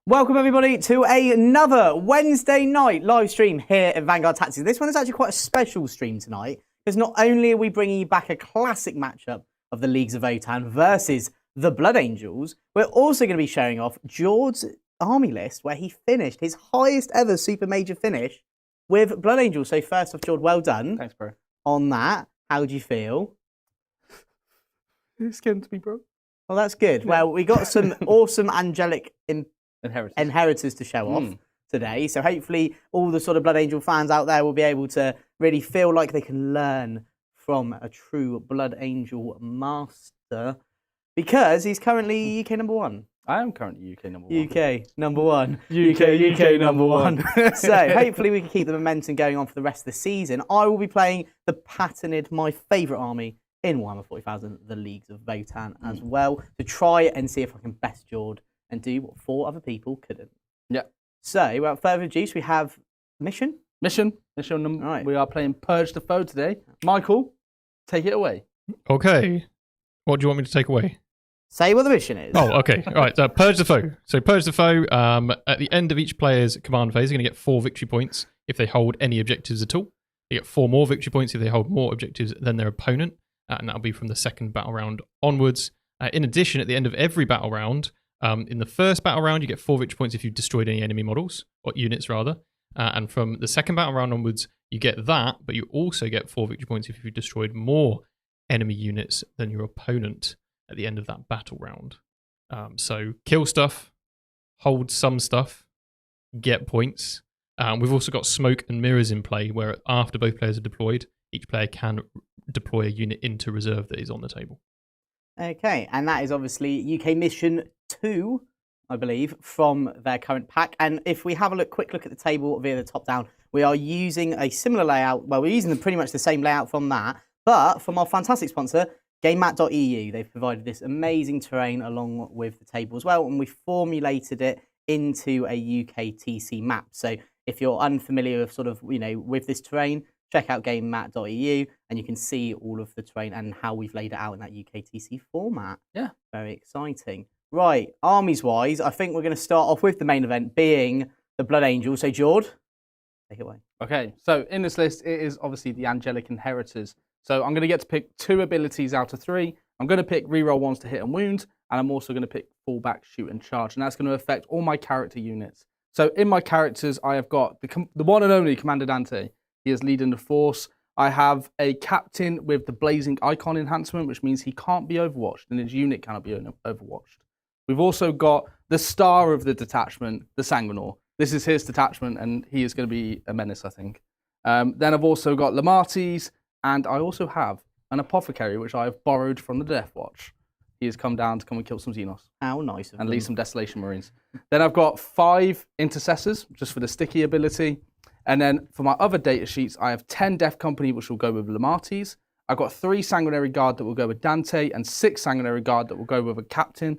Welcome everybody to another Wednesday night live stream here at Vanguard Tactics. This one is actually quite a special stream tonight because not only are we bringing you back a classic matchup of the Leagues of Votann versus the Blood Angels, we're also going to be showing off Jord's army list where he finished his highest ever super major finish with Blood Angels. So first off, Jord, well done. Thanks, bro. On that, how do you feel? It's getting to me, bro. Well, that's good. Well, we got some awesome angelic inheritors to show off today. So hopefully all the sort of Blood Angel fans out there will be able to really feel like they can learn from a true Blood Angel master because he's currently UK number one. I am currently UK number one. UK number one. UK number one. So hopefully we can keep the momentum going on for the rest of the season. I will be playing the patterned, my favourite army in Warhammer 40,000, the Leagues of Votann as well, to try and see if I can best Jord and do what 4 other people couldn't. Yeah. So, without further ado, we have mission. Mission number. Right. We are playing Purge the Foe today. Michael, take it away. Okay. What do you want me to take away? Say what the mission is. Oh, okay. All right. Purge the Foe. So Purge the Foe, at the end of each player's command phase, they're going to get 4 victory points if they hold any objectives at all. They get 4 more victory points if they hold more objectives than their opponent. And that'll be from the second battle round onwards. In addition, at the end of every battle round, in the first battle round, you get 4 victory points if you've destroyed any enemy models, or units rather. And from the second battle round onwards, you get that, but you also get 4 victory points if you've destroyed more enemy units than your opponent at the end of that battle round. So kill stuff, hold some stuff, get points. We've also got smoke and mirrors in play, where after both players are deployed, each player can deploy a unit into reserve that is on the table. Okay, and that is obviously UK Mission 2, I believe, from their current pack. And if we have a quick look at the table via the top down, we are using a similar layout. Well, we're using pretty much the same layout from that, but from our fantastic sponsor, GameMat.eu. They've provided this amazing terrain along with the table as well, and we formulated it into a UK TC map. So if you're unfamiliar with sort of, with this terrain, check out GameMat.eu and you can see all of the terrain and how we've laid it out in that UKTC format. Yeah. Very exciting. Right, armies-wise, I think we're going to start off with the main event being the Blood Angels. So, Jord, take it away. Okay, so in this list, it is obviously the Angelic Inheritors. So I'm going to get to pick 2 abilities out of 3. I'm going to pick reroll 1s to hit and wound, and I'm also going to pick fallback, shoot, and charge. And that's going to affect all my character units. So in my characters, I have got the one and only Commander Dante. He is leading the force. I have a captain with the blazing icon enhancement, which means he can't be overwatched and his unit cannot be overwatched. We've also got the star of the detachment, the Sanguinor. This is his detachment and he is going to be a menace, I think. Then I've also got Lamates, and I also have an Apothecary, which I have borrowed from the Death Watch. He has come down to come and kill some Xenos. How nice of and them. leave some Desolation Marines. Then I've got 5 Intercessors, just for the sticky ability. And then for my other data sheets, I have 10 Death Company, which will go with Lamates. I've got 3 Sanguinary Guard that will go with Dante, and 6 Sanguinary Guard that will go with a Captain.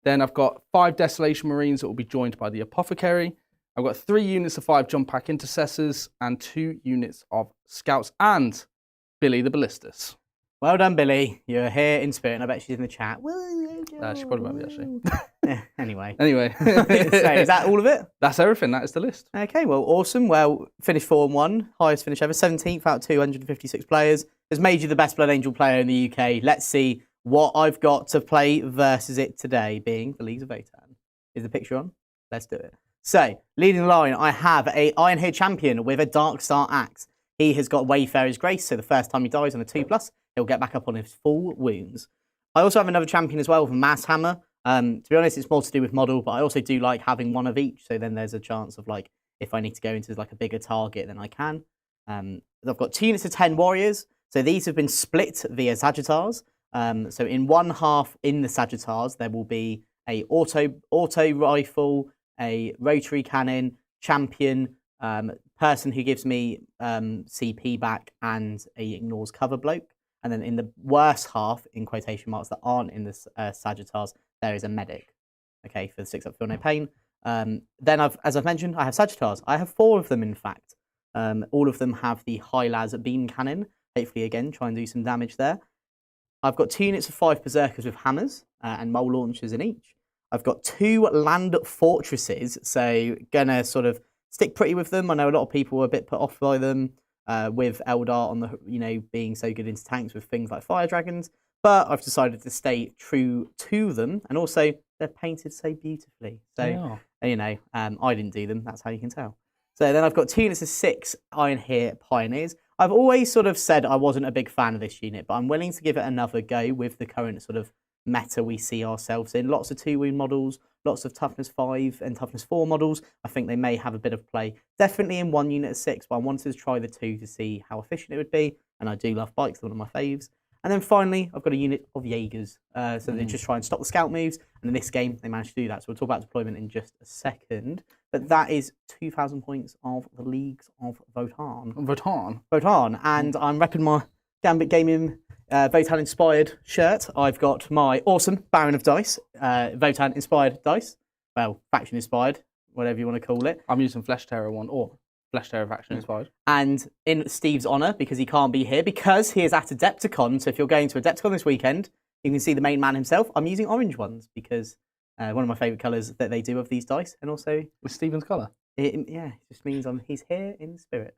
Then I've got 5 Desolation Marines that will be joined by the Apothecary. I've got 3 units of 5 Jump Pack Intercessors, and 2 units of Scouts, and Billy the Ballistas. Well done, Billy. You're here in spirit, and I bet she's in the chat. She probably won't be, actually. Anyway. So is that all of it? That's everything. That is the list. Okay, well, awesome. Well, finished 4-1, highest finish ever, 17th out of 256 players. Has made you the best Blood Angel player in the UK. Let's see what I've got to play versus it today, being the Leagues of Votann. Is the picture on? Let's do it. So, leading the line, I have a Iron Hair champion with a Dark Star Axe. He has got Wayfarer's Grace, so the first time he dies on a 2+, he'll get back up on his full wounds. I also have another champion as well with a Mass Hammer. To be honest, it's more to do with model, but I also do like having one of each, so then there's a chance of, like, if I need to go into like a bigger target, then I can. I've got 2 units of 10 warriors, so these have been split via Sagittars. So in one half in the Sagittars, there will be a auto rifle, a rotary cannon, champion, person who gives me CP back, and a ignores cover bloke. And then in the worst half, in quotation marks, that aren't in the Sagittars, there is a medic, okay, for the 6 up, feel no pain. Then, as I've mentioned, I have Sagittars. I have 4 of them, in fact. All of them have the high las beam cannon. Hopefully, again, try and do some damage there. I've got 2 units of 5 Berserkers with hammers and mole launchers in each. I've got 2 land fortresses, so gonna sort of stick pretty with them. I know a lot of people were a bit put off by them with Eldar on the, being so good into tanks with things like fire dragons, but I've decided to stay true to them, and also they're painted so beautifully. So I didn't do them. That's how you can tell. So then I've got 2 units of 6 Iron Here Pioneers. I've always sort of said I wasn't a big fan of this unit, but I'm willing to give it another go with the current sort of meta we see ourselves in. Lots of 2-wound models, lots of toughness 5 and toughness 4 models. I think they may have a bit of play. Definitely in 1 unit of 6, but I wanted to try the 2 to see how efficient it would be. And I do love bikes, they're one of my faves. And then finally, I've got a unit of Jaegers. So they just try and stop the scout moves. And in this game, they managed to do that. So we'll talk about deployment in just a second. But that is 2,000 points of the Leagues of Votann. Votann. And I'm repping my Gambit Gaming Votann-inspired shirt. I've got my awesome Baron of Dice, Votann-inspired dice. Well, faction-inspired, whatever you want to call it. I'm using Flesh Terror one, or Flesh Terror faction-inspired. And in Steve's honour, because he can't be here, because he is at Adepticon, so if you're going to Adepticon this weekend, you can see the main man himself. I'm using orange ones, because one of my favourite colours that they do of these dice, and also... With Stephen's colour? It just means he's here in spirit.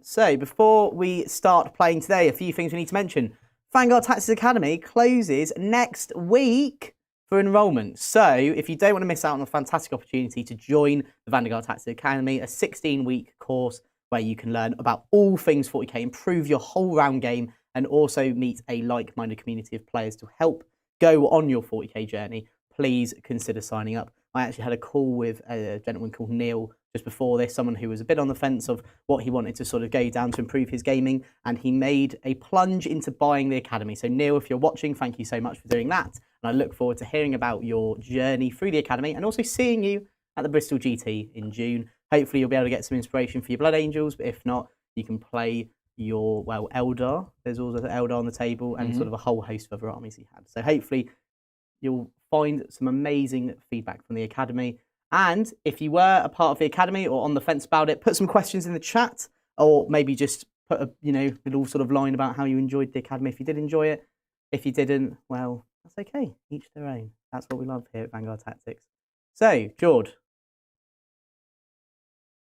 So before we start playing today, a few things we need to mention. Vanguard Tactics Academy closes next week for enrolment. So if you don't want to miss out on a fantastic opportunity to join the Vanguard Tactics Academy, a 16-week course where you can learn about all things 40k, improve your whole round game, and also meet a like-minded community of players to help go on your 40k journey, please consider signing up. I actually had a call with a gentleman called Neil just before this, someone who was a bit on the fence of what he wanted to sort of go down to improve his gaming, and he made a plunge into buying the Academy. So Neil, if you're watching, thank you so much for doing that. And I look forward to hearing about your journey through the Academy and also seeing you at the Bristol GT in June. Hopefully you'll be able to get some inspiration for your Blood Angels, but if not, you can play your, Eldar. There's also Eldar on the table and sort of a whole host of other armies he had. So hopefully you'll find some amazing feedback from the Academy. And if you were a part of the Academy or on the fence about it, put some questions in the chat, or maybe just put a little sort of line about how you enjoyed the Academy if you did enjoy it. If you didn't, well, that's okay. Each their own. That's what we love here at Vanguard Tactics. So, Jord,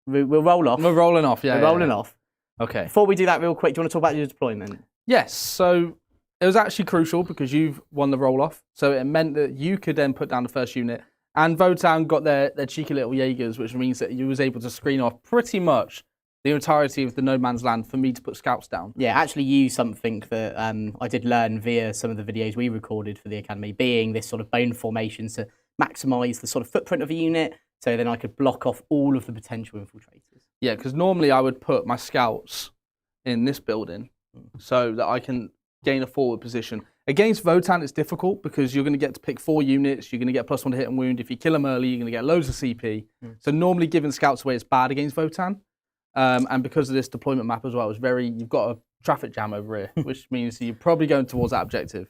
we'll roll off. We're rolling off, yeah. We're rolling off. Okay. Before we do that real quick, do you want to talk about your deployment? Yes, so it was actually crucial because you've won the roll-off. So it meant that you could then put down the first unit. And Votann got their cheeky little Jaegers, which means that you was able to screen off pretty much the entirety of the no man's land for me to put scouts down. Yeah, actually use something that I did learn via some of the videos we recorded for the Academy, being this sort of bone formation to maximise the sort of footprint of a unit, so then I could block off all of the potential infiltrators. Yeah, because normally I would put my scouts in this building so that I can gain a forward position. Against Votann, it's difficult because you're going to get to pick 4 units. You're going to get +1 to hit and wound. If you kill them early, you're going to get loads of CP. So normally giving scouts away is bad against Votann. And because of this deployment map as well, you've got a traffic jam over here, which means you're probably going towards that objective.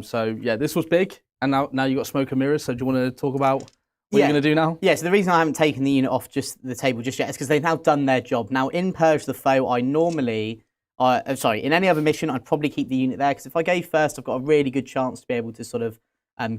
So yeah, this was big. And now you've got smoke and mirrors. So do you want to talk about what you're going to do now? Yeah, so the reason I haven't taken the unit off just the table just yet is because they've now done their job. Now, in Purge the Foe, I normally... in any other mission, I'd probably keep the unit there, because if I go first, I've got a really good chance to be able to sort of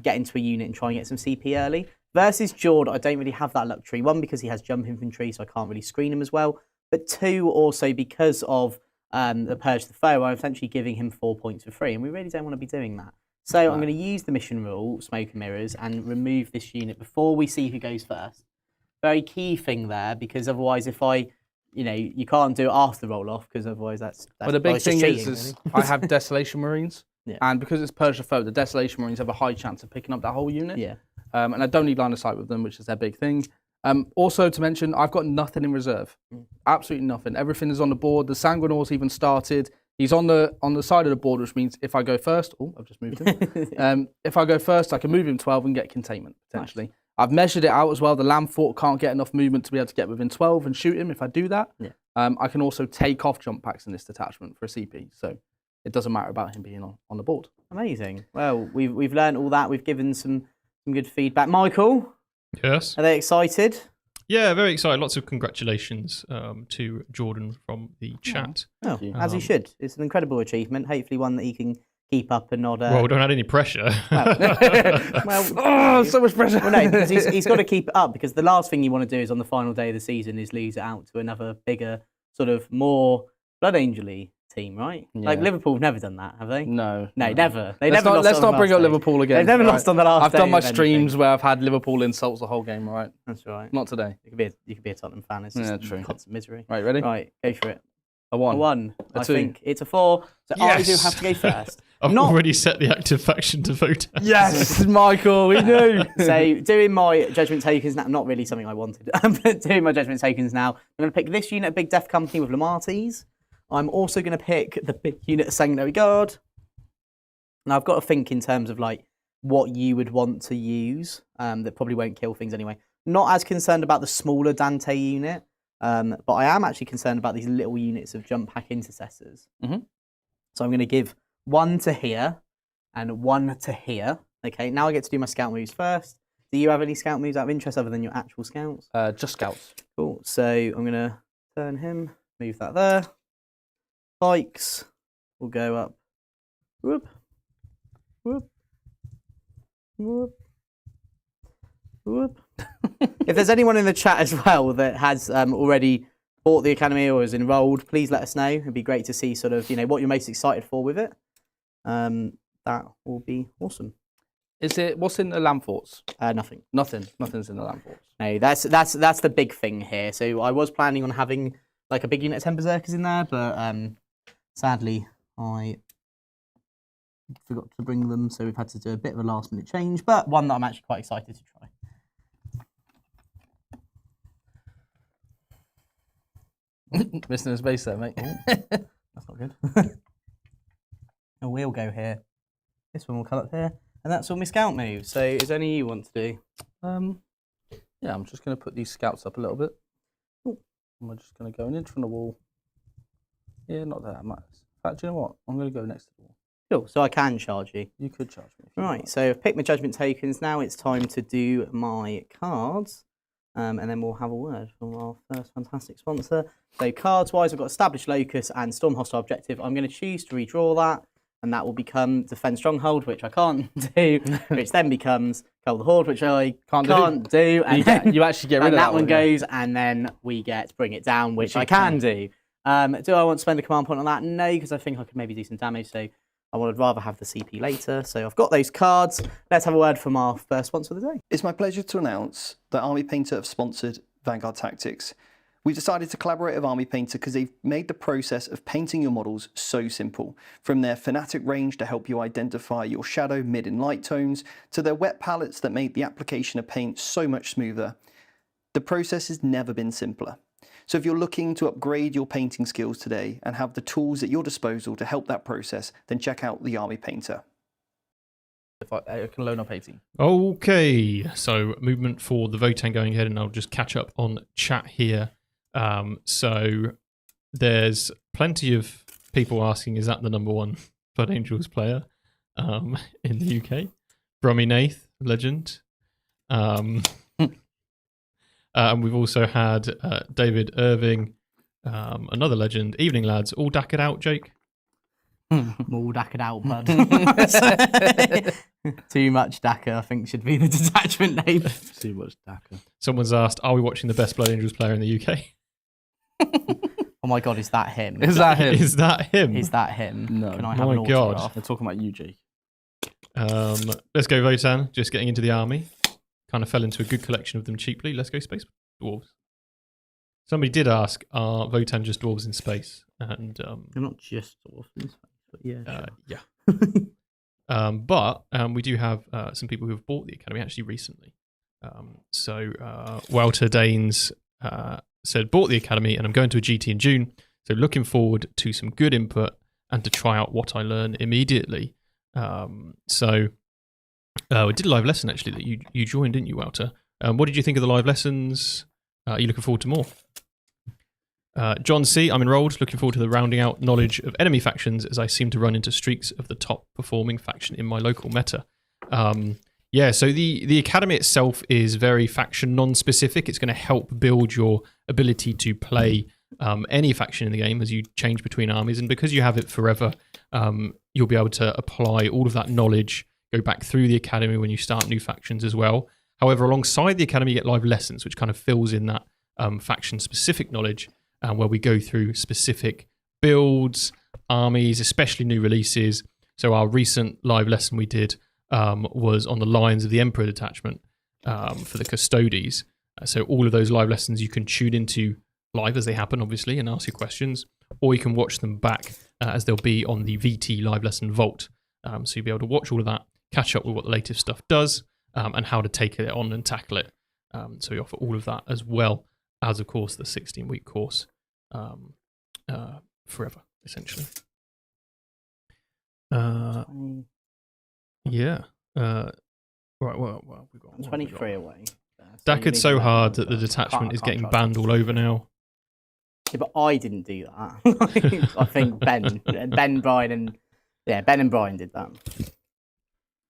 get into a unit and try and get some CP early. Versus Jord, I don't really have that luxury. 1, because he has jump infantry, so I can't really screen him as well. But 2, also because of the Purge the Foe, I'm essentially giving him 4 points for free, and we really don't want to be doing that. So I'm going to use the mission rule, Smoke and Mirrors, and remove this unit before we see who goes first. Very key thing there, because otherwise if I... you can't do it after the roll-off, because otherwise that's But the big thing cheating, is I have Desolation Marines, and because it's Purge the Foe, the Desolation Marines have a high chance of picking up that whole unit. Yeah. And I don't need line of sight with them, which is their big thing. Also to mention, I've got nothing in reserve. Absolutely nothing. Everything is on the board. The Sanguinor's even started. He's on the side of the board, which means if I go first... Oh, I've just moved him. If I go first, I can move him 12 and get containment, potentially. Nice. I've measured it out as well. The Lamb Fort can't get enough movement to be able to get within 12 and shoot him if I do that. Yeah. I can also take off jump packs in this detachment for a CP, so it doesn't matter about him being on the board. Amazing. Well, we've learned all that. We've given some good feedback. Michael? Yes? Are they excited? Yeah, very excited. Lots of congratulations to Jordan from the chat. As he should. It's an incredible achievement. Hopefully one that he can keep up and not. Well, don't add any pressure. Oh, so much pressure. Well, no, because he's got to keep it up, because the last thing you want to do is on the final day of the season is lose it out to another bigger, sort of more Blood Angel-y team, right? Yeah. Like Liverpool have never done that, have they? No, never. Let's not bring up Liverpool again. They've never right? lost on the last. I've done my day of streams anything. where I've had Liverpool insults the whole game. Right? That's right. Not today. You could be a Tottenham fan. It's just true. constant misery. Right, ready? Right, go for it. A 1. A 1. A I 2. think it's a 4. So I do Yes. have to go first. I've Not- already set the active faction to vote. Yes, Michael, we knew. So doing my judgment tokens now, not really something I wanted, but doing my judgment tokens now, I'm going to pick this unit, Big Death Company with Lamarties. I'm also going to pick the big unit of Sanguinary Guard. Now I've got to think in terms of like what you would want to use that probably won't kill things anyway. Not as concerned about the smaller Dante unit, but I am actually concerned about these little units of jump pack intercessors. Mm-hmm. So I'm going to give 1 to here and 1 to here. Okay, now I get to do my scout moves first. Do you have any scout moves out of interest other than your actual scouts? Just scouts. Cool. So I'm going to turn him, move that there. Bikes will go up. Whoop. Whoop. Whoop. Whoop. If there's anyone in the chat as well that has already bought the Academy or is enrolled, please let us know. It'd be great to see sort of, what you're most excited for with it. That will be awesome. What's in the Lamb Forts? Nothing. Nothing's in the Lamb Forts. No, that's the big thing here. So I was planning on having like a big unit of 10 Berserkers in there, but sadly I forgot to bring them, so we've had to do a bit of a last minute change, but one that I'm actually quite excited to try. Missing a space there, mate. That's not good. A wheel go here. This one will come up here, and that's all my scout moves. So is there any you want to do? Yeah, I'm just going to put these scouts up a little bit. Ooh. And we're just going to go an inch from the wall. Yeah, not that much. In fact, do you know what? I'm going to go next to the wall. Cool, so I can charge you. You could charge me. if you Right, like. so I've picked my judgment tokens. Now it's time to do my cards. And then we'll have a word from our first fantastic sponsor. So cards-wise, I've got Established Locus and Storm Hostile Objective. I'm going to choose to redraw that, and that will become Defend Stronghold, which I can't do, which then becomes Cull the Horde, which I can't do. And You actually get rid and of that one yeah. goes, and then we get Bring It Down, which I can do. Do I want to spend a command point on that? No, because I think I could maybe do some damage, so I would rather have the CP later. So I've got those cards. Let's have a word from our first sponsor of the day. It's my pleasure to announce that Army Painter have sponsored Vanguard Tactics. We decided to collaborate with Army Painter because they've made the process of painting your models so simple. From their Fanatic range to help you identify your shadow, mid and light tones, to their wet palettes that make the application of paint so much smoother. The process has never been simpler. So if you're looking to upgrade your painting skills today and have the tools at your disposal to help that process, then check out the Army Painter. If I can loan up 18. Okay, so movement for the Votann going ahead, and I'll just catch up on chat here. So there's plenty of people asking, is that the number 1 Blood Angels player in the UK? Brummy Nath, legend. And we've also had David Irving, another legend. Evening, lads. All dackered out, Jake? All dackered out, bud. Too much Dacker, I think, should be the detachment name. Too much Daka. Someone's asked, are we watching the best Blood Angels player in the UK? Oh my god, is that him? Is that him? Is that him? Is that him? No. Can I have My an God. autograph? They're talking about you, Jake. Let's go Votann, just getting into the army. Kind of fell into a good collection of them cheaply. Let's go Space Dwarves. Somebody did ask, are Votann just dwarves in space? And They're not just orphans, but yeah. yeah. But we do have some people who have bought the Academy actually recently. Walter Danes said, bought the Academy and I'm going to a GT in June. So looking forward to some good input and to try out what I learn immediately. We did a live lesson actually that you joined, didn't you, Walter? What did you think of the live lessons? Are you looking forward to more? John C, I'm enrolled, looking forward to the rounding out knowledge of enemy factions as I seem to run into streaks of the top performing faction in my local meta. So the Academy itself is very faction non-specific. It's going to help build your ability to play any faction in the game as you change between armies. And because you have it forever, you'll be able to apply all of that knowledge, go back through the academy when you start new factions as well. However, alongside the academy, you get live lessons, which kind of fills in that faction-specific knowledge, where we go through specific builds, armies, especially new releases. So our recent live lesson we did was on the Lions of the Emperor detachment for the Custodes. So all of those live lessons you can tune into live as they happen, obviously, and ask your questions, or you can watch them back as they'll be on the VT live lesson vault. So you'll be able to watch all of that, catch up with what the latest stuff does, and how to take it on and tackle it. So we offer all of that as well as, of course, the 16-week course forever, essentially. Yeah. Right, well, we've got 23 away. Dakard's so hard that the detachment is getting banned all over now. Yeah, but I didn't do that. I think Ben, Brian, Ben and Brian did that.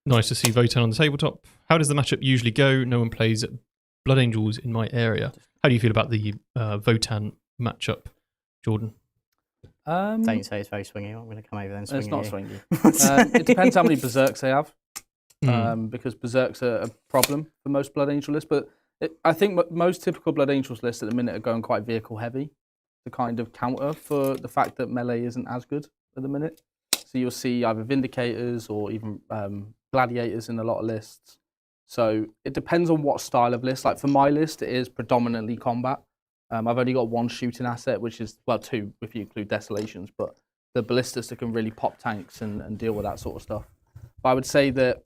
Nice to see Votann on the tabletop. How does the matchup usually go? No one plays Blood Angels in my area. How do you feel about the Votann matchup, Jordan? Don't say it's very swingy. I'm going to come over there and swing It's not swingy. It depends how many berserks they have, because berserks are a problem for most Blood Angel lists. But I think most typical Blood Angels lists at the minute are going quite vehicle heavy to kind of counter for the fact that melee isn't as good at the minute. So you'll see either Vindicators or even Gladiators in a lot of lists. So it depends on what style of list. Like for my list, it is predominantly combat. I've only got one shooting asset, which is, well, two if you include Desolations, but the ballistas that can really pop tanks and deal with that sort of stuff. But I would say that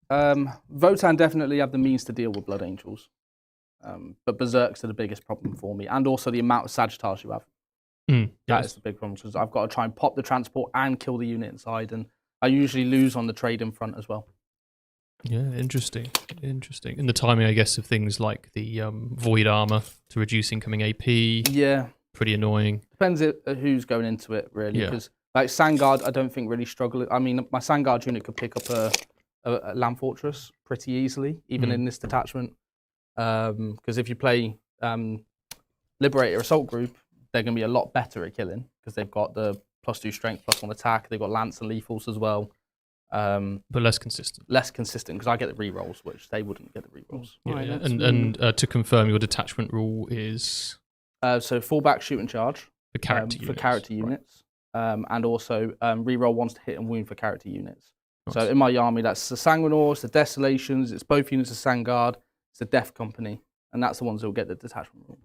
Votann definitely have the means to deal with Blood Angels. But Berserks are the biggest problem for me, and also the amount of Sagittars you have. That is the big problem, because I've got to try and pop the transport and kill the unit inside, and I usually lose on the trade in front as well. Yeah, interesting. And the timing, I guess, of things like the void armor to reduce incoming AP. Yeah. Pretty annoying. Depends who's going into it, really. Because like Vanguard, I don't think really struggle. I mean, my Vanguard unit could pick up a Land Fortress pretty easily, even in this detachment. Because if you play Liberator Assault Group, they're going to be a lot better at killing, because they've got the +2 strength, +1 attack. They've got Lance and Lethals as well. But less consistent. Less consistent, because I get the rerolls, which they wouldn't get the rerolls. Yeah. And to confirm, your detachment rule is so fallback, shoot and charge for character units. For character units, and also reroll ones to hit and wound for character units. Nice. So in my army, that's the Sanguinors, the Desolations. It's both units of Vanguard. It's the Death Company, and that's the ones that will get the detachment rule.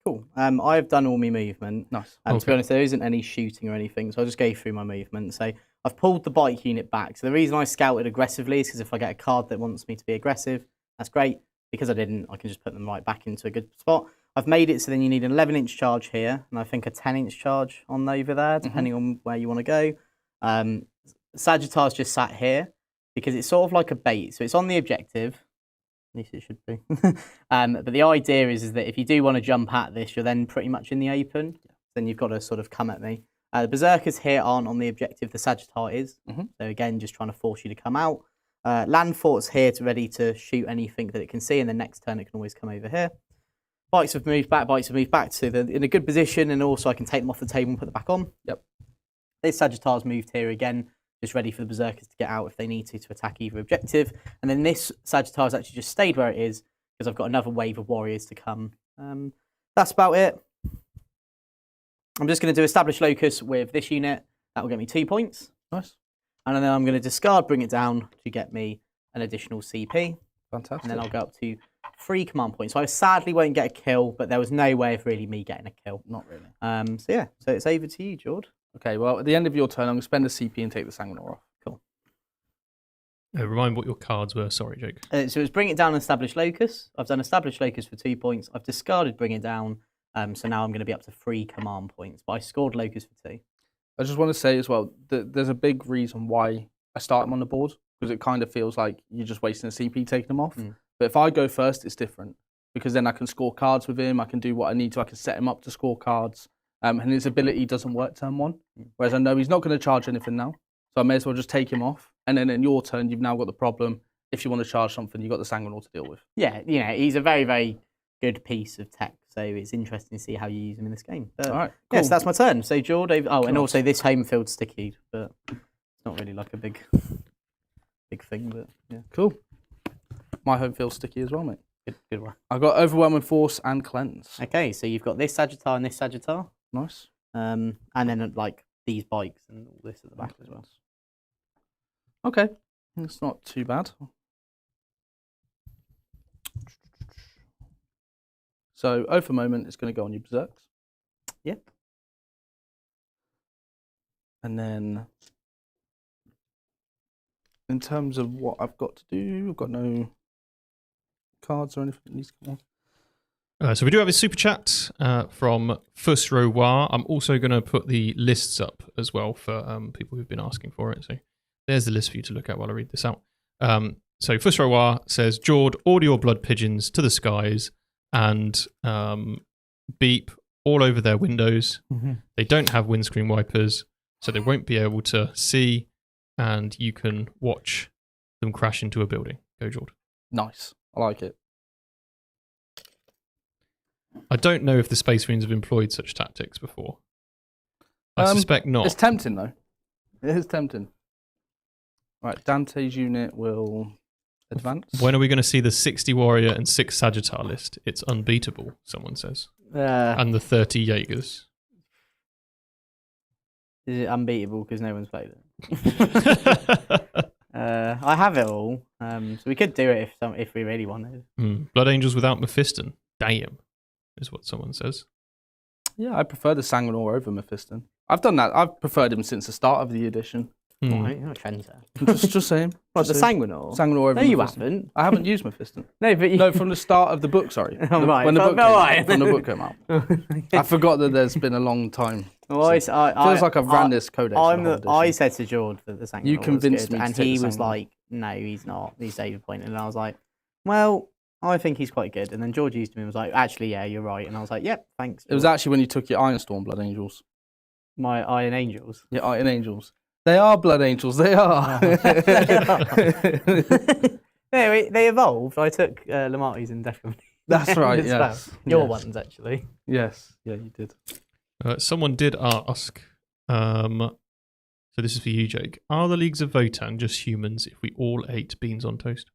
Cool. I've done all my movement. Nice. To be honest, there isn't any shooting or anything, so I'll just go through my movement. So I've pulled the bike unit back. So the reason I scouted aggressively is because if I get a card that wants me to be aggressive, that's great. Because I didn't, I can just put them right back into a good spot. I've made it so then you need an 11-inch charge here, and I think a 10-inch charge on over there, depending on where you want to go. Sagittars just sat here because it's sort of like a bait. So it's on the objective. At least it should be. But the idea is that if you do want to jump at this, you're then pretty much in the open. Then you've got to sort of come at me. The Berserkers here aren't on the objective. The Sagittar is. So again, just trying to force you to come out. Land Fort's here ready to shoot anything that it can see, and then next turn it can always come over here. Bikes have moved back, so they're in a good position, and also I can take them off the table and put them back on. This Sagittar's moved here again, just ready for the Berserkers to get out if they need to attack either objective. And then this Sagittar's actually just stayed where it is, because I've got another wave of warriors to come. That's about it. I'm just going to do Establish Locus with this unit. That will get me 2 points. Nice. And then I'm going to discard, bring it down to get me an additional CP. Fantastic. And then I'll go up to 3 command points. So I sadly won't get a kill, but there was no way of really me getting a kill. Not really. So it's over to you, Jord. Okay, well, at the end of your turn, I'm going to spend a CP and take the Sanguinor off. Cool. Remind what your cards were. Sorry, Jake. So it's Bring It Down and Establish Locus. I've done Establish Locus for 2 points. I've discarded Bring It Down. So now I'm going to be up to 3 command points. But I scored Locus for 2. I just want to say as well, that there's a big reason why I start him on the board, because it kind of feels like you're just wasting a CP taking him off. But if I go first, it's different, because then I can score cards with him. I can do what I need to. I can set him up to score cards. And his ability doesn't work turn 1. Whereas I know he's not going to charge anything now. So I may as well just take him off. And then in your turn, you've now got the problem. If you want to charge something, you've got the Sanguinor to deal with. Yeah, he's a very, very good piece of tech. So it's interesting to see how you use them in this game. But, All right, yes, cool. that's my turn. So Jord, and Cool. also this home field sticky, but it's not really like a big thing. But yeah, Cool. My home feels sticky as well, mate. good one. I got Overwhelming Force and Cleanse. Okay, so you've got this Sagittar and this Sagittar, Nice. and then like these bikes and all this at the back as well. Okay, it's not too bad. So, O for moment is going to go on your Berserks. Yep. And then, in terms of what I've got to do, I've got no cards or anything that needs to come on. So we do have a super chat from Fusrowa. I'm also going to put the lists up as well for people who've been asking for it. So there's the list for you to look at while I read this out. So Fusrowa says, Jord, order your blood pigeons to the skies and beep all over their windows. Mm-hmm. They don't have windscreen wipers, so they won't be able to see, and you can watch them crash into a building. Go, Jord. Nice. I like it. I don't know if the Space Marines have employed such tactics before. I suspect not. It's tempting, though. It is tempting. Right, Dante's unit will advance. When are we going to see the 60 Warrior and 6 Sagittar list? It's unbeatable, someone says. And the 30 Jaegers. Is it unbeatable because no one's played it? I have it all, so we could do it if we really wanted. Blood Angels without Mephiston. Damn, is what someone says. Yeah, I prefer the Sanguinor over Mephiston. I've done that. I've preferred him since the start of the edition. Right, you're a trendsetter. just saying. What, the Sanguinor? Sanguinor over No, you Mephiston. haven't. I haven't used Mephiston. No, but you... No, from the start of the book, sorry. Oh, right. When the book Right. when the book came out. I forgot that there's been a long time. Well, Feels like I've ran this codex. I said to Jord that the Sanguinor You convinced was good, me to and take he the was Sanguinor. like, "No, he's not." He's David pointed, and I was like, "Well, I think he's quite good." And then Jord used him and was like, "Actually, yeah, you're right." And I was like, "Yep, thanks." It was actually when you took your Ironstorm Blood Angels. my Iron Angels. Your Iron Angels. They are Blood Angels. They are. Anyway, they evolved. I took Lamarty's and Death Company. That's right. as well. Yes. Your Yes. ones, actually. Yes. Yeah, you did. Someone did ask, so this is for you, Jake. Are the Leagues of Votann just humans if we all ate beans on toast?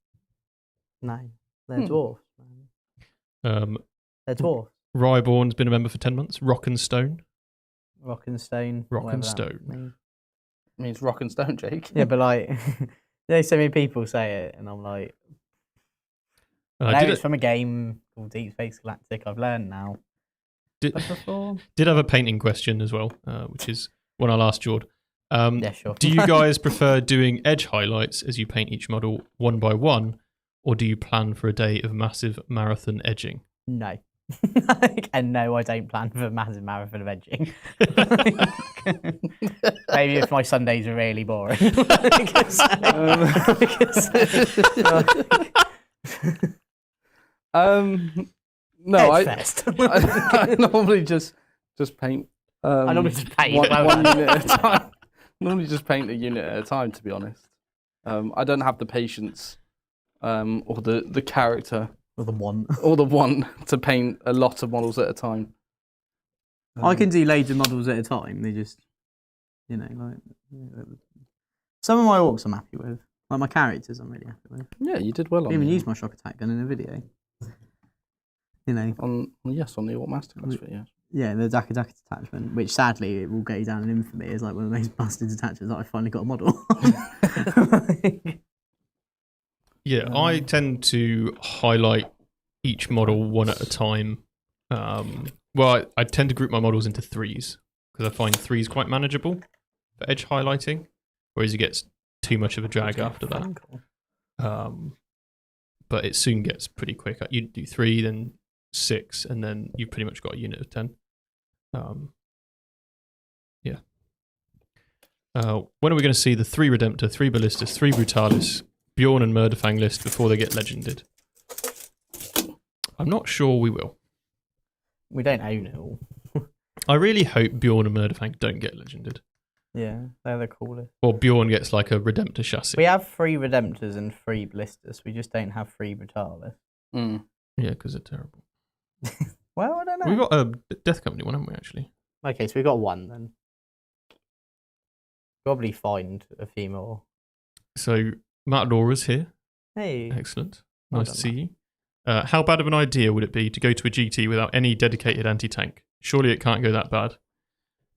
No, they're dwarfs. They're dwarfs. Ryborn's been a member for 10 months. Rock and Stone. Rock and stone. Rock and whatever that stone. means. It means rock and stone, Jake. Yeah, but like, so many people say it, and I'm like, no, Did, it's from a game called Deep Space Galactic. I've learned now. did, But before, did have a painting question as well, which is one I'll ask Jord. yeah, sure. Do you guys prefer doing edge highlights as you paint each model one by one, or do you plan for a day of massive marathon edging? No. And no, I don't plan for a massive marathon of edging. Maybe if my Sundays are really boring. No, Edgefest. I normally just paint. I normally just paint. one unit at a time. Normally just paint a unit at a time, to be honest. I don't have the patience or the character Or the one. or the want to paint a lot of models at a time. I can do loads of models at a time. They just, like. Some of my orcs I'm happy with. Like my characters I'm really happy with. Yeah, you did well I on didn't even the, use my shock attack gun in a video. on the Orc Masterclass video. Yeah, the Daka Daka detachment, which sadly it will go down in infamy as like one of the most busted detachments that I finally got a model. Yeah, I tend to highlight each model one at a time. Well, I tend to group my models into threes because I find threes quite manageable for edge highlighting, whereas it gets too much of a drag after that. But it soon gets pretty quick. You do 3, then 6, and then you've pretty much got a unit of 10. Yeah. When are we going to see the 3 Redemptor, 3 Ballistas, 3 Brutalis, Bjorn and Murderfang list before they get legended? I'm not sure we will. We don't own it all. I really hope Bjorn and Murderfang don't get legended. Yeah, they're the coolest. Or Bjorn gets like a Redemptor chassis. We have 3 Redemptors and 3 Ballistas. We just don't have 3 Brutalis. Mm. Yeah, because they're terrible. Well, I don't know. We got a Death Company one, haven't we, actually? Okay, so we got one then. Probably find a few more. So, Matadora's here. Hey. Excellent. Well Nice to done, see you. How bad of an idea would it be to go to a GT without any dedicated anti-tank? Surely it can't go that bad.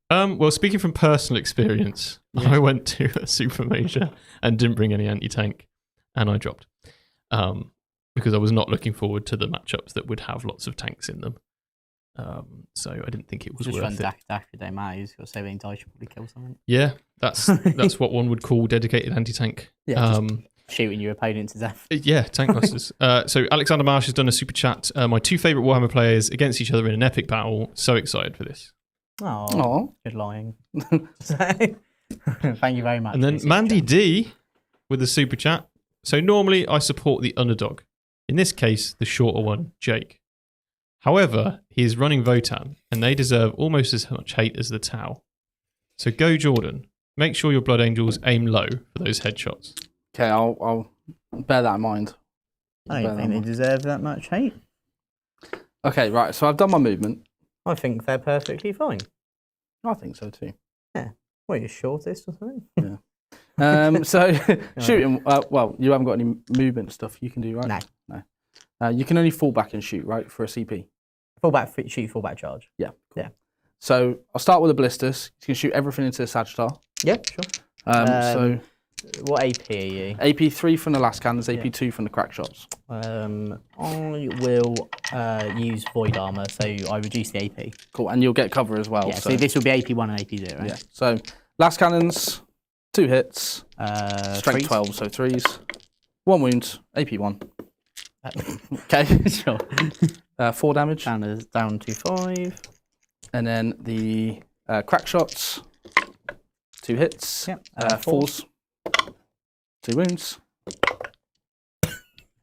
Well, speaking from personal experience, I went to a super major and didn't bring any anti-tank, and I dropped. Because I was not looking forward to the matchups that would have lots of tanks in them. So I didn't think it was Just worth run it. dash if they matter. You've got so many dice, you'll probably kill something. Yeah, that's what one would call dedicated anti-tank. Yeah, shooting your opponent to death. Yeah, tank busters. So Alexander Marsh has done a super chat. My two favourite Warhammer players against each other in an epic battle. So excited for this. Oh, good lying. Thank you very much. And then Mandy D with a super chat. So normally I support the underdog. In this case, the shorter one, Jake. However, he is running Votann, and they deserve almost as much hate as the Tau. So go Jordan. Make sure your Blood Angels aim low for those headshots. Okay, I'll bear that in mind. I don't think they deserve that much hate. Okay, right. So I've done my movement. I think they're perfectly fine. I think so too. What, your shortest or something? Yeah. So shooting. Well, you haven't got any movement stuff you can do, right? No. You can only fall back and shoot, right, for a CP. Shoot, fullback charge. Yeah. Yeah. So I'll start with the blisters. You can shoot everything into the Sagitar. Yeah, sure. So what AP are you? AP3 from the last cannons, AP2 from the crack shots. I will use void armor, so I reduce the AP. Cool, and you'll get cover as well. Yeah, so this will be AP1 and AP0, right? Yeah. So last cannons, 2 hits, strength threes. 12, so 3s, 1 wound, AP1. Okay, sure. 4 damage. Down to 5. And then the crack shots, 2 hits, Yep. 4s, 2 wounds.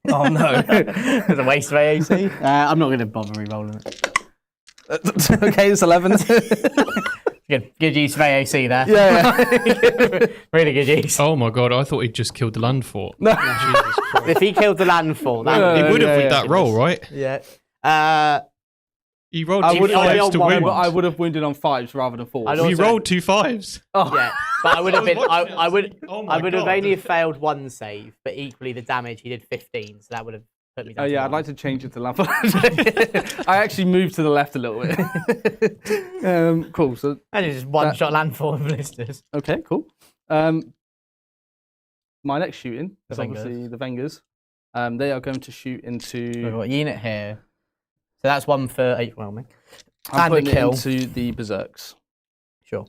Oh no. It's a waste of AOC. I'm not going to bother re-rolling it. Okay, it's 11. Good use of AOC there. Yeah. Really good use. Oh my god, I thought he'd just killed the land fort. No. Jesus Christ. If he killed the landfall, that He would have with yeah. that roll, right? Yeah. He rolled I two would, fives to on win. one. I would have wounded on 5s rather than 4s. I'd We also- rolled 2 5s. Oh. Yeah, but I would have been. watching it, I would. oh my I would have God. only failed 1 save, but equally the damage he did 15, so that would have put me down. Oh to yeah, 1. I'd like to change it to left. I actually moved to the left a little bit. Cool. So And it's just one-shot landfall and blisters. okay, cool. My next shooting is The obviously the Vengers. They are going to shoot into. We've got a unit here, so that's 1 for 8 whelming. I'm And a putting it kill. into the Berserks. Sure.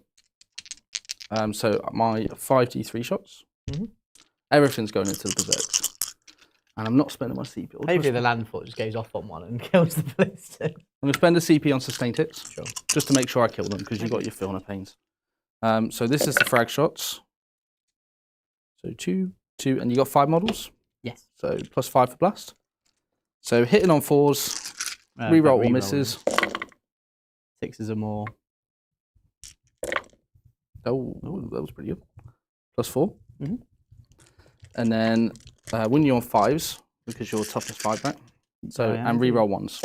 So my 5d3 shots. Mhm. Everything's going into the Berserks. And I'm not spending my CP. Hopefully the landfall just goes off on one and kills the blister. I'm going to spend a CP on sustained hits. Sure. Just to make sure I kill them, because you've got your fill of pains. So this is the frag shots. So 2, and you got 5 models. Yes. So +5 for blast. So hitting on 4s, reroll all misses. 6s or more. Oh, that was pretty good. +4. Mhm. And then win you on 5s because you're toughness 5 back. So yeah. and reroll 1s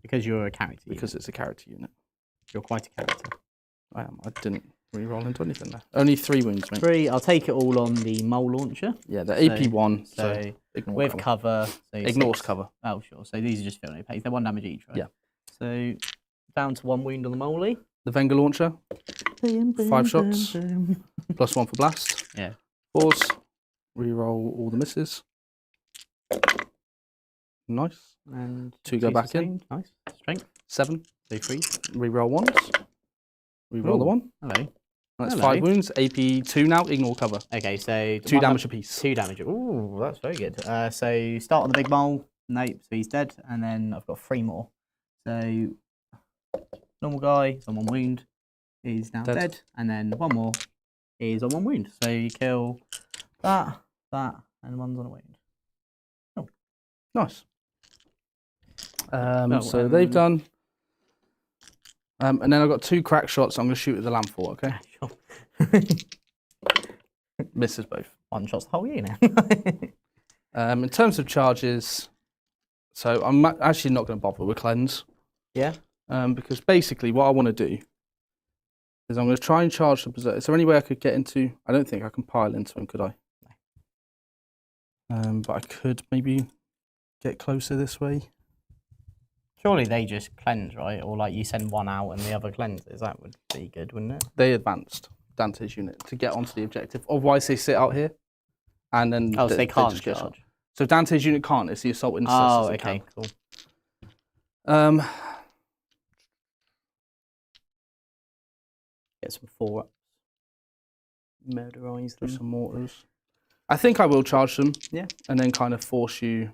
Because you're a character. because it's a character unit. you're quite a character. I am. I didn't reroll into anything there. Only 3 wounds, mate. 3. I'll take it all on the mole launcher. Yeah, the AP1. So, So ignore with cover. cover. So Ignores 6. cover. Oh, sure. So these are just filling pace. They're 1 damage each, right? Yeah. So down to 1 wound on the moley. The Venga launcher. 5 shots. +1 for blast. Yeah. 4s. Reroll all the misses. Nice. And 2 go back in. sustained. Nice. Strength. 7. So 3. Reroll 1s. Reroll the Ooh. 1. Hello. That's Hello. 5 wounds. AP2 now. Ignore cover. Okay, so 2 damage apiece. 2 damage. Ooh, that's very good. So start on the big mole. Nope, so he's dead. And then I've got 3 more. So normal guy is on 1 wound. Is now Dead. dead. And then 1 more is on 1 wound. So you kill that, and 1's on a wound. Nice. Oh, So they've done. And then I've got 2 crack shots. I'm going to shoot at the landfall, okay? Sure. Misses both. 1 shot's the whole unit. In terms of charges, so I'm actually not going to bother with cleanse. Yeah. Because basically what I want to do is I'm going to try and charge the berserker. Is there any way I could get into? I don't think I can pile into him, could I? But I could maybe get closer this way. Surely they just cleanse, right? Or like you send one out and the other cleanses. That would be good, wouldn't it? They advanced Dante's unit to get onto the objective. Otherwise, they sit out here, and then Oh, so they can't just get charge. So Dante's unit can't. It's the assault intercessors. Oh, that okay, can. cool. Get some 4-ups. Murderize Do them. some mortars. I think I will charge them. Yeah. And then kind of force you.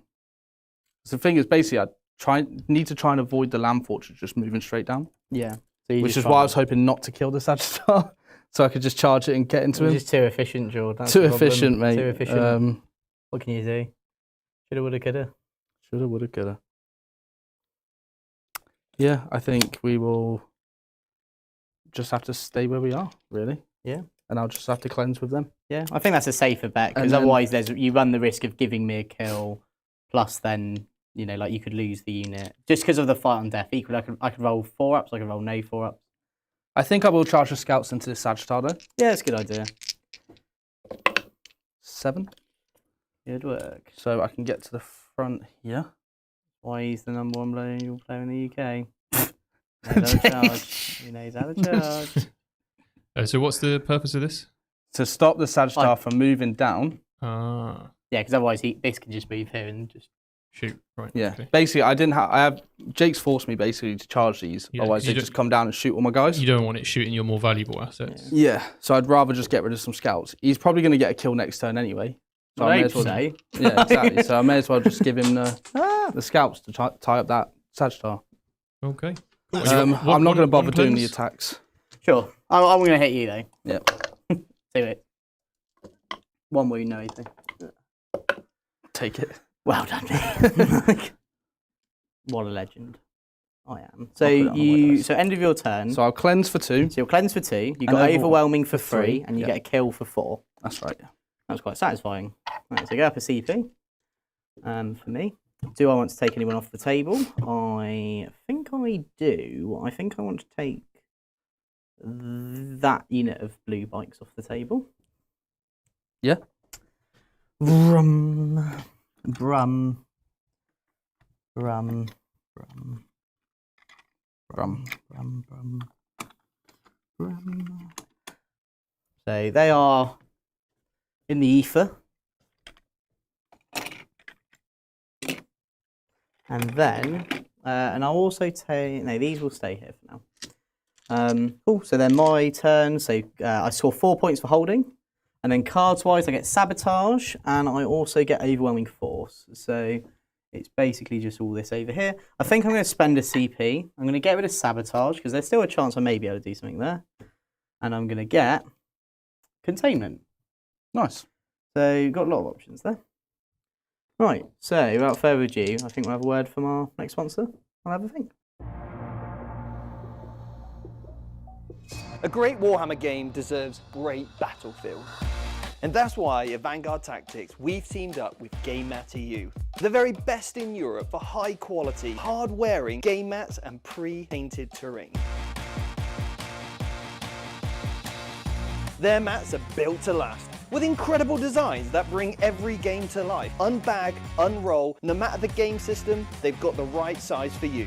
So the thing is, basically, I need to try and avoid the land fortress just moving straight down. Yeah. So Which is why I was hoping not to kill the Sagittarius, so I could just charge it and get into him. Just too efficient, Jord. Too efficient, mate. Too efficient. What can you do? Shoulda, woulda, coulda. Shoulda, woulda, coulda. Yeah, I think we will just have to stay where we are, really. Yeah. And I'll just have to cleanse with them. Yeah, I think that's a safer bet because And then- otherwise you run the risk of giving me a kill, plus then like you could lose the unit just because of the fight on death. Equally, I could roll 4-ups, I could roll no 4-ups. I think I will charge the scouts into the Sagittarius. Yeah, that's a good idea. 7. Good work. So I can get to the front here. Why he's the number 1 bloodangel player in the UK? Knows how to charge. He knows how to charge. So what's the purpose of this? To stop the Sagittarius from moving down. Ah, Yeah, because otherwise this can just move here and just. shoot. Right. Yeah. Okay. Basically, Jake's forced me basically to charge these. Yeah, Otherwise, 'cause they you just come down and shoot all my guys. You don't want it shooting your more valuable assets. Yeah. So I'd rather just get rid of some scouts. He's probably going to get a kill next turn anyway. So I may hope as well. so. Yeah, exactly. So I may as well just give him the scouts to tie up that Sagittarius. Okay. I'm not going to bother doing the attacks. Sure. I'm going to hit you though. Yep. Do it. 1 wound, no anything. Take it. Well done, mate. What a legend. I am. So I'll put it on the white dice. so end of your turn. So I'll cleanse for 2. So you'll cleanse for 2. You got overwhelm overwhelming for for 3, three, and you yeah. get a kill for 4. That's right. That was quite satisfying. Right, so go up a CP. For me, do I want to take anyone off the table? I think I do. I think I want to take that unit of blue bikes off the table. Yeah. Brum, brum, brum, brum, brum, brum, brum, brum. So they are in the ether. And then, and I'll also take, no, these will stay here for now. Cool, so then my turn, so I score 4 points for holding. And then cards-wise, I get Sabotage, and I also get Overwhelming Force. So it's basically just all this over here. I think I'm going to spend a CP. I'm going to get rid of Sabotage, because there's still a chance I may be able to do something there. And I'm going to get Containment. Nice. So you've got a lot of options there. Right, so without further ado, I think we'll have a word from our next sponsor. I'll have a think. A great Warhammer game deserves great battlefield. And that's why at Vanguard Tactics, we've teamed up with Game Mat EU, the very best in Europe for high quality, hard-wearing game mats and pre-painted terrain. Their mats are built to last, with incredible designs that bring every game to life. Unbag, unroll, no matter the game system, they've got the right size for you.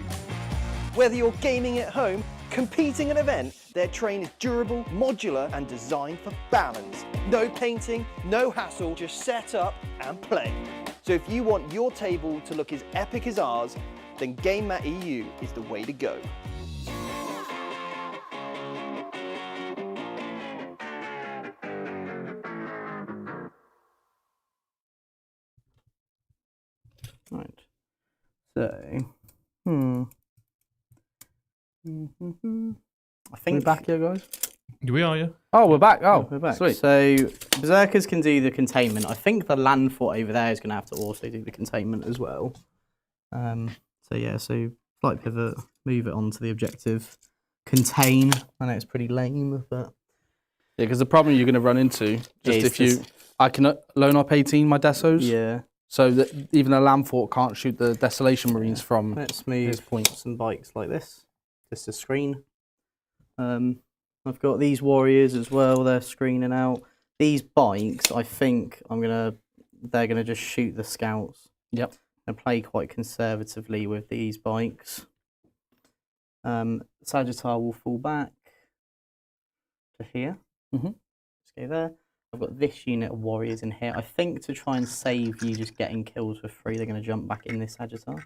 Whether you're gaming at home, competing at an event, their train is durable, modular, and designed for balance. No painting, no hassle, just set up and play. So if you want your table to look as epic as ours, then Game Mat EU is the way to go. Right. So, I think We're back here, guys. We are, yeah. Oh, we're back. Oh, we're back. Sweet. So Berserkers can do the containment. I think the land fort over there is going to have to also do the containment as well. So yeah, so slight pivot, move it onto the objective. Contain. I know it's pretty lame, but Yeah, because the problem you're going to run into, just Is if you, this- I can loan up 18 my desos. yeah. So that even a land fort can't shoot the Desolation Marines from Let's move his point. some bikes like this. Just a screen. I've got these warriors as well. They're screening out. These bikes, I think they're gonna just shoot the scouts. Yep. And play quite conservatively with these bikes. Sagittar will fall back to here. Mm-hmm. Let's go there. I've got this unit of warriors in here. I think to try and save you just getting kills for free, they're going to jump back in this Sagittar.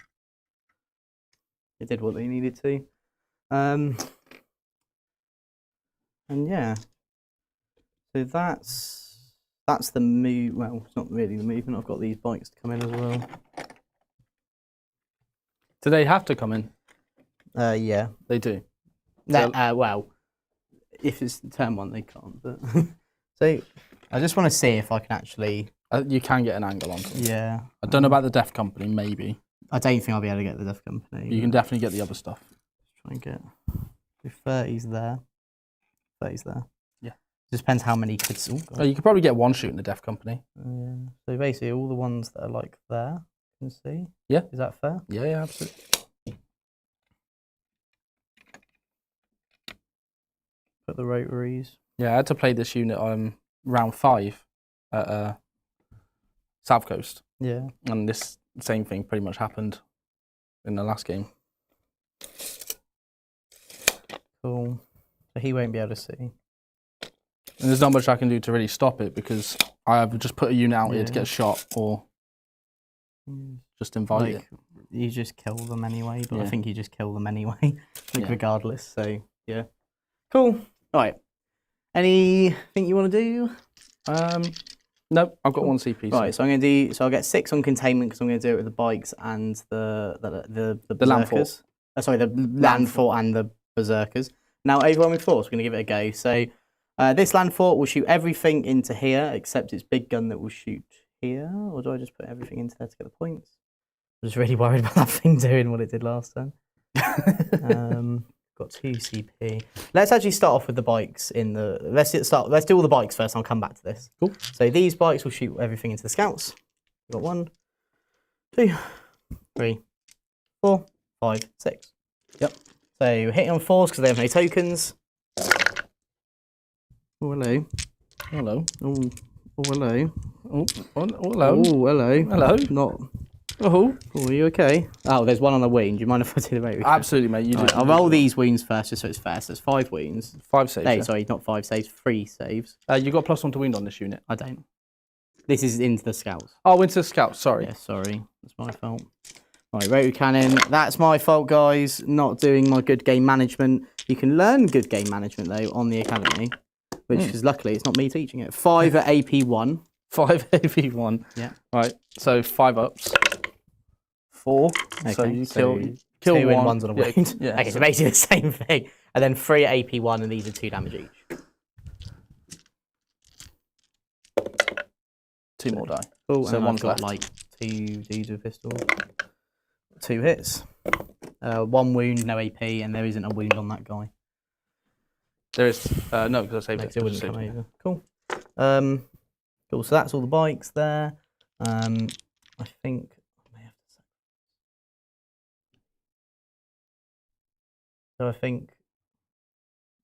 They did what they needed to. And yeah. So that's the move. Well, it's not really the movement. I've got these bikes to come in as well. Do they have to come in? Yeah. They do. Well, if it's turn one, they can't. But so I just want to see if I can actually. You can get an angle on them. Yeah. I don't know about the Death Company, maybe. I don't think I'll be able to get the Death Company. You can definitely get the other stuff. Try and get. 30's there. 30's there. Yeah. Just depends how many could. Oh, you could probably get one shooting the Death Company. Yeah. So basically, all the ones that are like there, you can see. Yeah. Is that fair? Yeah, absolutely. Put the rotaries. Yeah, I had to play this unit on round 5 at South Coast. Yeah. And this same thing pretty much happened in the last game. Cool. So he won't be able to see. And there's not much I can do to really stop it because I have just put a unit out here to get shot or just invite it. You just kill them anyway, but I Yeah. think you just kill them anyway, Yeah. regardless. So yeah. Cool. All right. Anything you want to do? Nope, I've got one CP. Right, so I'm going to do. So I'll get 6 on containment because I'm going to do it with the bikes and the land fort. berserkers. Sorry, the land fort and the berserkers. Now overwhelming force. We're going to give it a go. So this land fort will shoot everything into here except its big gun that will shoot here. Or do I just put everything into there to get the points? I was really worried about that thing doing what it did last time. Got 2 CP. Let's actually start off with the bikes in the. Let's do all the bikes first. And I'll come back to this. Cool. So these bikes will shoot everything into the scouts. We've got 1, 2, 3, 4, 5, 6. Yep. So hitting on 4s because they have no tokens. Oh hello. Hello. Oh hello. Oh, hello. Oh hello. Hello. Not. Oh. Oh, are you okay? Oh, there's one on the wound. Do you mind if I do the road? Absolutely, mate. You do. Right, I'll roll these wounds first just so it's fair. So there's 5 wounds. 5 saves. No, Yeah. sorry, not 5 saves, 3 saves. You got +1 to wound on this unit. I don't. This is into the scouts. Oh, into Scout. Sorry. Yeah, sorry. That's my fault. Right, rotary cannon. That's my fault, guys. Not doing my good game management. You can learn good game management, though, on the academy, which is luckily it's not me teaching it. 5 at AP1. 5 AP1. Yeah. Right. So 5 ups. 4. Okay, So you so kill 2 one. in ones on a wound. Yeah. Okay, so basically the same thing. And then 3 at AP1, and these are 2 damage each. 2 more die. Cool, So and one's I've got left. like 2 dudes with pistol. 2 hits. 1 wound, no AP, and there isn't a wound on that guy. There is no, because I saved Makes it. it wouldn't Saved come it. over. Cool. Cool. So that's all the bikes there. I think I may have to. So I think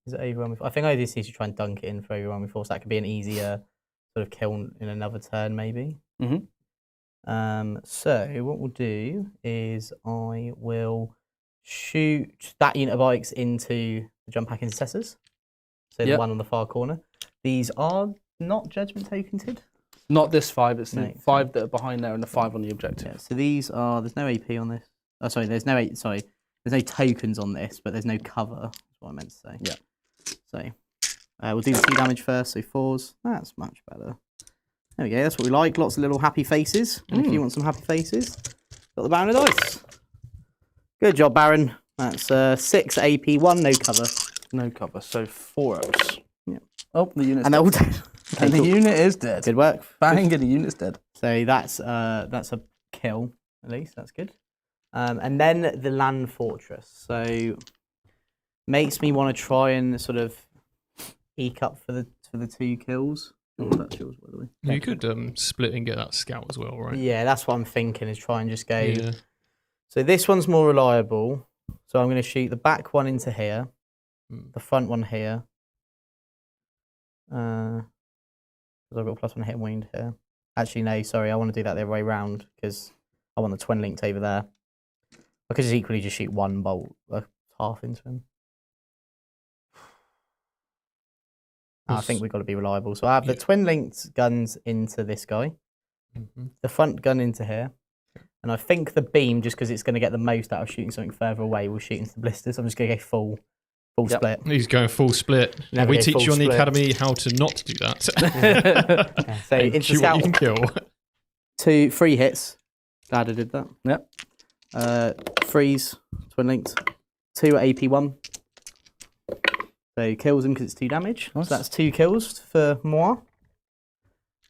is it overwhelming? I think I just need to try and dunk it in for overwhelming force. That could be an easier sort of kill in another turn, maybe. So what we'll do is I will shoot that unit of bikes into the jump pack intercessors. So the one on the far corner. These are not judgment tokened. Not this 5, it's the No. 5 that are behind there and the 5 on the objective. Yeah, so these are, there's no AP on this. Oh, sorry, there's no tokens on this, but there's no cover, that's what I meant to say. Yeah. So, we'll do the 2 damage first, so 4s. That's much better. There we go, that's what we like. Lots of little happy faces. And if you want some happy faces, got the Baron of Dice. Good job, Baron. That's 6 AP, 1 no cover. No cover, so 4 ups. Yeah. Oh, the unit's And dead. they're all dead. And the unit is dead. Good work. Bang, and the unit's dead. So that's a kill, at least. That's good. And then the land fortress. So makes me want to try and sort of eke up for the 2 kills. Oh, that's yours, by the way. You could split and get that scout as well, right? Yeah, that's what I'm thinking, is try and just go. Yeah. So this one's more reliable. So I'm going to shoot the back one into here, the front one here. Because I've got a +1 hit and wound here. Actually, no, sorry, I want to do that the other way round because I want the twin linked over there. I could just equally just shoot one bolt, half into him. I think we've got to be reliable. So I have the twin linked guns into this guy, the front gun into here, and I think the beam, just because it's going to get the most out of shooting something further away, will shoot into the blisters. I'm just going to go full split. He's going full split. Never We go teach full you on the split. academy how to not do that. Yeah, so into Shoot what you can scout, kill. 3 hits. Glad I did that. Yep. Freeze, twin linked. 2 at AP1. So kills him because it's 2 damage. Nice. So that's 2 kills for moi.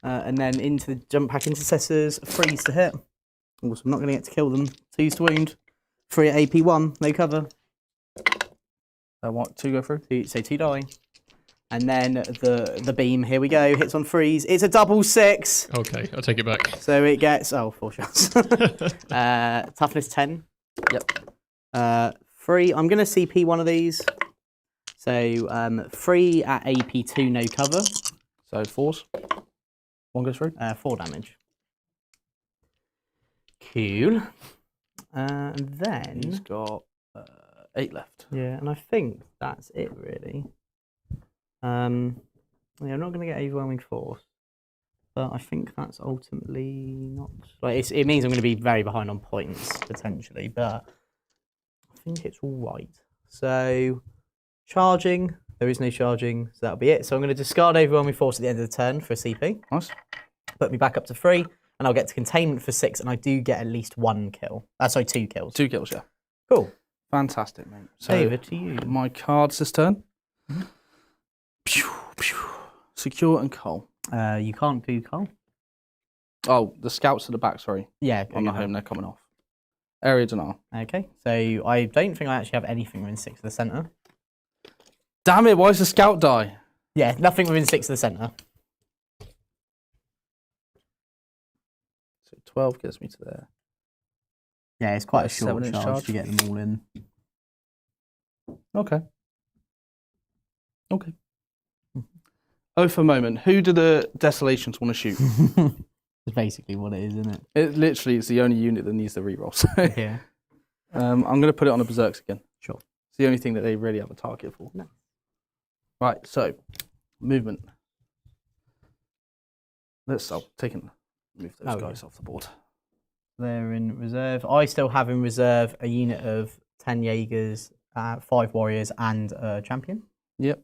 And then into the jump pack intercessors, freeze to hit. Also, I'm not going to get to kill them. 2s to wound. 3 at AP1, no cover. I want 2 go through. So 2 die. And then the beam, here we go, hits on freeze. It's a double 6. Okay, I'll take it back. So it gets, 4 shots. Toughness 10. Yep. 3, I'm going to CP one of these. So 3 at AP2, no cover. So 4s. 1 goes through. 4 damage. Cool. And then... He's got 8 left. Yeah, and I think that's it, really. Yeah, I'm not going to get overwhelming force. But I think that's ultimately not... Like, it means I'm going to be very behind on points, potentially. But I think it's all right. So... Charging, there is no charging, so that'll be it. So I'm going to discard overwhelming force at the end of the turn for a CP. Nice. Put me back up to 3, and I'll get to containment for 6, and I do get at least 1 kill. Sorry, 2 kills. 2 kills, yeah. Cool. Fantastic, mate. So Over to you. my cards this turn. Pew, pew. Secure and Cull. You can't do Cole. Oh, the scouts at the back, sorry. Yeah. On the home, they're coming off. Area denial. Okay, so I don't think I actually have anything within 6 of the centre. Damn it, why does the scout die? Yeah, nothing within 6 of the centre. So 12 gets me to there. Yeah, it's quite a Yeah, short 7-inch charge charge. to get them all in. Okay. Okay. Oh, for a moment, who do the Desolations want to shoot? That's basically what it is, isn't it? It literally is the only unit that needs the reroll. So Yeah. I'm going to put it on the Berserks again. Sure. It's the only thing that they really have a target for. No. Right, so movement. Let's stop. Move those guys off the board. They're in reserve. I still have in reserve a unit of 10 Jaegers, 5 Warriors, and a Champion. Yep.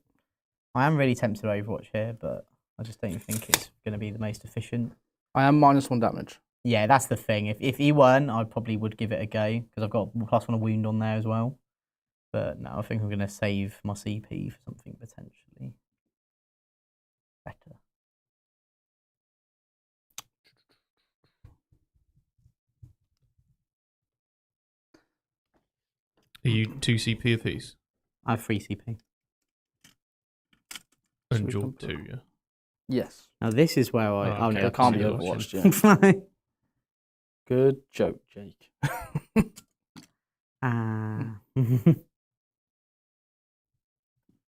I am really tempted to Overwatch here, but I just don't think it's going to be the most efficient. I am -1 damage. Yeah, that's the thing. If you weren't, I probably would give it a go, because I've got +1 wound on there as well. But no, I think I'm going to save my CP for something potentially better. Are you 2 CP apiece? I have 3 CP. And Jord 2, yeah. Yes. Now this is where I... Oh, okay. no, It can't be so Overwatched, yeah. Good joke, Jake.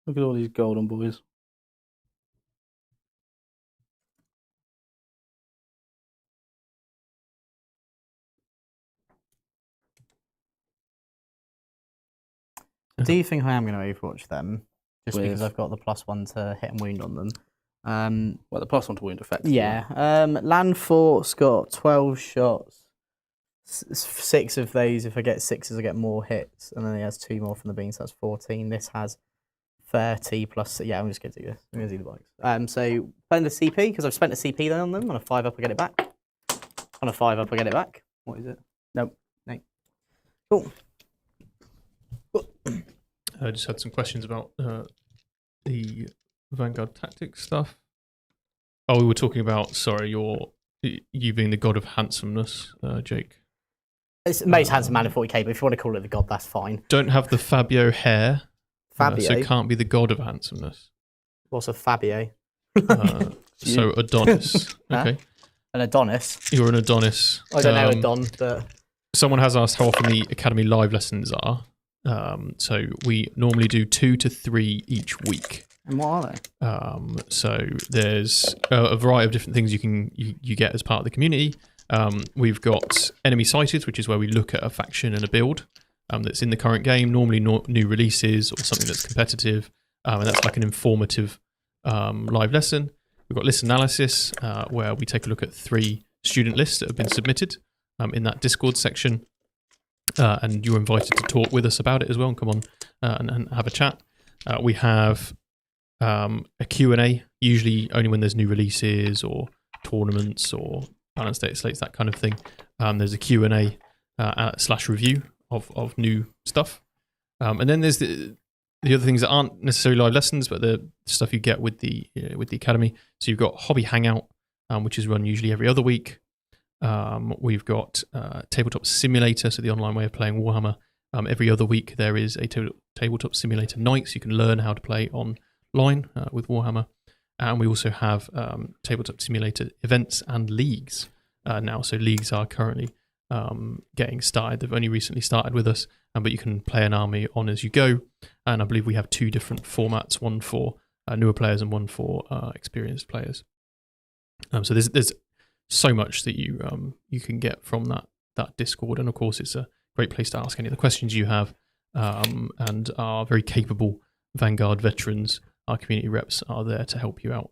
Look at all these golden boys. Do you think I am going to Overwatch them? Just because With- I've got the +1 to hit and wound on them. Well, the +1 to wound effect. Yeah. Land Fort's got 12 shots. 6 of those, if I get 6s, I get more hits. And then he has 2 more from the beam, so that's 14. This has 30 plus... Yeah, I'm just going to do this. I'm going to do the bikes. So, spend the CP, because I've spent a CP then on them. On a 5-up, I get it back. On a 5-up, I get it back. What is it? Nope. No. Cool. I just had some questions about the Vanguard tactics stuff. Oh, we were talking about, sorry, you being the god of handsomeness, Jake. It's most handsome man in 40k, but if you want to call it the god, that's fine. Don't have the Fabio hair. Fabio? So can't be the god of handsomeness. What's a Fabio? So Adonis. Okay. An Adonis. You're an Adonis. I don't know Adon, but Someone has asked how often the Academy live lessons are. So we normally do 2 to 3 each week. and what are they? So there's a variety of different things you get as part of the community. We've got enemy sighted, which is where we look at a faction and a build that's in the current game, normally new releases or something that's competitive, and that's like an informative live lesson. We've got list analysis, where we take a look at 3 student lists that have been submitted in that Discord section, and you're invited to talk with us about it as well and come on and have a chat. We have a Q&A, usually only when there's new releases or tournaments or balance data slates, that kind of thing. There's a Q&A / review of new stuff. And then there's the other things that aren't necessarily live lessons, but the stuff you get with the Academy. So you've got Hobby Hangout, which is run usually every other week. We've got Tabletop Simulator, so the online way of playing Warhammer. Every other week there is a Tabletop Simulator night, so you can learn how to play online with Warhammer. And we also have Tabletop Simulator events and leagues now. So leagues are currently getting started. They've only recently started with us, but you can play an army on as you go. And I believe we have 2 different formats, one for newer players and one for experienced players. So there's so much that you can get from that Discord, and of course it's a great place to ask any of the questions you have, and our very capable Vanguard veterans, our community reps, are there to help you out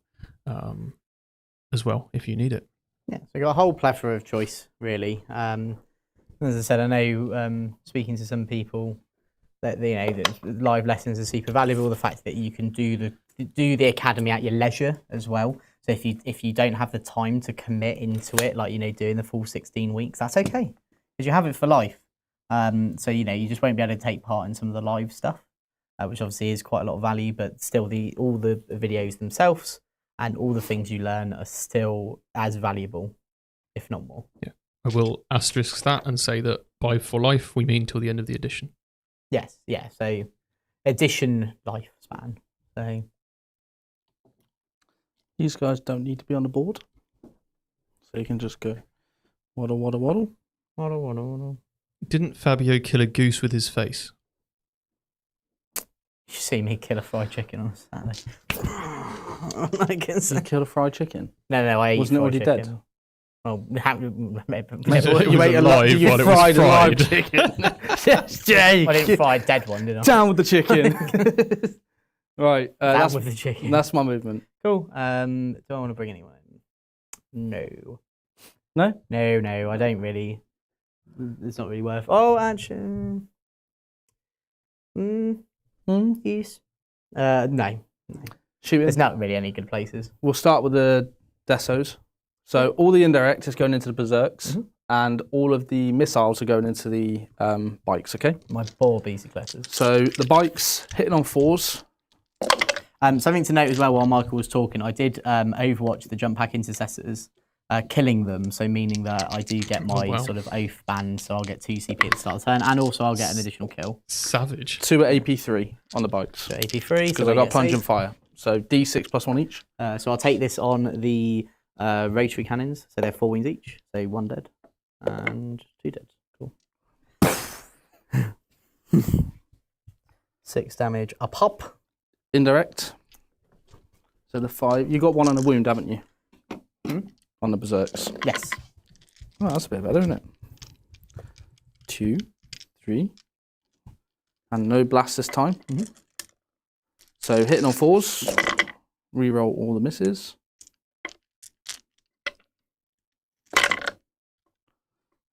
as well if you need it. Yeah, so we've got a whole plethora of choice, really. As I said, I know speaking to some people that that live lessons are super valuable. The fact that you can do the Academy at your leisure as well. So if you don't have the time to commit into it, like doing the full 16 weeks, that's okay, because you have it for life. So you just won't be able to take part in some of the live stuff, which obviously is quite a lot of value. But still, all the videos themselves and all the things you learn are still as valuable, if not more. Yeah, I will asterisk that and say that by for life we mean till the end of the edition. Yes, yeah. So edition lifespan. So. These guys don't need to be on the board, so you can just go waddle, waddle, waddle. Waddle, waddle, waddle. Didn't Fabio kill a goose with his face? You see me kill a fried chicken on Saturday. Did you kill a fried chicken? No, I ate Wasn't it already chicken. dead? Well, You ate a live fried. chicken. Yes, Jake. I didn't fry a dead one, did I? Down with the chicken. Right, Down with the chicken. That's my movement. Cool. Do I want to bring anyone in? No. No? No, I don't really. It's not really worth. Oh, actually. Yes. No. Shooting. There's not really any good places. We'll start with the Desos. So all the indirect is going into the Berserks, and all of the missiles are going into the bikes, okay? My poor basic letters. So the bikes hitting on 4s. Something to note as well while Michael was talking, I did overwatch the jump pack intercessors, killing them, so meaning that I do get my sort of oath banned, so I'll get 2 CP at the start of the turn, and also I'll get an additional kill. Savage. 2 at AP3 on the bikes. So AP3. Because I've got plunge and fire. So D6 plus 1 each. So I'll take this on the rotary cannons, so they're 4 wounds each, so 1 dead and 2 dead. Cool. 6 damage a pop. Indirect. So the 5. You got 1 on a wound, haven't you? On the Berserks. Yes. Oh, that's a bit better, isn't it? 2, 3. And no blast this time. So hitting on 4s. Reroll all the misses.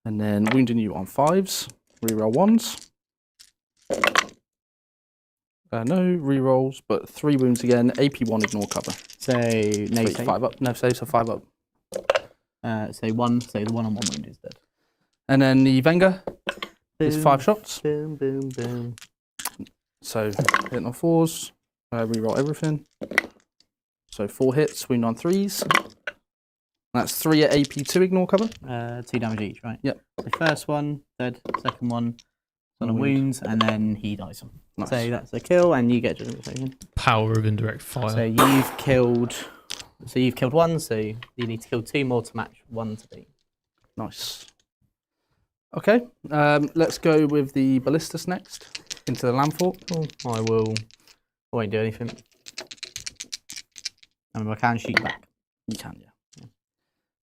And then wounding you on 5s. Reroll 1s. No rerolls, but 3 wounds again. AP1 ignore cover. So no save. 5 up. No save, so 5 up. So 1. So the 1 on 1 wound is dead. And then the Venga is 5 shots. Boom, boom, boom. So hitting on 4s. Reroll everything. So 4 hits, wound on 3s. That's 3 at AP2 ignore cover. 2 damage each, right? Yep. So first one dead. Second one on wounds, and then he dies. Nice. So that's a kill, and you get judgment. Power of indirect fire. So you've killed So you've killed one, so you need to kill 2 more to match 1 to beat. Nice. Okay, let's go with the ballistas next into the landfort. I won't do anything. I mean, I can shoot back. You can, yeah.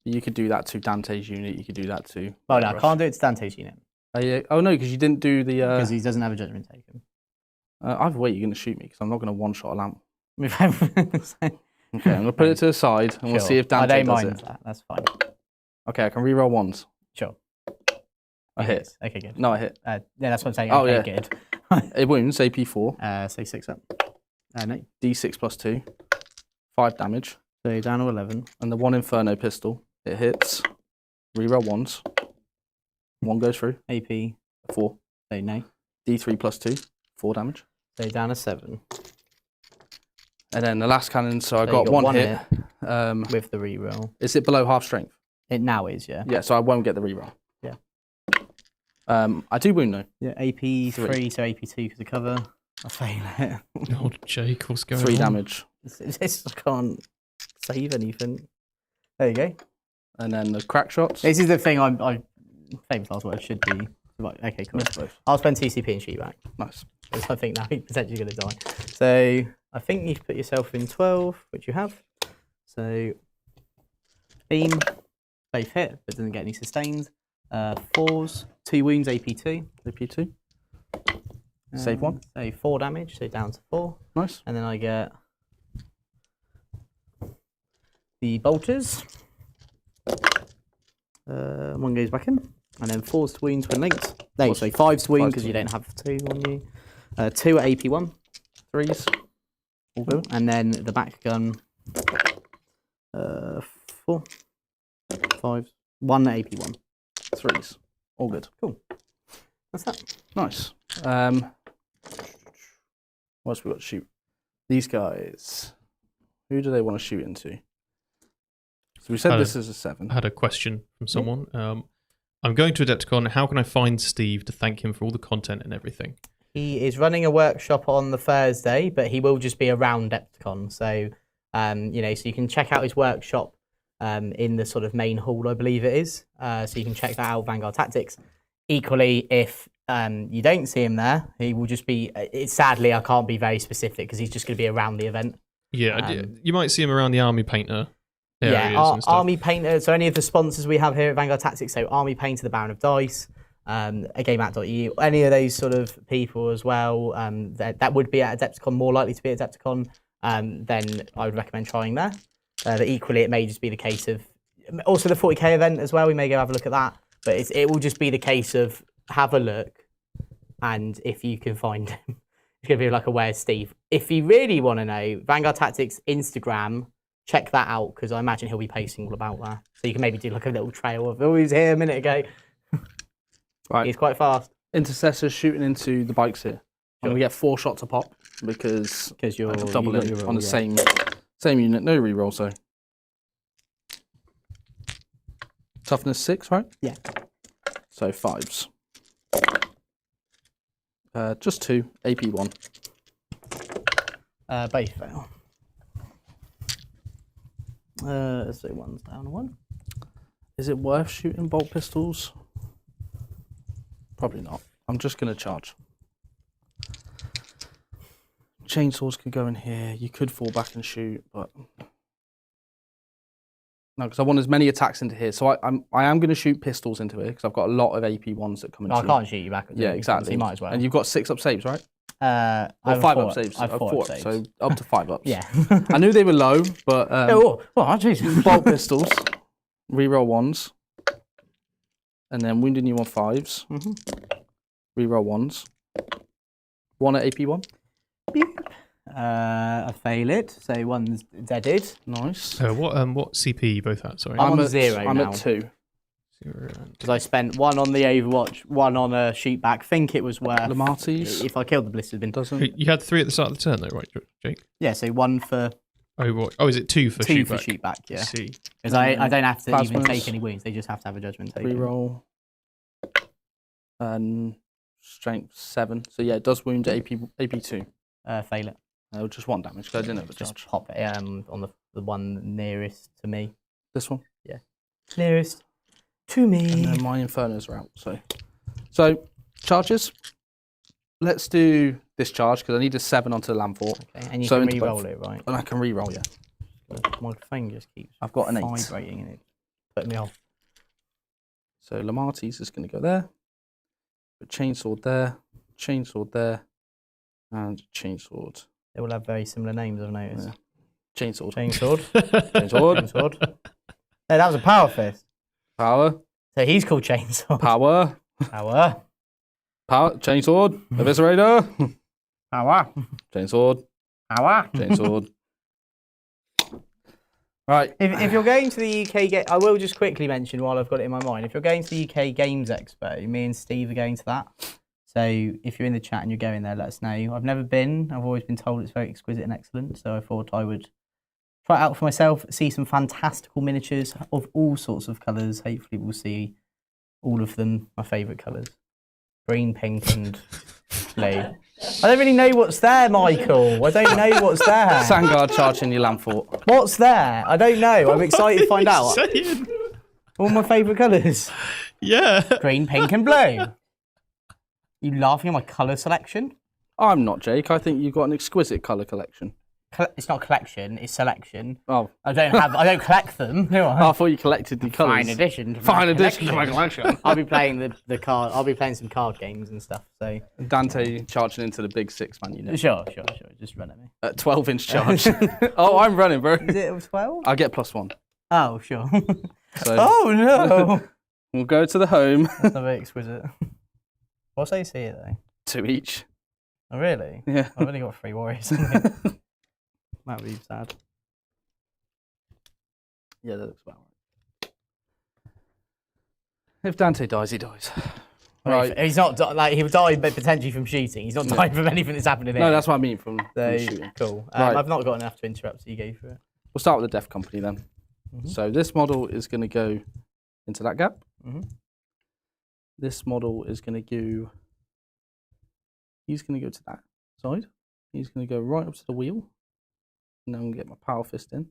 You could do that to Dante's unit. You could do that to. Oh no, I can't do it to Dante's unit. Oh no, because you didn't do the. Because he doesn't have a judgment taken. Either way, you're going to shoot me because I'm not going to one-shot a lamp. Okay, I'm going to put it to the side and we'll see if Dante does it. That. That's fine. Okay, I can reroll ones. Sure. I hit. Okay, good. No, I hit. Yeah, that's what I'm saying. Oh, okay, yeah. Good. It wounds, AP4. So 6 up. No. D6 plus 2. 5 damage. So down to 11. And the 1 Inferno pistol. It hits. Reroll ones. 1 goes through. AP. 4. So no. D3 plus 2. 4 damage. So down to 7. And then the last cannon, so I So got you one hit. With the reroll. Is it below half strength? It now is, yeah. Yeah, so I won't get the reroll. Yeah. I do wound though. Yeah, AP3, so AP2 because of cover. I fail it. Oh, Jake, what's going 3 on? damage. I can't save anything. There you go. And then the crack shots. This is the thing I famous last word should be. Right, okay, cool. I'll spend TCP and shoot back. Nice. Because I think now he's potentially going to die. So I think you've put yourself in 12, which you have. So beam, both hit, but doesn't get any sustains. 4s, 2 wounds, AP2. AP2. Save 1. So 4 damage, so down to 4. Nice. And then I get the bolters. 1 goes back in. And then 4s to wound when linked. No, sorry, 5s to wound because you don't have 2 on you. 2 at AP1. 3s. All good. And then the back gun. 4. 5s. 1 at AP1. 3s. All good. Cool. That's that. Nice. What else we got to shoot? These guys. Who do they want to shoot into? So we said this is a 7. I had a question from someone. I'm going to Adepticon. How can I find Steve to thank him for all the content and everything? He is running a workshop on the Thursday, but he will just be around Adepticon. So, so you can check out his workshop in the sort of main hall, I believe it is. So you can check that out, Vanguard Tactics. Equally, if you don't see him there, he will just be. Sadly, I can't be very specific because he's just going to be around the event. Yeah, you might see him around the Army Painter areas and stuff. Army Painter. So any of the sponsors we have here at Vanguard Tactics, so Army Painter, the Baron of Dice, agamat.eu, any of those sort of people as well, that would be at Adepticon, more likely to be at Adepticon, then I would recommend trying there. But equally, it may just be the case of, also the 40k event as well, we may go have a look at that, but it will just be the case of have a look, and if you can find him, it's going to be like a where's Steve. If you really want to know, Vanguard Tactics Instagram, check that out, because I imagine he'll be posting all about that. So you can maybe do like a little trail of, oh, he was here a minute ago. Right. He's quite fast. Intercessors shooting into the bikes here. I'm going to get 4 shots a pop because you're double it on the same unit. No reroll, so. Toughness 6, right? Yeah. So 5s. Just 2, AP1. Both fail. So 1's down 1. Is it worth shooting bolt pistols? Probably not. I'm just going to charge. Chainsaws can go in here. You could fall back and shoot, but no, because I want as many attacks into here. So I am going to shoot pistols into here because I've got a lot of AP1s that come into. I can't shoot you back. Yeah, exactly. So you might as well. And you've got 6 up saves, right? I have 5 4 up saves. I have 4 up saves. So up to 5 ups. Yeah. I knew they were low, but jeez. bolt pistols, reroll 1s, and then wounding you on 5s. Reroll 1s. 1 at AP1. I fail it, so 1's deaded. Nice. What CP you both at? Sorry. I'm on 0 I'm now. at 2. Because I spent 1 on the Overwatch, 1 on a shoot back. Think it was worth. Lamatis. If I killed the blister, been doesn't. You had 3 at the start of the turn, though, right, Jake? Yeah, so 1 for. Oh, is it 2 for 2 shootback? for shoot back, yeah. See. Because I don't have to even Plasmas. take any wounds, they just have to have a judgment taken. Reroll. And strength 7. So yeah, it does wound AP2. Fail it. Just 1 damage because I didn't have a Just charge. pop it on the the one nearest to me. This one. Yeah. Nearest to me. And then my Infernos are out. So charges. Let's do this charge because I need a 7 onto the land fort. Okay, and you So can into re-roll both. it, right? And I can re-roll, yeah. My phone just keeps I've got an 8. vibrating and it's putting me off. So Lamartis is going to go there. Put chainsword there, and chainsword. They all have very similar names, I've noticed. Yeah. Chainsword. Chainsword. Chainsword. Chainsword. No, that was a power fist. Power. So he's called Chainsaw. Power. Power. Power. Chainsword. Eviscerator. Power. Chainsword. Power. Chainsword. Right. If you're going to the UK, I will just quickly mention while I've got it in my mind. If you're going to the UK Games Expo, me and Steve are going to that. So if you're in the chat and you're going there, let us know. I've never been. I've always been told it's very exquisite and excellent. So I thought I would try it out for myself, see some fantastical miniatures of all sorts of colours. Hopefully we'll see all of them, my favourite colours. Green, pink and blue. I don't really know what's there, Michael. I don't know what's there. Vanguard charging your land fort. What's there? I don't know. I'm excited to find out. Saying? All my favourite colours. Yeah. Green, pink and blue. You laughing at my colour selection? I'm not, Jake. I think you've got an exquisite colour collection. It's not collection, it's selection. Oh. I don't collect them, do I? I thought you collected the colours. Fine addition to Fine my addition to my collection. collection. I'll be playing the card. I'll be playing some card games and stuff. So Dante charging into the big 6-man unit. sure. Just run at me. At 12-inch charge. Oh, I'm running, bro. Is it 12? I get +1. Oh, sure. So Oh no! we'll go to the home. That's not very exquisite. What's AC though? 2 each. Oh really? Yeah. I've only got 3 warriors. That would be sad. Yeah, that looks about right. If Dante dies, he dies. Right. He's not like he'll die, but potentially from shooting. He's not dying from anything that's happening here. No, that's what I mean from So, shooting. cool. Right. I've not got enough to interrupt, so you go for it. We'll start with the Death Company then. Mhm. So this model is going to go into that gap. Mhm. This model is going to go. He's going to go to that side. He's going to go right up to the wheel. And then I'm going to get my power fist in.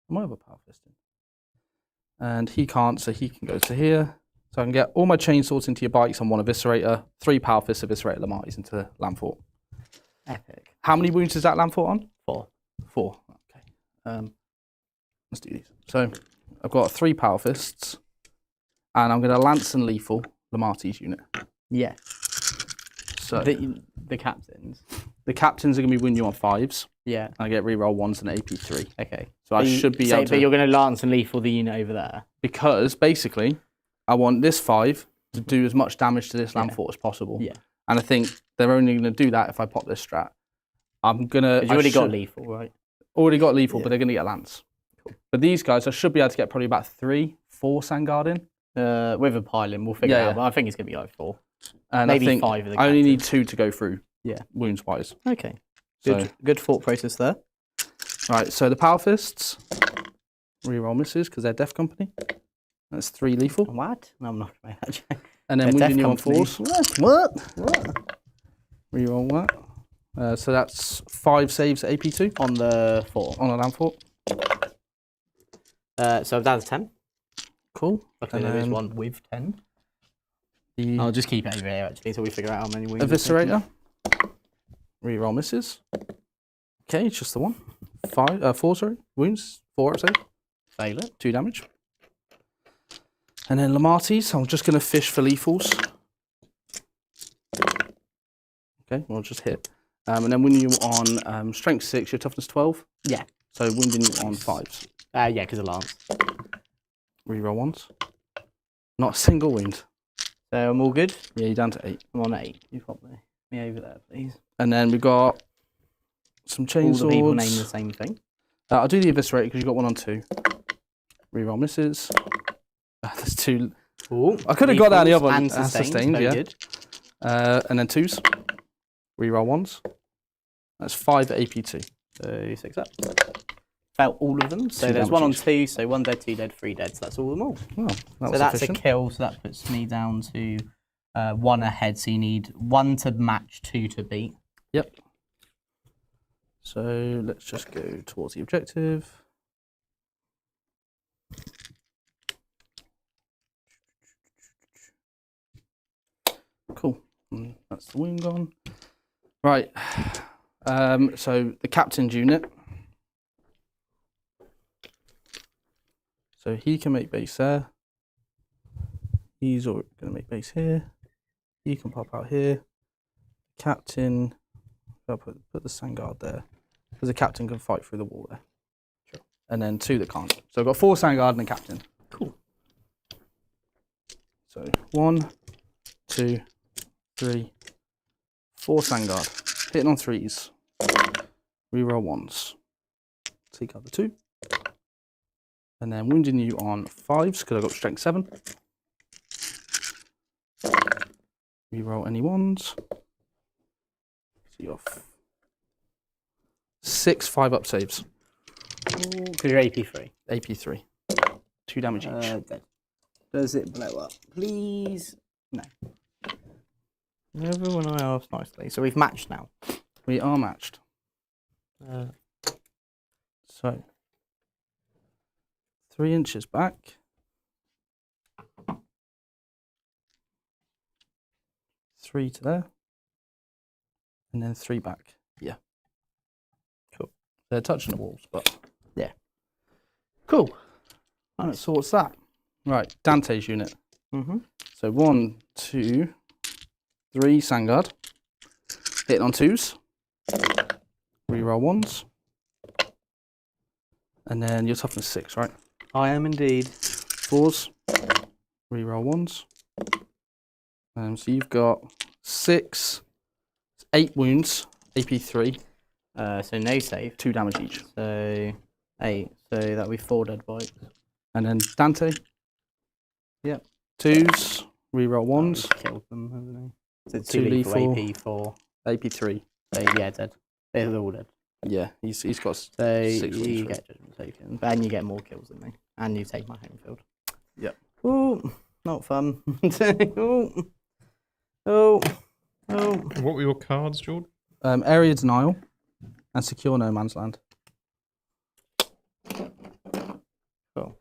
I might have a power fist in. And he can't, so he can go to here. So I can get all my chainsaws into your bikes and 1 eviscerator, 3 power fists, eviscerator Lamartis into land fort. Epic. How many wounds is that land fort on? 4. 4. Okay. Let's do these. So I've got 3 power fists, and I'm going to lance and lethal Lamartis unit. Yeah. So The captains. the captains are going to be winning you on 5s. Yeah. I get reroll 1s and AP 3. Okay. So I should be able to. But you're going to lance and lethal the unit over there. Because basically, I want this 5 to do as much damage to this land fort as possible. Yeah. And I think they're only going to do that if I pop this strat. I'm going to. Because you already got lethal, right? Already got lethal, but they're going to get lance. Cool. But these guys, I should be able to get probably about 3, 4 Sangard in. With a piling, we'll figure it out. But I think it's going to be like 4. And Maybe I think 5 of the I only need captains. 2 to go through. Yeah. Wounds wise. Okay. So, Good thought process there. right, so the power fists, reroll misses because they're Death Company. That's 3 lethal. What? No, I'm not going to make that joke. And then They're wounding you on Death Company. 4s. What? Reroll that. So that's 5 saves at AP2 On the 4. on a land fort. So I've done 10. Cool. Luckily there is one with 10. The I'll just keep it over here actually until we figure out how many wings. it's Eviscerator. Reroll misses. Okay, it's just the one. 4, sorry. Wounds. 4 at save. taking. Fail it. 2 damage. And then Lamartis, I'm just going to fish for lethals. Okay, we'll just hit. And then wounding you on strength 6, your toughness 12. Yeah. So wounding you on 5s. Yeah, because of lance. Reroll 1s. Not a single wound. So I'm all good. Yeah, you're down to 8. I'm on 8. You pop me over there, please. And then we've got some chain All the people name the swords. same thing. I'll do the Eviscerator because you've got 1 on 2. Reroll misses. There's 2. Ooh, I could have got that on the other one. and sustained. Very yeah. good. And then 2s. Reroll 1s. That's 5 at AP2. So 6 up. Felt all of them. So 2 there's 1 on damage 2, so 1 dead, 2 dead, 3 dead. So that's all of them all. Well, that So was that's efficient. a kill. So that puts me down to 1 ahead. So you need 1 to match, 2 to beat. Yep. So let's just go towards the objective. Cool. That's the wound gone. Right. So the captain's unit. So he can make base there. He's going to make base here. He can pop out here. Captain, I'll put the Vanguard there. Because the captain can fight through the wall there. Sure. And then 2 that can't. So I've got 4 Vanguard and a captain. Cool. So 1, 2, 3, 4 Vanguard. Hitting on 3s. Reroll 1s. Take out the 2. And then wounding you on 5s because I've got strength 7. Reroll any 1s. So you have 6 5-up saves. Because you're AP3. AP3. 2 damage each. Dead. Does it blow up? Please. No. Never when I ask nicely. So we've matched now. We are matched. So 3 inches back. 3 to there. And then 3 back. Yeah. Cool. They're touching the walls, but yeah. Cool. Right, so what's that? Right, Dante's unit. So 1, 2, 3 Vanguard. Hitting on 2s. Reroll 1s. And then your toughness 6, right? I am indeed. 4s. Reroll 1s. So you've got 6, 8 wounds, AP3. So no save. 2 damage each. So 8. So that'll be 4 dead bites. And then Dante. Yep. 2s, reroll 1s. Killed them, hasn't he? So 2 2 lethal, lethal. AP4. AP3. So yeah, dead. They're all dead. Yeah, he's got So 6 you wounds. get judgment taken, and you get more kills than me, and you take my home field. Yep. Ooh, not fun. Ooh. Oh. Oh. What were your cards, Jord? Area denial and secure no man's land. Cool.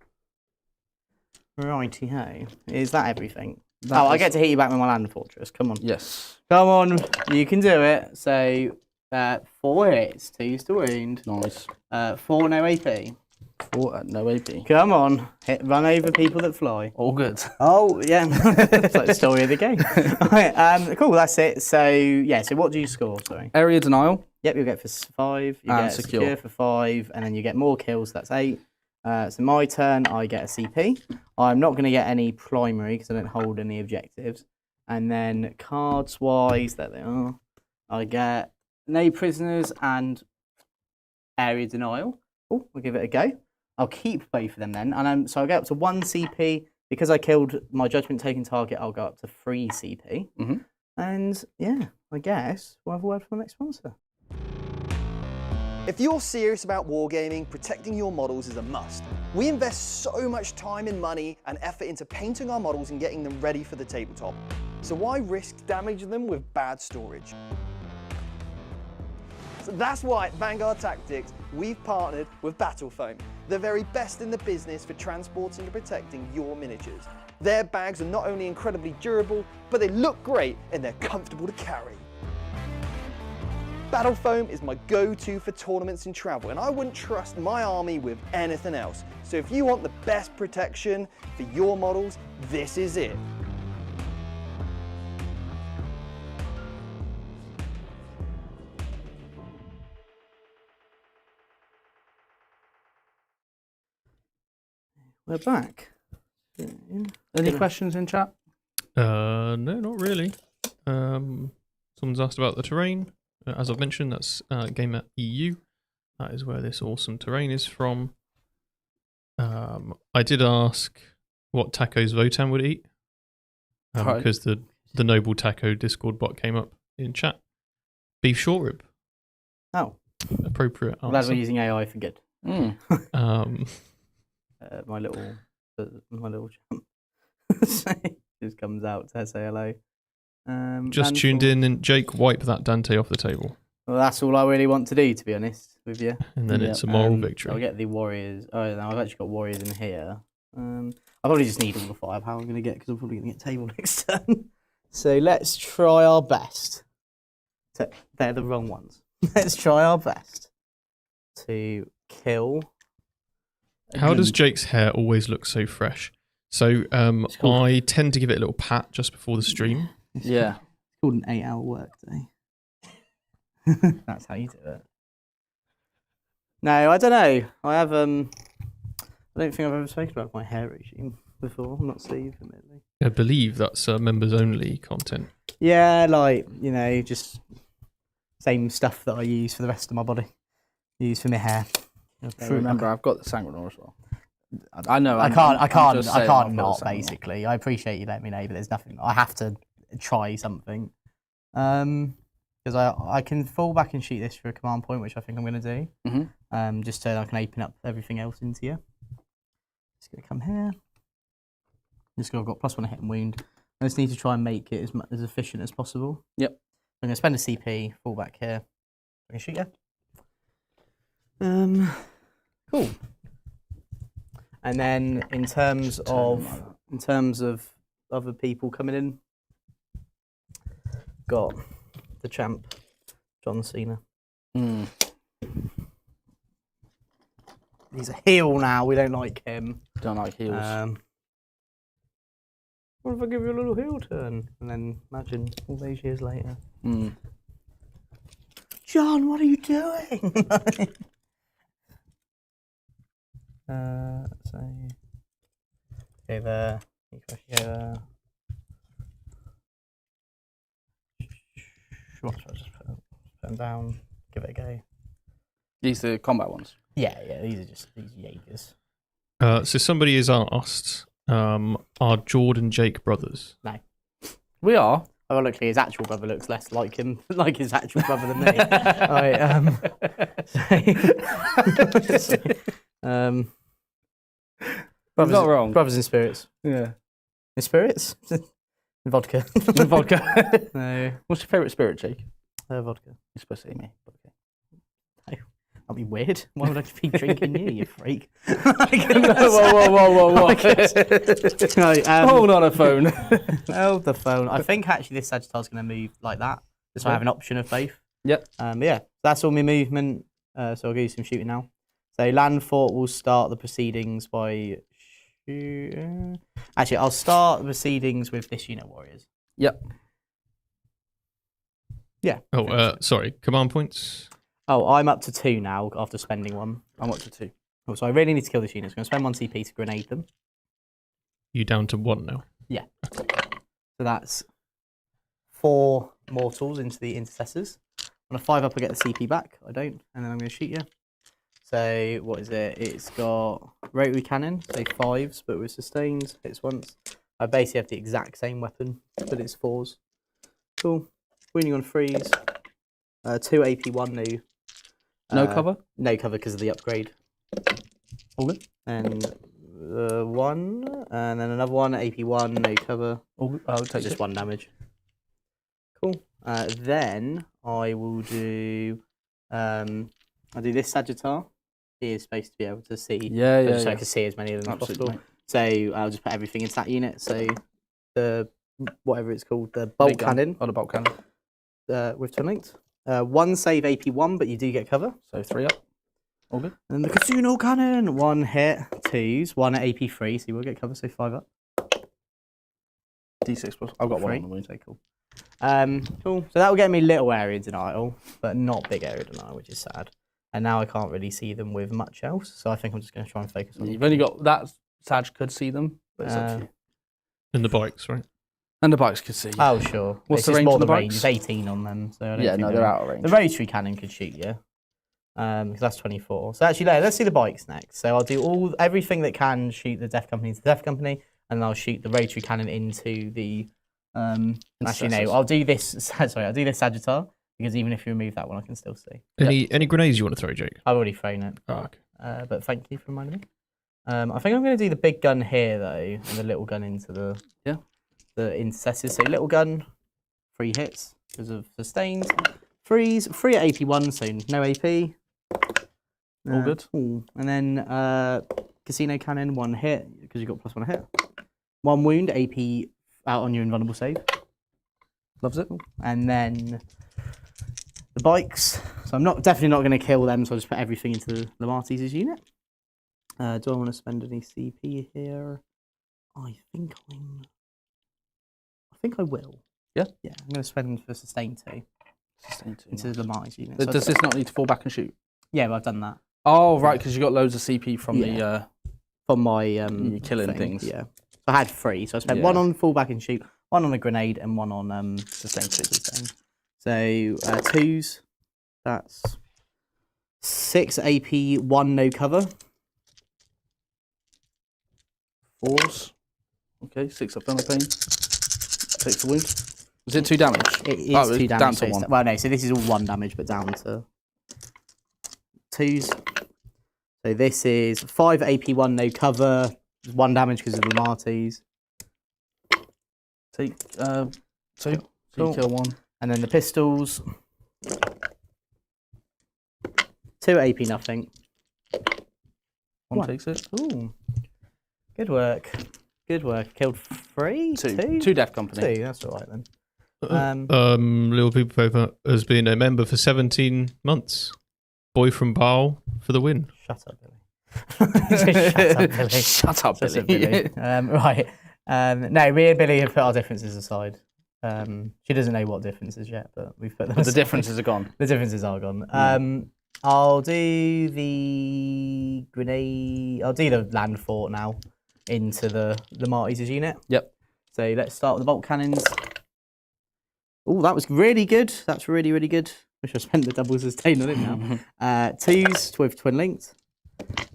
Righty-ho. Is that everything? That I is- get to hit you back with my land fortress. Come on. Yes. Come on. You can do it. So, 4 hits, 2s to wound. Nice. 4 no AP. 4 at no AP. Come on. Run over people that fly. All good. Oh, yeah. It's like the story of the game. Right, cool, that's it. So, yeah, so what do you score? Sorry. Area denial. Yep, you'll get for 5. You And get secure. secure for 5, and then you get more kills. That's 8. So my turn, I get a CP. I'm not going to get any primary because I don't hold any objectives. And then cards-wise, there they are. I get no prisoners and area denial. Oh, we'll give it a go. I'll keep both of them then. And so I'll get up to 1 CP. Because I killed my judgment taken target, I'll go up to 3 CP. Mhm. And yeah, I guess we'll have a word from the next sponsor. If you're serious about wargaming, protecting your models is a must. We invest so much time and money and effort into painting our models and getting them ready for the tabletop. So why risk damaging them with bad storage? So that's why at Vanguard Tactics, we've partnered with Battle Foam, the very best in the business for transporting and protecting your miniatures. Their bags are not only incredibly durable, but they look great and they're comfortable to carry. Battle Foam is my go-to for tournaments and travel, and I wouldn't trust my army with anything else. So if you want the best protection for your models, this is it. We're back. Any questions in chat? No, not really. Someone's asked about the terrain. As I've mentioned, that's Gamer EU. That is where this awesome terrain is from. I did ask what tacos Votann would eat, Right. because the Noble Taco Discord bot came up in chat. Beef short rib, Oh, appropriate I'm glad answer. we're using AI for good. Um, My little jump just comes out to say hello. just tuned in, and Jake, wipe that Dante off the table. Well, that's all I really want to do, to be honest with you. And then Yeah, it's a moral I'll victory. get the warriors. Oh, no, I've actually got warriors in here. I probably just need all the firepower I'm going to get because I'm probably going to get table next turn. So let's try our best. They're the wrong ones. Let's try our best to kill. How does Jake's hair always look so fresh? So I tend to give it a little pat just before the stream. Yeah. It's called an 8-hour work day. That's how you do it. No, I don't know. I have I don't think I've ever spoken about my hair regime before. I'm not Steve, admittedly. I believe that's members only content. Yeah, like, you know, just same stuff that I use for the rest of my body. Use for my hair. Remember, I've got the Sangrenor as well. I know. I can't I've got not, the Sangrenor. basically. I appreciate you letting me know, but there's nothing. I have to try something. Because I can fall back and shoot this for a command point, which I think I'm going to do. Mm-hmm. Just so I can open up everything else into you. Just going to come here. Just I've got +1 hit and wound. I just need to try and make it as efficient as possible. Yep. I'm going to spend a CP, fall back here. I can shoot you. Cool. And then in terms of other people coming in, got the champ, John Cena. He's a heel now. We don't like him. Don't like heels. What if I give you a little heel turn? And then imagine all those years later. John, what are you doing? So go there. You can go there. What should I just put them down? Give it a go. These are the combat ones. Yeah, these are just these Jaegers. So somebody has asked, are Jord and Jake brothers? No. We are. Ironically, his actual brother looks less like him, like his actual brother than me. Brothers, not wrong. Brothers in spirits. Yeah. In spirits? In vodka. Vodka. No. What's your favourite spirit, Jake? Vodka. You're supposed to say me. Okay. That'd be weird. Why would I be drinking you, you freak? Whoa. Hold on a phone. Oh, the phone. I think actually this Sagittarius is going to move like that. So I have an option of both. Yep. But yeah, that's all my movement. So I'll give you some shooting now. So land fort will start the proceedings by shooting. Actually, I'll start the proceedings with this unit warriors. Yep. Yeah. Oh, sorry. Command points? Oh, I'm up to 2 now after spending 1. I'm up to 2. Oh, so I really need to kill this unit. So I'm going to spend 1 CP to grenade them. You down to 1 now? Yeah. So that's 4 mortals into the intercessors. On a 5 up, I get the CP back. I don't, and then I'm going to shoot you. So what is it? It's got rotary cannon, so 5s, but with sustains. Hits once. I basically have the exact same weapon, but it's 4s. Cool. Winning on 3s. 2 AP1 new. No cover? No cover because of the upgrade. All good. And 1, and then another 1, AP1, no cover. All good. I'll take Just 1 damage. Cool. Then I will do. I'll do this Sagittar. He is supposed to be able to see. Yeah. So I can see as many of them as Absolutely, possible. So I'll just put everything into that unit. So the whatever it's called, the bolt cannon. Oh, the bolt cannon. With twin linked. 1 save AP1, but you do get cover. So 3 up. All good. And the casino cannon. 1 hit, 2s, 1 at AP3, so you will get cover. So 5 up. D6 plus. I've got 1 3. on the wound. So cool. Cool. So that will get me little area denial, but not big area denial, which is sad. And now I can't really see them with much else, so I think I'm just going to try and focus on. You've only got that. Sag could see them, but it's up to you. And the bikes, right? And the bikes could see. Oh sure. What's It's the just range more on the range. bikes? It's 18 on them, so I don't Yeah, think no, they're out of range. The rotary cannon could shoot you, because that's 24. So actually, let's see the bikes next. So I'll do everything that can shoot the Death Company into the Death Company, and then I'll shoot the rotary cannon into the. Actually, no. I'll do this. Sorry, I'll do this Sagittar because even if you remove that one, I can still see. Any grenades you want to throw, Jake? I've already thrown it. Oh, okay. But thank you for reminding me. I think I'm going to do the big gun here though, and the little gun into the intercessors. So little gun, 3 hits because of sustains. Freeze, 3 at AP 1, so no AP. All good. Ooh. And then Casino Cannon, 1 hit, because you got +1 hit. 1 wound, AP out on your invulnerable save. Loves it. And then the bikes. So I'm definitely not going to kill them, so I'll just put everything into the Martes' unit. Do I want to spend any CP here? I think I will. Yeah? Yeah, I'm going to spend for Sustain 2. Sustain 2. Into the Martes' unit. But does this not need to fall back and shoot? Yeah, but I've done that. Oh, right, because you got loads of CP from the... From my... you're killing things. Yeah. So I had 3, so I spent 1 on fall back and shoot, 1 on a grenade, and 1 on Sustain 2. So 2s, that's 6 AP, 1 no cover. 4s. Okay, 6 up down the pain. Takes the wound. Is it 2 damage? It is 2 damage. Down So to 1. well, no, so this is all 1 damage, but down to 2s. So this is 5 AP, 1 no cover, 1 damage because of the Martes. Take 2. So you Cool. kill 1. And then the pistols. 2 AP, nothing. 1 takes it. Ooh. Good work. Good work. Killed 3? 2? 2 Death Company. 2, that's alright then. Little People Paper has been a member for 17 months. Boy from Baal for the win. Shut up, Billy. Shut up, Billy. Shut up, Billy. Right. No, me and Billy have put our differences aside. She doesn't know what differences yet, but we've put them But the aside. differences are gone. The differences are gone. I'll do the grenade. I'll do the land fort now into the Martes' unit. Yep. So let's start with the bolt cannons. Oh, that was really good. That's really, really good. Wish I spent the double sustain on it now. 2s with twin linked.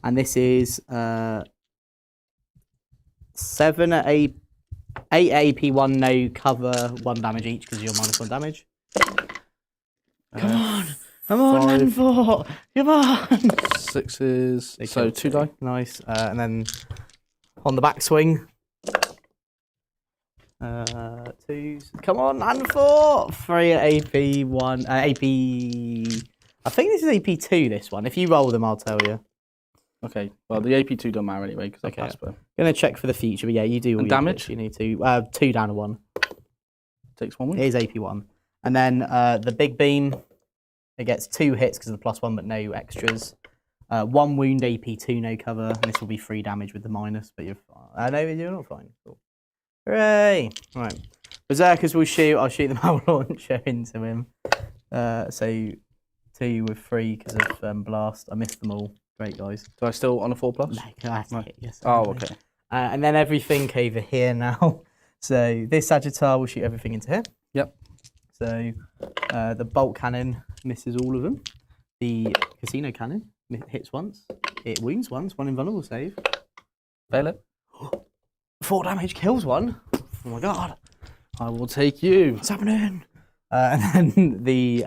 And this is 7 at 8 AP, 1 no cover, 1 damage each because you're -1 damage. Come on, land fort. Come on. 6s. So 2 die. Nice. And then on the backswing. 2s. Come on, land fort. 3 at AP, 1 AP. I think this is AP2. This one. If you roll them, I'll tell you. Okay. Well, the AP2 don't matter anyway because I passed. But Gonna check for the future, but yeah, you do all And your damage? bits you need to. 2 down to 1. takes 1 wound. It is AP1. And then the big beam. It gets 2 hits because of the +1, but no extras. 1 wound, AP2, no cover. And this will be 3 damage with the minus, but you're fine. No, you're not fine. Cool. Hooray! Right. Berserkers will shoot. I'll shoot the Mal launcher into him. So 2 with 3 because of blast. I missed them all. Great, guys. Do I still on a 4+? No, I have to hit, yes. Oh, okay. And then everything over here now. So this Sagittar will shoot everything into here. Yep. So the bolt cannon misses all of them. The casino cannon hits once. It wounds once. 1 invulnerable save. Fail it. 4 damage, kills 1. Oh my god. I will take you. What's happening? And then the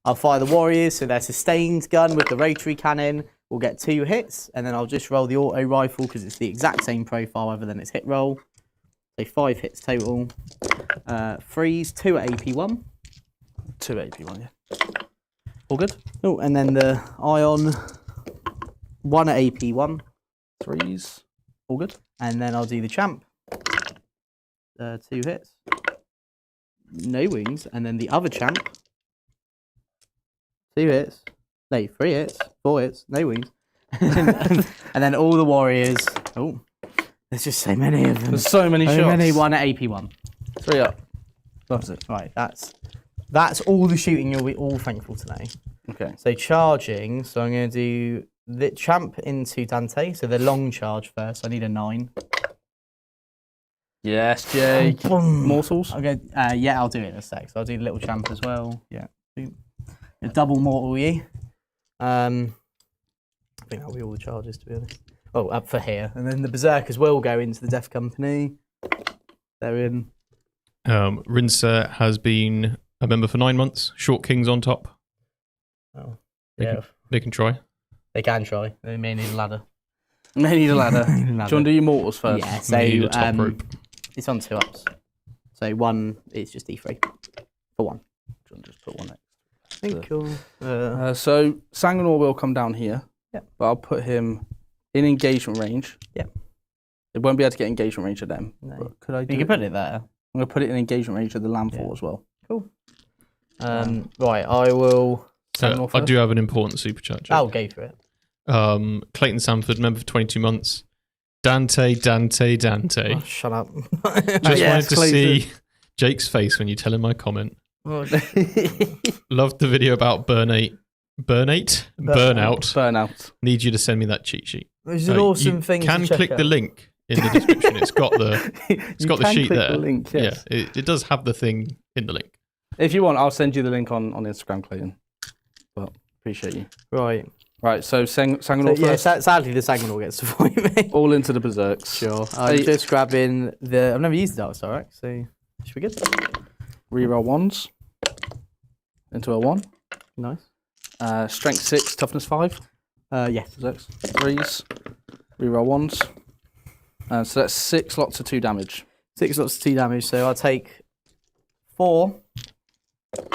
I'll fire the warriors. So their sustained gun with the rotary cannon will get 2 hits. And then I'll just roll the auto rifle because it's the exact same profile other than its hit roll. So 5 hits total. Freeze, 2 at AP1. 2 AP1, yeah. All good. Oh, and then the ion, 1 at AP1. 3s. All good. And then I'll do the champ. 2 hits. No wounds. And then the other champ. 2 hits. No, 3 hits. 4 hits. No wounds. And then all the warriors. Oh, there's just so many of them. There's so many shots. So many 1 at AP1. 3 up. Loves it. Right, that's all the shooting you'll be all thankful today. Okay. So charging, so I'm going to do the champ into Dante, so the long charge first. I need a 9. Yes, Jake. Boom. Morsels? Okay, yeah, I'll do it in a sec. So I'll do the little champ as well. Yeah. A double mortal ye. I think that'll be all the charges, to be honest. Oh, up for here. And then the berserkers will go into the Death Company. They're in. Rinser has been a member for 9 months. Short Kings on top. Oh, They yeah. can, they can try. They can try. They may need a ladder. May need a ladder. Do you want to do your mortals first? Yeah, so May need a top rope. it's on 2 ups. So 1 is just D3 for 1. Do you want to just put 1 next? think you're... So Sanguinor will come down here. Yeah. But I'll put him in engagement range. Yeah. It won't be able to get engagement range of them. No. But could I do You can put it there. I'm going to put it in engagement range of the landfall as well. Cool. Right, I will... So I do have an important supercharge. I'll go for it. Clayton Sanford, member for 22 months. Dante. Oh, shut up. Just wanted to see Jake's face when you tell him my comment. Loved the video about burnout. Need you to send me that cheat sheet. Which is an awesome thing to check You can click out. the link in the description. It's got the sheet there. The link, yes. Yeah, it does have the thing in the link. If you want, I'll send you the link on Instagram, Clayton. But appreciate you. Right. Right, so Sanguinor first. Yeah, sadly the Sanguinor gets to fight me. All into the berserks. Sure. I'm just grabbing the... I've never used the Dark Star Axe, so should be good. Reroll 1s. Into a 1. Nice. Strength 6, toughness 5. Yes. Berserks. 3s. Reroll 1s. So that's 6 lots of 2 damage. 6 lots of 2 damage, so I'll take 4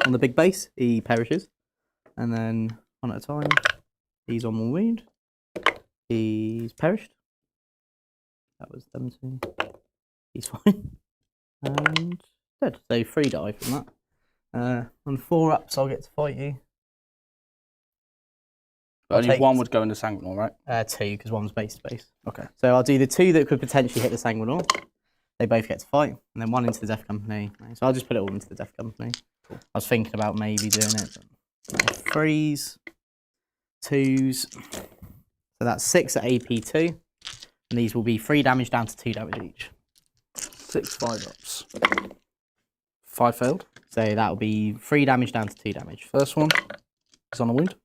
on the big base. He perishes. And then, one at a time, he's on 1 wound. He's perished. That was them 2. He's fine. And dead. So 3 die from that. On 4 ups, I'll get to fight you. But only 1 would go into Sanguinor, right? 2, because 1's base to base. Okay. So I'll do the 2 that could potentially hit the Sanguinor. They both get to fight, and then 1 into the Death Company. So I'll just put it all into the Death Company. Cool. I was thinking about maybe doing it. But 3s, 2s. So that's 6 at AP2. And these will be 3 damage down to 2 damage each. 6 5-ups. 5 failed. So that'll be 3 damage down to 2 damage. First one is on a wound.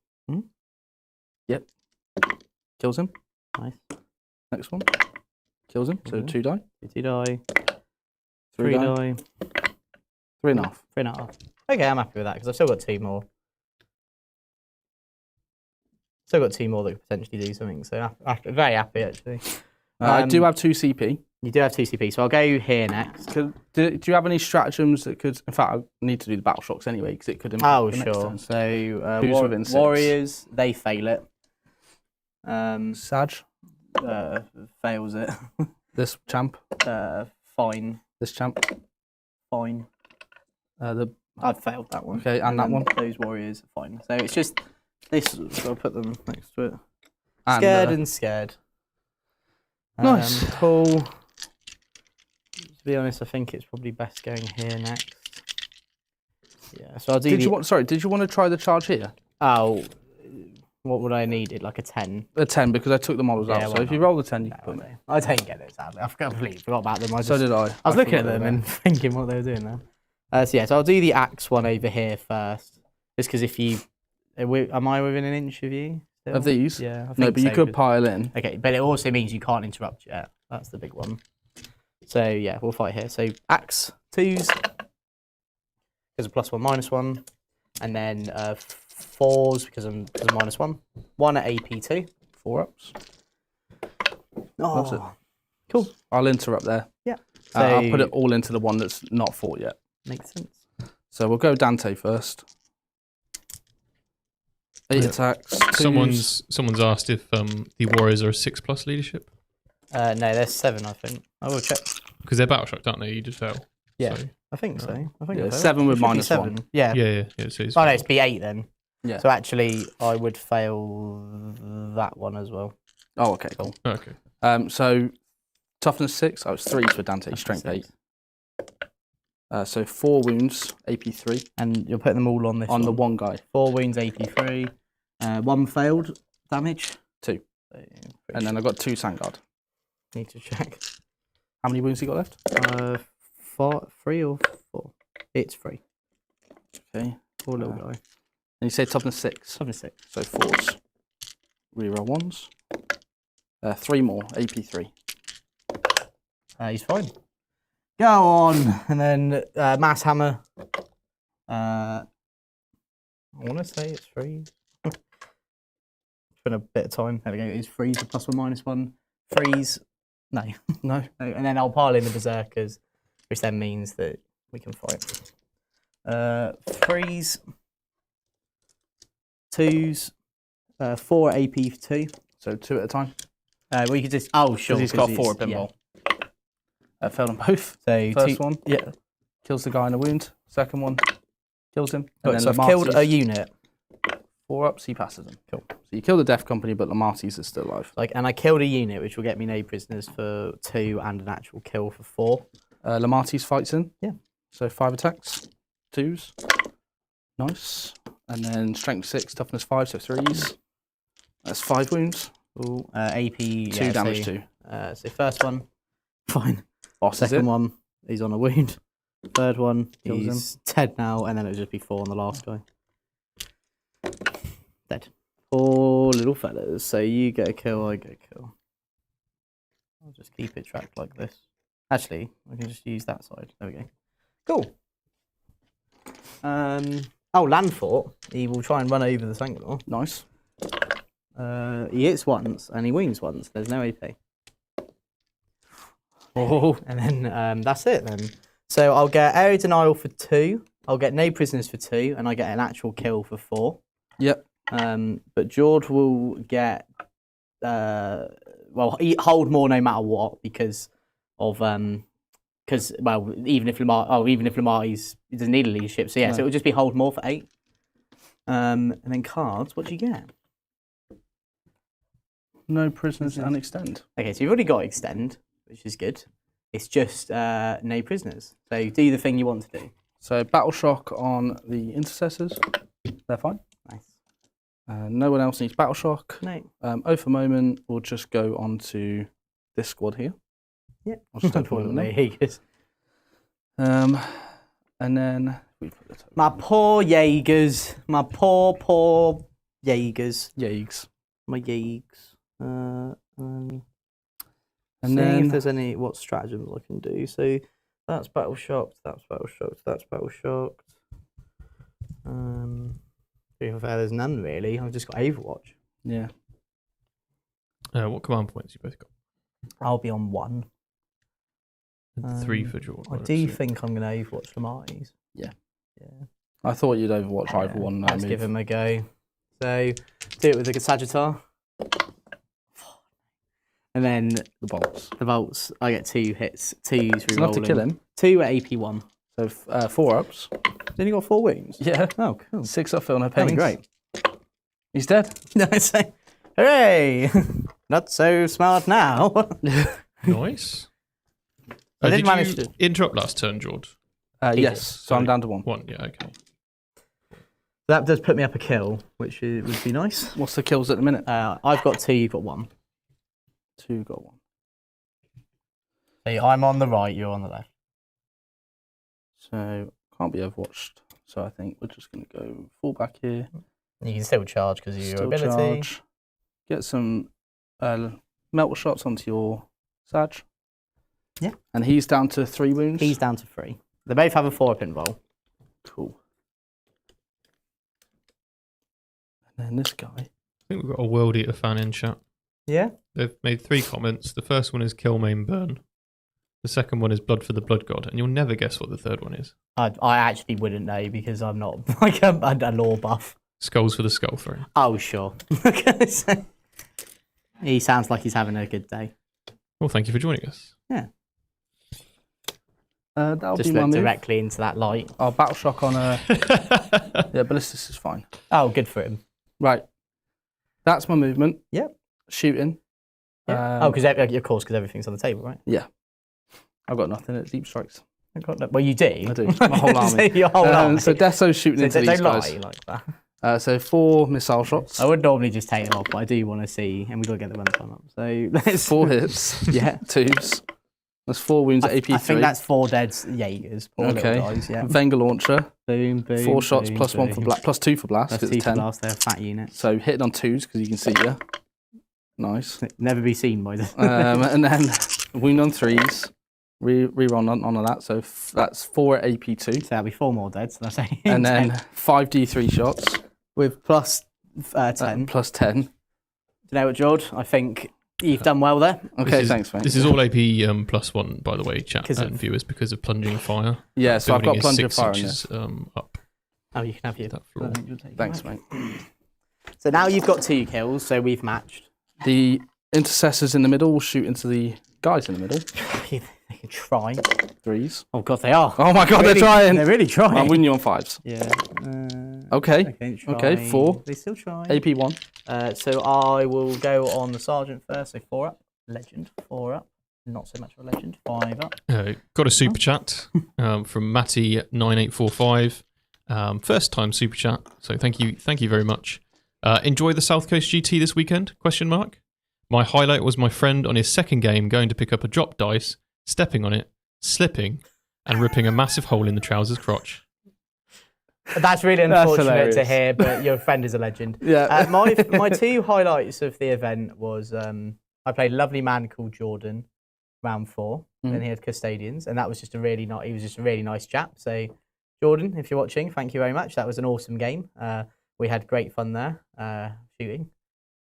Yep. Kills him. Nice. Next one. Kills him. So 2 die. 2 die. 3 die. 3.5. 3.5. Okay, I'm happy with that because I've still got 2 more. Still got 2 more that could potentially do something. So I'm very happy actually. I do have 2 CP. You do have 2 CP, so I'll go here next. Do you have any stratagems that could... In fact, I need to do the battle shocks anyway because it could impact Oh, the next sure. turn. So Who's within 6? Warriors, they fail it. Sag? Fails it. This champ? Fine. This champ? Fine. I've I've failed that one. Okay, and that one? Those warriors are fine. So it's just this. I'll put them next to it. And, Scared and scared. Nice. Cool. To be honest, I think it's probably best going here next. Yeah. So I'll do. Did you want to try the charge here? Oh, what would I need? It like a 10. A 10 because I took the models Yeah, out. why So if you not? roll the 10, you can put me. I don't get it, sadly. I completely forgot about them. So did I. I was looking at them and thinking what they were doing there. So yeah, so I'll do the axe one over here first. Just because if you... Am I within an inch of you? Still? Of these? Yeah, I think No, but you so, could 'cause- pile in. Okay, but it also means you can't interrupt yet. That's the big one. So yeah, we'll fight here. So axe, 2s. Because of +1, -1. And then 4s because I'm -1. 1 at AP2. 4 ups. Oh, That's it. cool. I'll interrupt there. Yeah. I'll put it all into the one that's not fought yet. Makes sense. So we'll go Dante first. 8 attacks. 2s. Someone's asked if the Warriors are a 6+ leadership No, there's 7, I think. I will check. because they're battle shocked, aren't they? You just fail. Yeah, So, I think so. I think Yeah, I failed. 7 with It should be -1. 7. Yeah. yeah. So it's Oh no, it's B8 then. Yeah. So actually, I would fail that one as well. Oh, okay, cool. okay. So toughness 6. Oh, it's 3s for Dante. Strength 8. So 4 wounds, AP3 And you're putting them all on this on the one. one guy. 4 wounds, AP3. 1 failed damage. 2. So, And then I've got 2 Sangard. need to check. How many wounds you got left? 3 or 4? It's 3. Okay. Poor little guy. And you say toughness 6. Toughness 6. So 4s. Reroll 1s. 3 more, AP3. He's fine. Go on, and then mass hammer. I want to say it's 3. It's been a bit of time. There we go. It's 3s to +1, -1. 3s. No. No. And then I'll pile in the berserkers, which then means that we can fight. 3s. 2s, 4 AP for 2. So 2 at a time. Well, you could just. Oh, sure. Because he's got 4 at pinball. Failed on both. So First one. Yeah. Kills the guy in a wound. Second one. Kills him. And So then I've killed Lamarty's a unit. 4 ups, he passes him. Cool. So you kill the Death Company, but Lamarty's is still alive. And I killed a unit, which will get me no prisoners for 2 and an actual kill for 4. Lamarty's fights in. Yeah. So 5 attacks. 2s. Nice. And then strength 6, toughness 5, so 3s. That's 5 wounds. Ooh, AP 2 damage, 2. So first one, fine. Boss Second one, he's on a wound. Third one, Kills he's dead now, and then it'll just be 4 on the last guy. Dead. 4 little fellas. So you get a kill, I get a kill. I'll just keep it tracked like this. Actually, I can just use that side. There we go. Cool. Oh, Landfort. He will try and run over the Sangor. Nice. He hits once and he wounds once. There's no AP. Oh. And then that's it then. So I'll get area denial for 2. I'll get no prisoners for 2, and I get an actual kill for 4. Yep. But Jord will get hold more no matter what because of even if Lamar he doesn't need a leadership. So yeah, so it will just be hold more for 8. And then cards, what do you get? No prisoners and extend. Okay, so you've already got extend, which is good. It's just no prisoners. So do the thing you want to do. So battle shock on the intercessors. They're fine. Nice. No one else needs battle shock. No. Oh, for a moment, we'll just go on to this squad here. Yeah. I'll just open them now. And then we put the my poor Jaegers. My poor Jaegers. Jaegs. My Jaegs. And seeing then if there's any what stratagems I can do. So that's battle shocked. That's battle shocked. That's battle shocked. There's none really. I've just got Overwatch. Yeah. What command points you both got? I'll be on 1. And 3 for Jord. I do think I'm going to Overwatch Lamarty's. Yeah. Yeah. I thought you'd Overwatch either one. Let's give him a go. So do it with the Sagittar. And then the bolts. The bolts, I get 2 hits. 2s It's enough to kill him. 2 at AP1. So 4 ups. Then you got 4 wounds. Yeah. Oh, cool. 6 up, Phil, no That'd pains. be great. He's dead. No, it's like, hooray! Not so smart now. Nice. I did did manage you to interrupt last turn, Jord? Yes. So I'm down to 1. 1, yeah, okay. That does put me up a kill, which would be nice. What's the kills at the minute? I've got 2, you've got 1. 2 got 1. So I'm on the right, you're on the left. So can't be overwatched. So I think we're just going to go full back here. You can still charge because of your Still ability. charge. Get some melt shots onto your Sag. Yeah. And he's down to 3 wounds. He's down to 3. They both have a 4 pinball. Cool. And then this guy. I think we've got a World Eater fan in chat. Yeah? They've made 3 comments. The first one is kill, maim, burn. The second one is blood for the blood god. And you'll never guess what the third one is. I actually wouldn't know because I'm not like a lore buff. Skulls for the skull throne. Oh, sure. He sounds like he's having a good day. Well, thank you for joining us. Yeah. That'll Just be my look move. directly into that light. Oh, battle shock on a... yeah, ballistus is fine. Oh, good for him. Right. That's my movement. Yep. Shooting. Yeah. Because of course, because everything's on the table, right? Yeah. I've got nothing at deep strikes. Well, you do. I do. My whole army. Your whole army. So Desso's shooting into these don't guys. lie like that. So 4 missile shots. I would normally just take them off, but I do want to see, and we've got to get the runtime up. So let's 4 hits. Yeah. 2s. That's 4 wounds at AP3. I think that's 4 dead Jaegers. Poor little guys, yeah. Venga launcher. Boom, boom. 4 shots boom, plus 1 boom. for blast, plus 2 for blast. Plus 'cause 2 it's for 10. blast. They're a fat unit. So hitting on 2s because you can see you. Nice. Never be seen by the. And then wound on 3s. Reroll none of that. So that's 4 at AP2. So that'll be 4 more dead. So that's 8. And then 5 D3 shots. With plus 10. Plus 10. Do you know what, Jord? I think you've done well there. Okay, thanks, mate. This is all AP +1, by the way, chat and viewers, because of plunging fire. Yeah, so I've got Building is plunger 6 fire in inches, there. up Oh, you can have your. that floor. Thanks, mate. So now you've got 2 kills, so we've matched. The intercessors in the middle will shoot into the guys in the middle. They can try. 3s. Oh god, they are. Oh my god, Really- they're trying. They're really trying. I'm winning you on 5s. Yeah. Okay. Try. 4. They still try. AP 1. So I will go on the sergeant first. So 4 up. Legend. 4 up. Not so much of a legend. 5 up. Got a super chat from Matty9845. First time super chat, so thank you very much. Enjoy the South Coast GT this weekend? ? My highlight was my friend on his second game going to pick up a drop dice, stepping on it, slipping, and ripping a massive hole in the trousers crotch. That's really unfortunate hilarious. to hear, but your friend is a legend. Yeah. My 2 highlights of the event was I played a lovely man called Jordan, round 4, and he had custodians, and that was just he was just a really nice chap. So Jordan, if you're watching, thank you very much. That was an awesome game. We had great fun there shooting.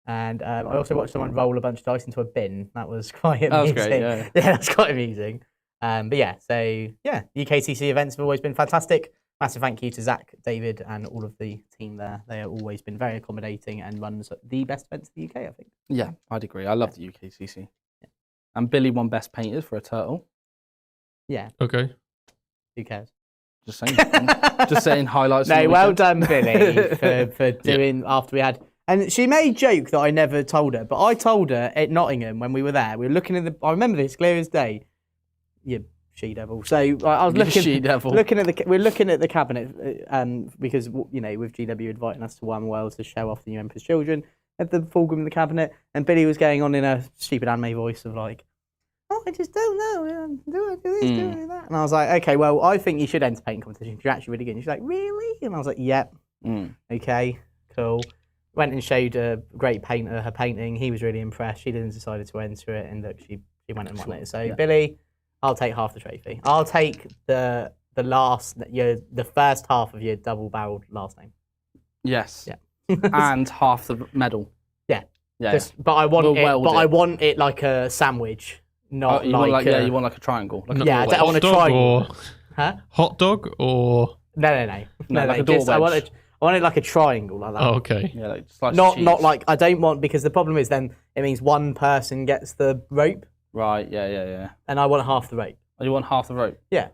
And I also watched someone roll a bunch of dice into a bin. That was quite amusing. That was great, yeah. Yeah, that's quite amusing. But yeah, so yeah, UKTC events have always been fantastic. Massive thank you to Zach, David, and all of the team there. They have always been very accommodating and runs the best events in the UK, I think. Yeah, I'd agree. I love the UKCC. Yeah. And Billy won Best Painted for a turtle. Yeah, Okay. who cares? Just saying. Just saying highlights. No, from the well weekend. done, Billy, for doing after we had. And she made a joke that I never told her, but I told her at Nottingham when we were there. We were looking at I remember this clear as day. You she-devil. So I was looking. She-devil. We're looking at the cabinet, because with GW inviting us to One World to show off the new Emperor's Children at the fulcrum of the cabinet, and Billy was going on in a stupid anime voice of like, "Oh, I just don't know. Do I do this? Do I do that?" And I was like, "Okay, well, I think you should enter painting competitions. You're actually really good." And she's like, "Really?" And I was like, "Yep. Okay, cool." Went and showed a great painter her painting. He was really impressed. She then decided to enter it, and look, she went and won it. So Billy, I'll take half the trophy. I'll take the first half of your double-barreled last name. Yes. Yeah. And half the medal. Yeah. Yeah. But I want We'll weld I it. want it like a sandwich, not You want like you want like a triangle. Like a yeah. door I want a Hot dog triangle. or Huh? hot dog or No. like a door Just, I wedge. want it like a triangle like that. oh, okay. Yeah, like slice of Not cheese. like I don't want, because the problem is then it means one person gets the rope Right. Yeah. and I want half the rope. Oh, you want half the rope? Yeah.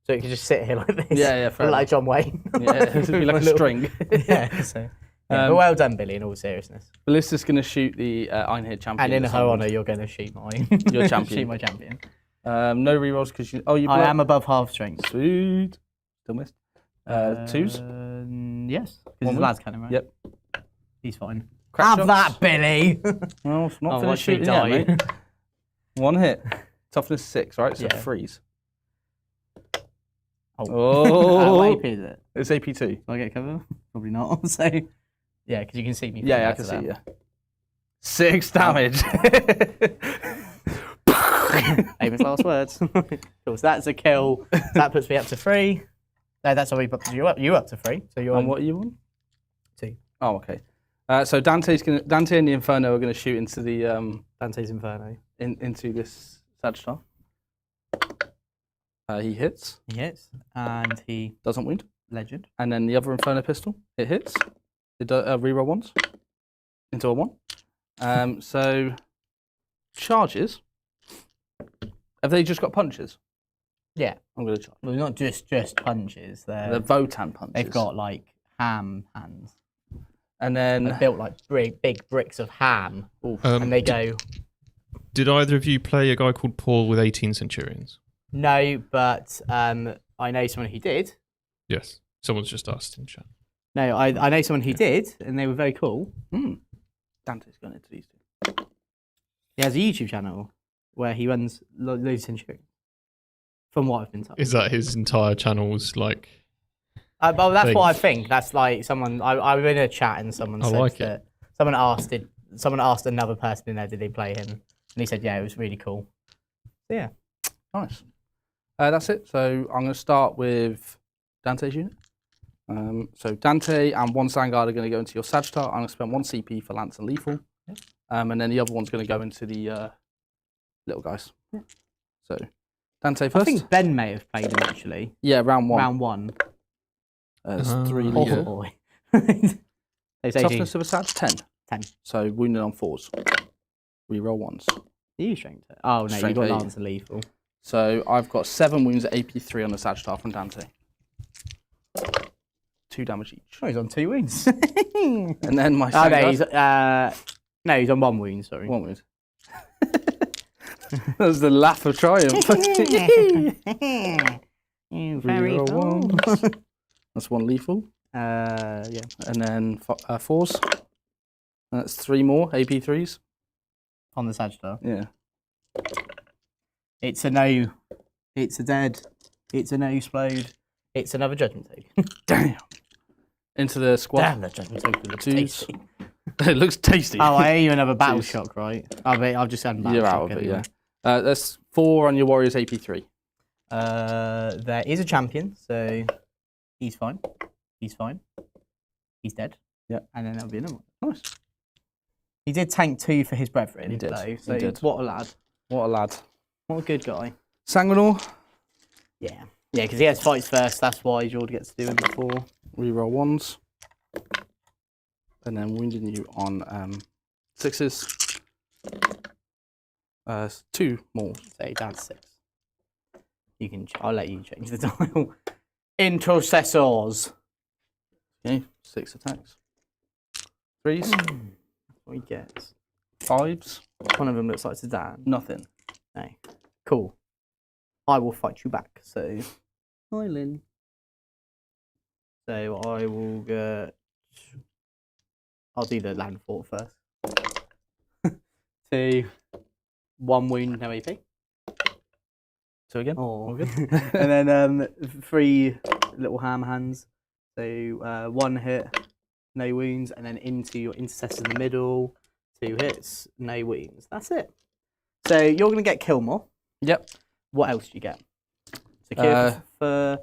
So you can just sit here like this. Yeah, fair like John Wayne. Yeah, it'd be like a string. Yeah. So, but well done, Billy. In all seriousness. Ballista's going to shoot the Iron Hit champion. And in this her round. honour, you're going to shoot mine. Your champion. Shoot my champion. No rerolls because you. Oh, you. I am above half strength. Sweet. Still missed. 2s. Yes. Because One his win? lad's cannon, right? Yep. He's fine. Crack Have shots. that, Billy. Well, it's not Oh, finished watch me shooting yet, die. mate. 1 hit. Toughness 6, right? So Yeah. freeze. What Oh. AP is it? It's AP2. Do I get cover? Probably not. So, yeah, because you can see me. from Yeah, I there can to see there. you. 6 damage. Famous last words. Cool. So that's a kill. So that puts me up to 3. No, that's already put you up to 3. So you're And on what are you on? 2. Oh, okay. So Dante and the Inferno are going to shoot into the Dante's Inferno. into this Sagittар. He hits, He hits, and he doesn't wound. legend. And then the other Inferno pistol, it hits. It does reroll once into a 1. So charges. Have they just got punches? Yeah. I'm going to charge. Well, not just punches. The Votann punches. They've got like ham hands. And They're then built like big bricks of ham, and they go. Did either of you play a guy called Paul with 18 Centurions? No, but I know someone who did. Yes. Someone's just asked in chat. No, I know someone who did, and they were very cool. Dante's going into these 2. He has a YouTube channel where he runs loads of Centurions. From what I've been told. Is that his entire channel's like... Well, that's thing? what I think. That's like someone. I was in a chat and someone I said like that it. someone asked another person in there, did they play him? And he said, yeah, it was really cool. So, yeah. Nice. That's it. So I'm going to start with Dante's unit. So Dante and 1 Vanguard are going to go into your Sagittар. I'm going to spend 1 CP for Lance and Lethal. And then the other one's going to go into the little guys. So Dante first. I think Ben may have played him actually. Yeah, round 1. Round 1. There's Ah. 3 Oh leaders. boy. It's 18. Toughness of a Sag, 10. 10. So wounded on 4s. Reroll 1s. You strength it. Oh, no, you Strength got 8. Lance and Lethal. So I've got 7 wounds at AP3 on the Sagittar from Dante. 2 damage each. Oh, he's on 2 wounds. And then my Oh, no, Vanguard, he's on 1 wound, sorry. 1 wound. That was the laugh of triumph. You very Reroll cool. 1s. That's 1 lethal. Yeah. And then 4s. And that's 3 more AP3s. On the Sagittar. Yeah. It's a no. It's a dead. It's a no explode. It's another judgment take. Damn. Into the squad. Damn, that judgment take looks 2s. tasty. It looks tasty. Oh, I owe you another battle Jeez. shock, right? I've just had battle You're shock. out of it, anyway. yeah. That's 4 on your Warriors AP3. There is a champion, so he's fine. He's fine. He's dead. Yeah. And then that'll be another one. Nice. He did tank 2 for his brethren. He did. Though, so He did. what a lad. What a lad. What a good guy. Sanguinor. Yeah. Yeah, because he has fights first. That's why Jord gets to do him before. Reroll 1s. And then wounding you on 6s. 2 more. So down to 6. You can. I'll let you change the dial. Intercessors. Okay, 6 attacks. 3s. What he gets. 5s. One of them looks like Sedan. Nothing. No. Cool. I will fight you back. So, hi, Lynn. So I will get. I'll do the land fort first. 2. 1 wound, no AP. 2 again. Oh, All good. and then 3 little ham hands. So 1 hit, no wounds, and then into your intercessor in the middle. 2 hits, no wounds. That's it. So you're going to get kill more. Yep. What else do you get? Secure for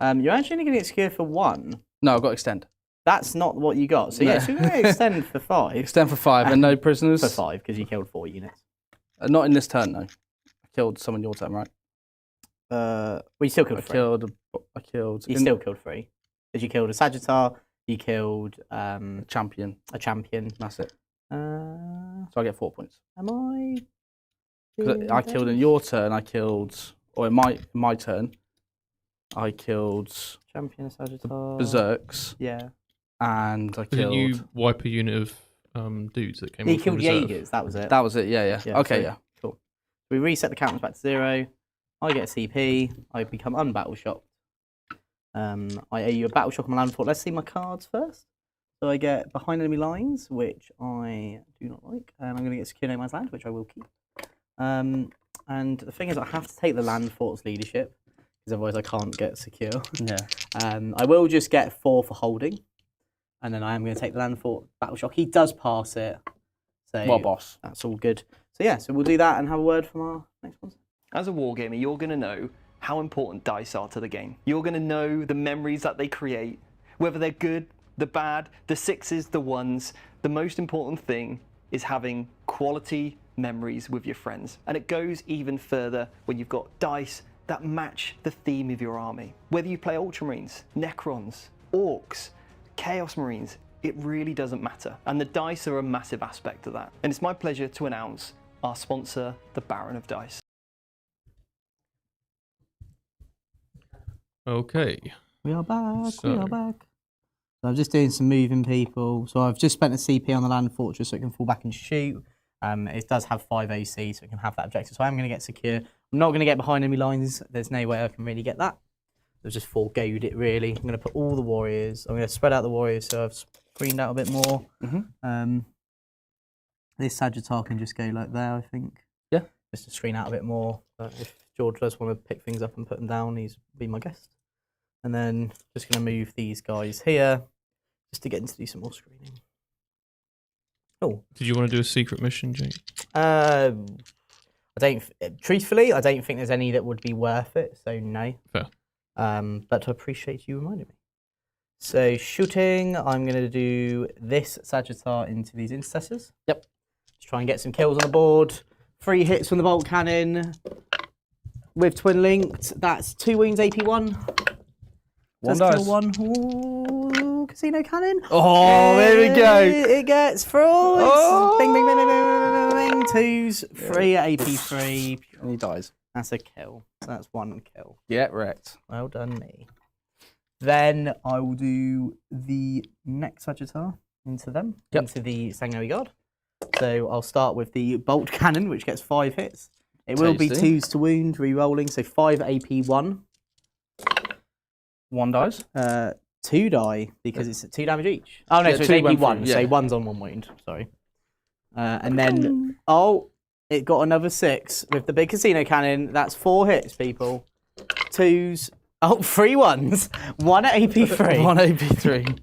you're actually only going to get secure for 1. No, I've got extend. That's not what you got. So No. yes, you're going to extend for 5. Extend for 5 and no prisoners. For 5 because you killed 4 units. Not in this turn, though. I killed someone your turn, right? Well, you still killed 3. I killed. You still killed 3 because you killed a Sagittar. You killed a champion. a champion. That's it. Am So I get 4 points. I? 'Cause I killed in your turn. Or in my turn, I killed Champion Sagittar. Berserks, Yeah. and I Didn't killed. you wipe a unit of dudes that came He off from killed reserve? Jaegers. That was it. That was it. Yeah. Yeah, Okay. so- Yeah. Cool. We reset the counters back to 0. I get a CP. I become unbattle shocked. I owe you a battle shock on my land fort. Let's see my cards first. So I get behind enemy lines, which I do not like. I'm going to get secure no man's land, which I will keep. And the thing is, I have to take the land fort's leadership because otherwise I can't get secure. Yeah. I will just get 4 for holding, and then I am going to take the land fort battle shock. He does pass it, so Well, boss. that's all good. So yeah, so we'll do that and have a word from our next ones. As a wargamer, you're going to know how important dice are to the game. You're going to know the memories that they create, whether they're good, the bad, the 6s, the 1s. The most important thing is having quality memories with your friends. And it goes even further when you've got dice that match the theme of your army. Whether you play Ultramarines, Necrons, Orcs, Chaos Marines, it really doesn't matter. And the dice are a massive aspect of that. And it's my pleasure to announce our sponsor, the Baron of Dice. Okay. We are back. We So- are back. So I'm just doing some moving people. So I've just spent a CP on the land fortress so it can fall back and shoot. It does have 5 AC, so it can have that objective. So I'm going to get secure. I'm not going to get behind enemy lines. There's no way I can really get that. I've just foregoed it, really. I'm going to put all the warriors. I'm going to spread out the warriors so I've screened out a bit more. This Sagittar can just go like there, I think. Yeah. Just to screen out a bit more. But if George does want to pick things up and put them down, he's be my guest. And then just going to move these guys here just to get into do some more screening. Oh. Did you want to do a secret mission, Jake? Truthfully, I don't think there's any that would be worth it, so no. Fair. But I appreciate you reminding me. So shooting, I'm going to do this Sagittar into these intercessors. Yep. Just try and get some kills on the board. 3 hits from the bolt cannon with twin linked. That's 2 wounds, AP1. One Does kill dice. 1. Ooh, casino cannon. Oh, there we go. It gets through. Oh. Bing, bing, bing, bing, bing, bing, bing. 2s, 3 AP3. And he dies. That's a kill. So that's 1 kill. Yeah, wrecked. Well done, me. Then I will do the next Sagittar into them, into the Sanguinary Guard. So I'll start with the bolt cannon, which gets 5 hits. It will be 2s to wound, re-rolling, so 5 AP 1. 1 dies. 2 die, because it's 2 damage each. Oh no, Yeah, so it's 2 AP went 1, through, so yeah. 1's on 1 wound, sorry. And then, it got another 6 with the big casino cannon. That's 4 hits, people. 2s, 3 1s. 1 at AP3. 1 AP3.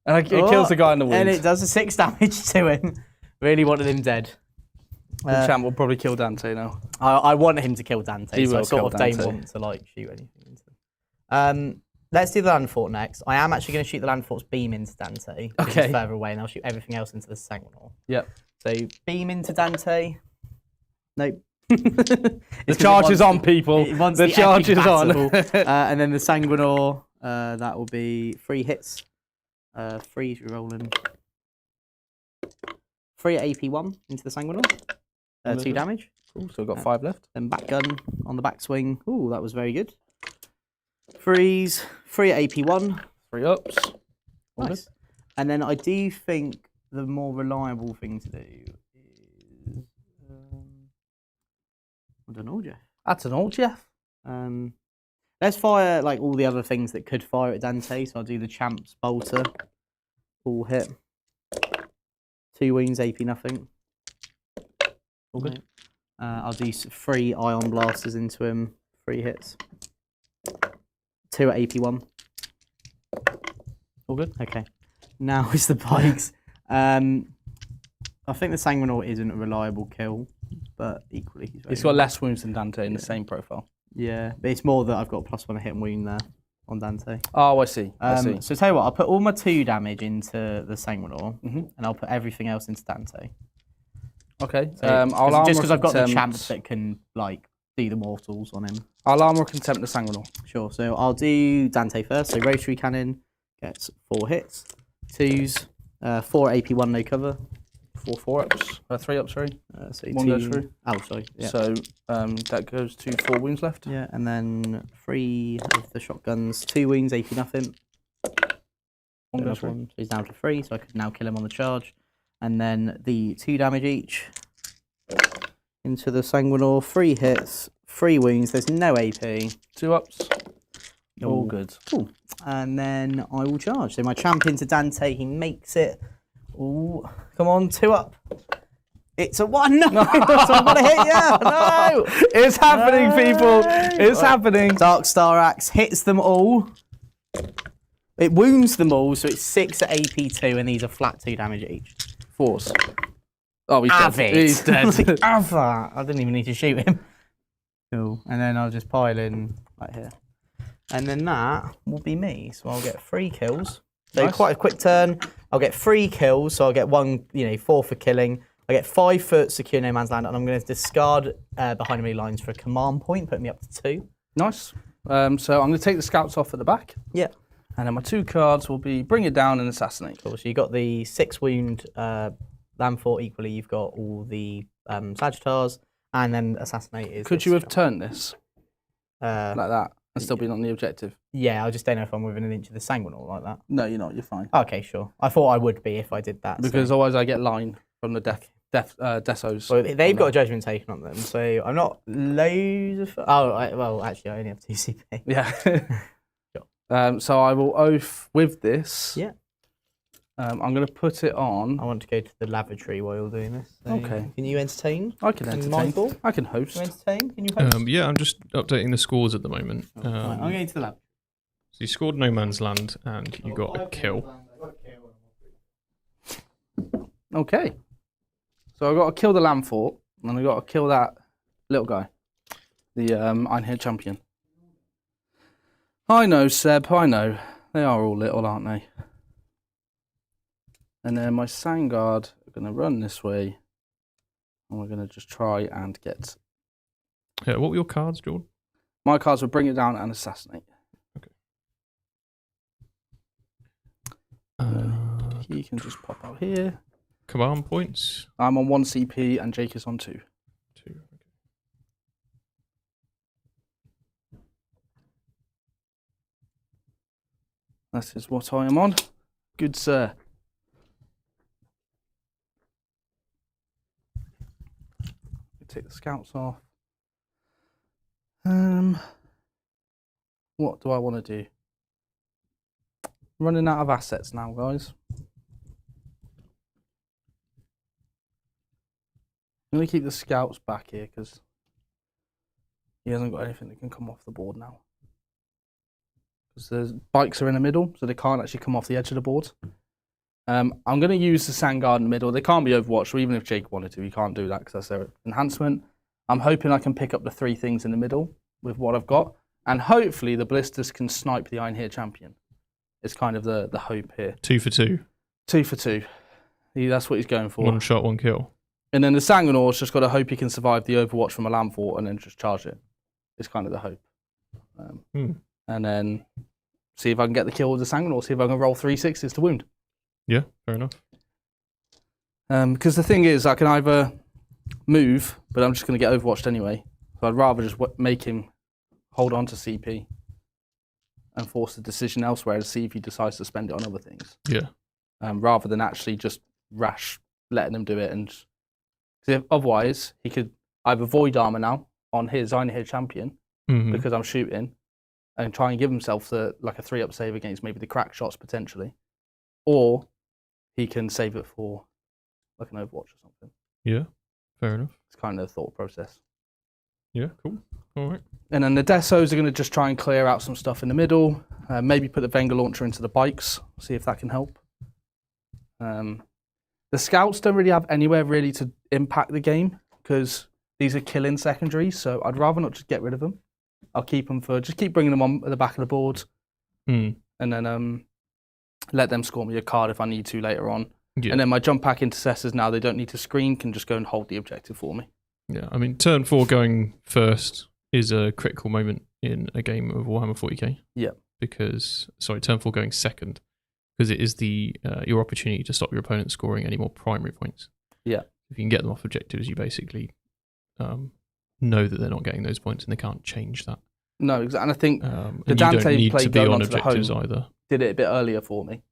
And it kills the guy in the wound. And it does a 6 damage to him. Really wanted him dead. The champ will probably kill Dante now. I want him to kill Dante, He so I will sort kill of don't Dante. want to like shoot anything into him. Let's do the land fort next. I am actually going to shoot the land fort's beam into Dante. Which is further away, and I'll shoot everything else into the Sanguinor. Yep. So beam into Dante. Nope. The charge is on, people. The charge is on. And then the Sanguinor, that will be 3 hits. 3 rolling. 3 at AP 1 into the Sanguinor. 2 damage. Cool, so we've got 5 left. Then back gun on the backswing. Ooh, that was very good. 3s, 3 at AP 1. 3 ups. Nice. And then I do think the more reliable thing to do is... I don't know, Jeff. That's an all, Jeff. Let's fire like all the other things that could fire at Dante. So I'll do the Champ's Bolter. All hit. 2 wounds, AP nothing. All good. I'll do 3 Ion Blasters into him. 3 hits. 2 at AP 1. All good. Okay. Now is the pikes. I think the Sanguinor isn't a reliable kill, but equally He's got less wounds than Dante in the same profile. Yeah, but it's more that I've got +1 hit and wound there on Dante. Oh, I see. I see. So tell you what, I'll put all my 2 damage into the Sanguinor, and I'll put everything else into Dante. Okay. So, I'll just because I've got the Contempt. champ that can like do the mortals on him. I'll armor contempt the Sanguinor. Sure. So I'll do Dante first. So rotary cannon gets 4 hits, 2s, 4 AP 1 no cover. 4 ups. 3 ups, sorry. So 1 goes through. Oh, sorry. Yeah. So that goes to 4 wounds left. Yeah, and then 3 of the shotguns, 2 wounds, AP nothing. 1 goes through. So he's down to 3, so I could now kill him on the charge. And then the 2 damage each into the Sanguinor, 3 hits, 3 wounds. There's no AP. 2 ups. All Ooh. good. Cool. And then I will charge. So my champion to Dante, he makes it. Ooh, come on, 2 up. It's a 1. No, so I'm gonna hit you. No, It's happening, people. It's happening. Dark Star Axe hits them all. It wounds them all, so it's 6 at AP2, and these are flat 2 damage each. 4s. Oh, he's Have dead. it. He's dead. Like, have that. I didn't even need to shoot him. Cool. And then I'll just pile in right here. And then that will be me. So I'll get 3 kills. So Nice. quite a quick turn. I'll get 3 kills. So I'll get 1, 4 for killing. I get 5 for secure no man's land, and I'm going to discard behind enemy lines for a command point, putting me up to 2. Nice. So I'm going to take the scouts off at the back. Yeah. And then my 2 cards will be Bring It Down and Assassinate. Cool. So you got the 6 wound land fort equally. You've got all the Sagittars, and then assassinate is. Could you have turned this Uh, like that and still been on the objective? yeah, I just don't know if I'm within an inch of the Sanguinor like that. No, you're not. You're fine. Okay, sure. I thought I would be if I did that. Because otherwise I get line from the Desos. well, they've got a judgment taken on them, so I'm not loads of. Well, actually, I only have 2 CP. Yeah. So I will oath with this. Yeah. I'm going to put it on. I want to go to the lavatory while you're doing this. So Okay. Can you entertain? I can And entertain. Michael? I can host. Can you entertain? Can you host? Yeah, I'm just updating the scores at the moment. Right, I'm going to the lab. So you scored No Man's Land and you got a kill. Okay. So I've got to kill the Lamb Fort, and I've got to kill that little guy, the Iron Head Champion. I know, Seb, I know. They are all little, aren't they? And then my Vanguard are going to run this way, and we're going to just try and get... What were your cards, Jord? My cards will Bring It Down and Assassinate. Okay. He can just pop out here. Command points. I'm on 1 CP and Jake is on 2. 2. Okay. That is what I am on. Good, sir. Take the scouts off. What do I want to do? Running out of assets now, guys. I'm going to keep the scouts back here because he hasn't got anything that can come off the board now. Because the bikes are in the middle, so they can't actually come off the edge of the board. I'm going to use the Vanguard in the middle. They can't be overwatched, so even if Jake wanted to, he can't do that because that's their enhancement. I'm hoping I can pick up the 3 things in the middle with what I've got, and hopefully the ballistas can snipe the Iron Here champion. It's kind of the hope here. 2 for 2. 2 for 2. That's what he's going for. 1 shot, 1 kill. And then the Sanguinor's just got to hope he can survive the overwatch from a land fort and then just charge it. It's kind of the hope. And then see if I can get the kill with the Sanguinor, see if I can roll 3 6s to wound. Yeah, fair enough. Because the thing is, I can either move, but I'm just going to get overwatched anyway. So I'd rather just make him hold on to CP and force the decision elsewhere to see if he decides to spend it on other things. Yeah. Rather than actually just rash letting him do it. And otherwise, he could either void armor now on his Iron Here champion because I'm shooting and try and give himself like a 3-up save against maybe the crack shots potentially. Or he can save it for like an Overwatch or something. Yeah, fair enough. It's kind of the thought process. Yeah, cool. All right. And then the Desos are going to just try and clear out some stuff in the middle. Maybe put the Venga launcher into the bikes, see if that can help. The Scouts don't really have anywhere really to impact the game because these are killing secondaries, so I'd rather not just get rid of them. I'll keep them just keep bringing them on at the back of the board. And then let them score me a card if I need to later on. Yeah. And then my jump pack intercessors now, they don't need to screen, can just go and hold the objective for me. Yeah, I mean, turn 4 going first is a critical moment in a game of Warhammer 40k. Yeah. Turn 4 going second, because it is your opportunity to stop your opponent scoring any more primary points. Yeah. If you can get them off objectives, you basically know that they're not getting those points and they can't change that. No, exactly. And I think the and Dante you don't need play to be going on onto the objectives home either. did it a bit earlier for me.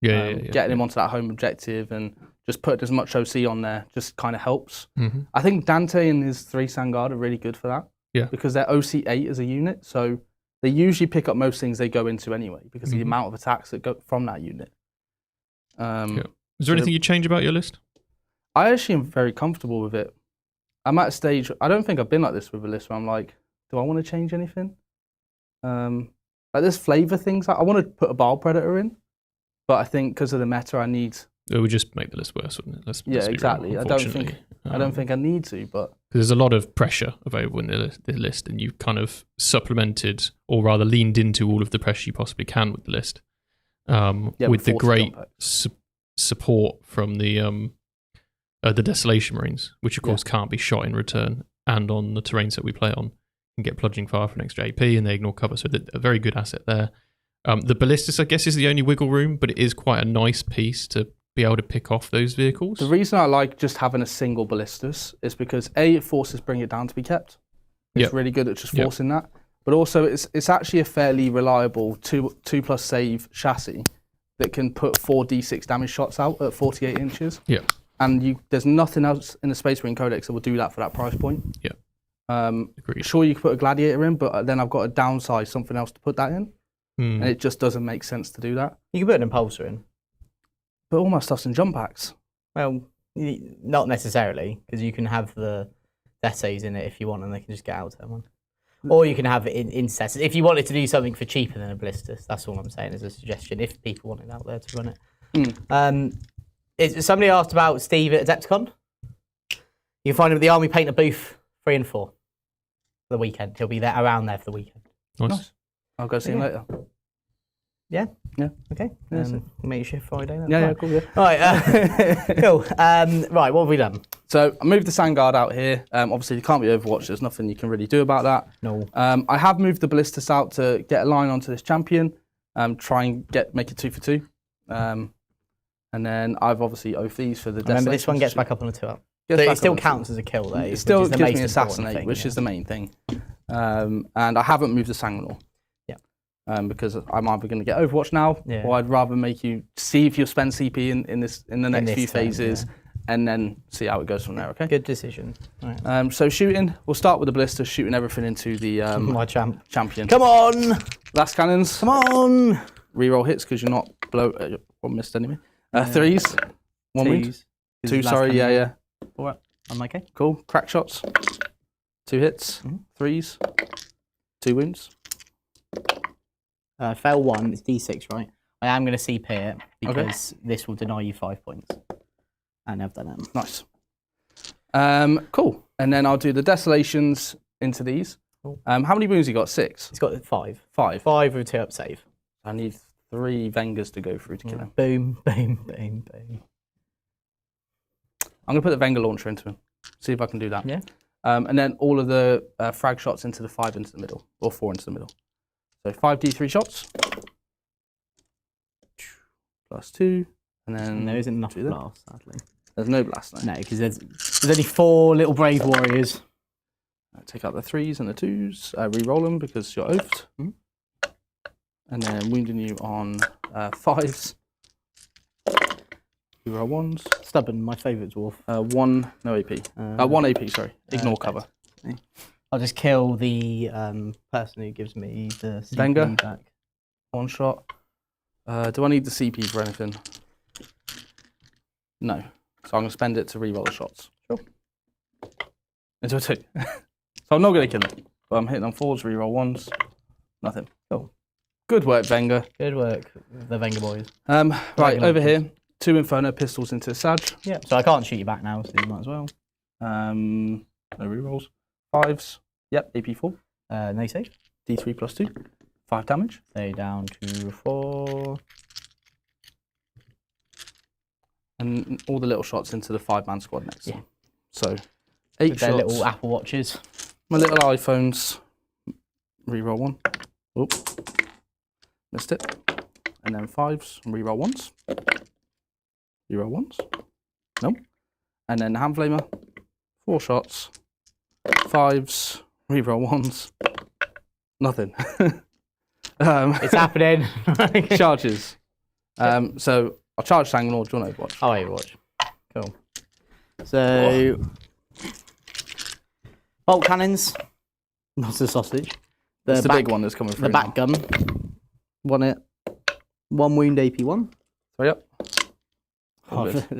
Getting him onto that home objective and just put as much OC on there just kind of helps. I think Dante and his 3 Vanguard are really good for that. Yeah. Because they're OC 8 as a unit, so they usually pick up most things they go into anyway because of the amount of attacks that go from that unit. Is there anything you change about your list? I actually am very comfortable with it. I'm at a stage, I don't think I've been like this with a list where I'm like, do I want to change anything? Like there's flavour things. I want to put a Bile Predator in, but I think because of the meta, I need. It would just make the list worse, wouldn't it? Let's exactly. Real, I don't think I need to, but because there's a lot of pressure available in the list, and you've kind of supplemented, or rather leaned into all of the pressure you possibly can with the list, with the great support from the Desolation Marines, which of course can't be shot in return, and on the terrains that we play on, and get Plunging Fire for an extra AP, and they ignore cover, so a very good asset there. The Ballistas, I guess, is the only wiggle room, but it is quite a nice piece to be able to pick off those vehicles. The reason I like just having a single Ballistas is because A, it forces Bring It Down to be kept. It's really good at just forcing that. But also, it's actually a fairly reliable 2+ save chassis that can put 4d6 damage shots out at 48 inches. Yeah. And there's nothing else in the Space Marine Codex that will do that for that price point. Yeah. Agreed. Sure, you could put a Gladiator in, but then I've got to downsize something else to put that in. And it just doesn't make sense to do that. You can put an Impulsor in. But all my stuff's in jump packs. Well, not necessarily, because you can have the essays in it if you want, and they can just get out of one. Or you can have it in incest. If you wanted to do something for cheaper than a Ballistas, that's all I'm saying as a suggestion, if people wanted out there to run it. Somebody asked about Steve at Adepticon. You can find him at the Army Painter booth 3 and 4 for the weekend. He'll be there around there for the weekend. Nice. I'll go see him later. Yeah? Yeah. Okay. Make your shift Friday then. Yeah, cool, yeah. All right, cool. Right, what have we done? So I moved the Vanguard out here. Obviously, you can't be Overwatched. There's nothing you can really do about that. No. I have moved the Ballistas out to get a line onto this champion. Try and make it 2 for 2. And then I've obviously oath these for the Remember, this one Desolations. gets back up on a 2-up. Gets So back it still up on a counts as a kill, though. It still which is the gives me most important assassinate, thing, which yeah. is the main thing. And I haven't moved the Sanguinor. Yeah. Because I'm either going to get Overwatch now, Yeah. or I'd rather make you see if you'll spend CP in the next this few turn, phases, and then see how it goes from there. Okay. Good decision. Right. So shooting, we'll start with the blister, shooting everything into the My champ. champion. Come on! Last cannons. Come on! Reroll hits because you're not one missed anyway. Threes. One wound. Twos. This Two. is last Sorry. cannon. Yeah. All right. I'm okay. Cool. Crack shots. 2 hits. Threes. 2 wounds. Fail 1. It's D6, right? I am going to CP it because this will deny you 5 points. And I've done it. Nice. Cool. And then I'll do the Desolations into these. Cool. How many wounds you got? 6? It's got 5. 5. 5 with a 2-up save. I need 3 Vengers to go through to kill him. Boom, boom, boom, boom. I'm going to put the Venger launcher into him. See if I can do that. Yeah. And then all of the frag shots into the 5 into the middle, or 4 into the middle. So 5d3 shots. Plus 2. And then And there isn't enough do that. blast, sadly. There's no blast now. No, because there's only 4 little brave warriors. Take out the 3s and the 2s, re-roll them because you're oafed. And then wounding you on 5s. Re-roll 1s. Stubborn, my favourite dwarf. 1, no AP. 1 AP, sorry. Ignore cover. I'll just kill the person who gives me the CP Venger? back. 1 shot. Do I need the CP for anything? No. So I'm going to spend it to re-roll the shots. Sure. Into a 2. So I'm not going to kill him. But I'm hitting on 4s, re-roll 1s. Nothing. Cool. Good work, Venger. Good work, the Venga boys. Right, over here. 2 Inferno pistols into Sag. Yeah, so I can't shoot you back now, so you might as well. No rerolls. 5s. Yep, AP4. No save. D3 plus 2. 5 damage. So down to 4. And all the little shots into the 5-man squad next. Yeah. So 8 With their shots. little Apple Watches. My little iPhones. Reroll 1. Oop. Missed it. And then 5s. Reroll 1s. Reroll 1s. Nope. And then hand flamer. 4 shots. 5s. Reroll 1s. Nothing. It's happening. Charges. So I'll charge Sanguinor. Do you want Overwatch? Oh, Overwatch. Cool. So, bolt cannons. Not the sausage. It's the big one that's coming through. The back gun. 1 hit. 1 wound AP1. 3 up.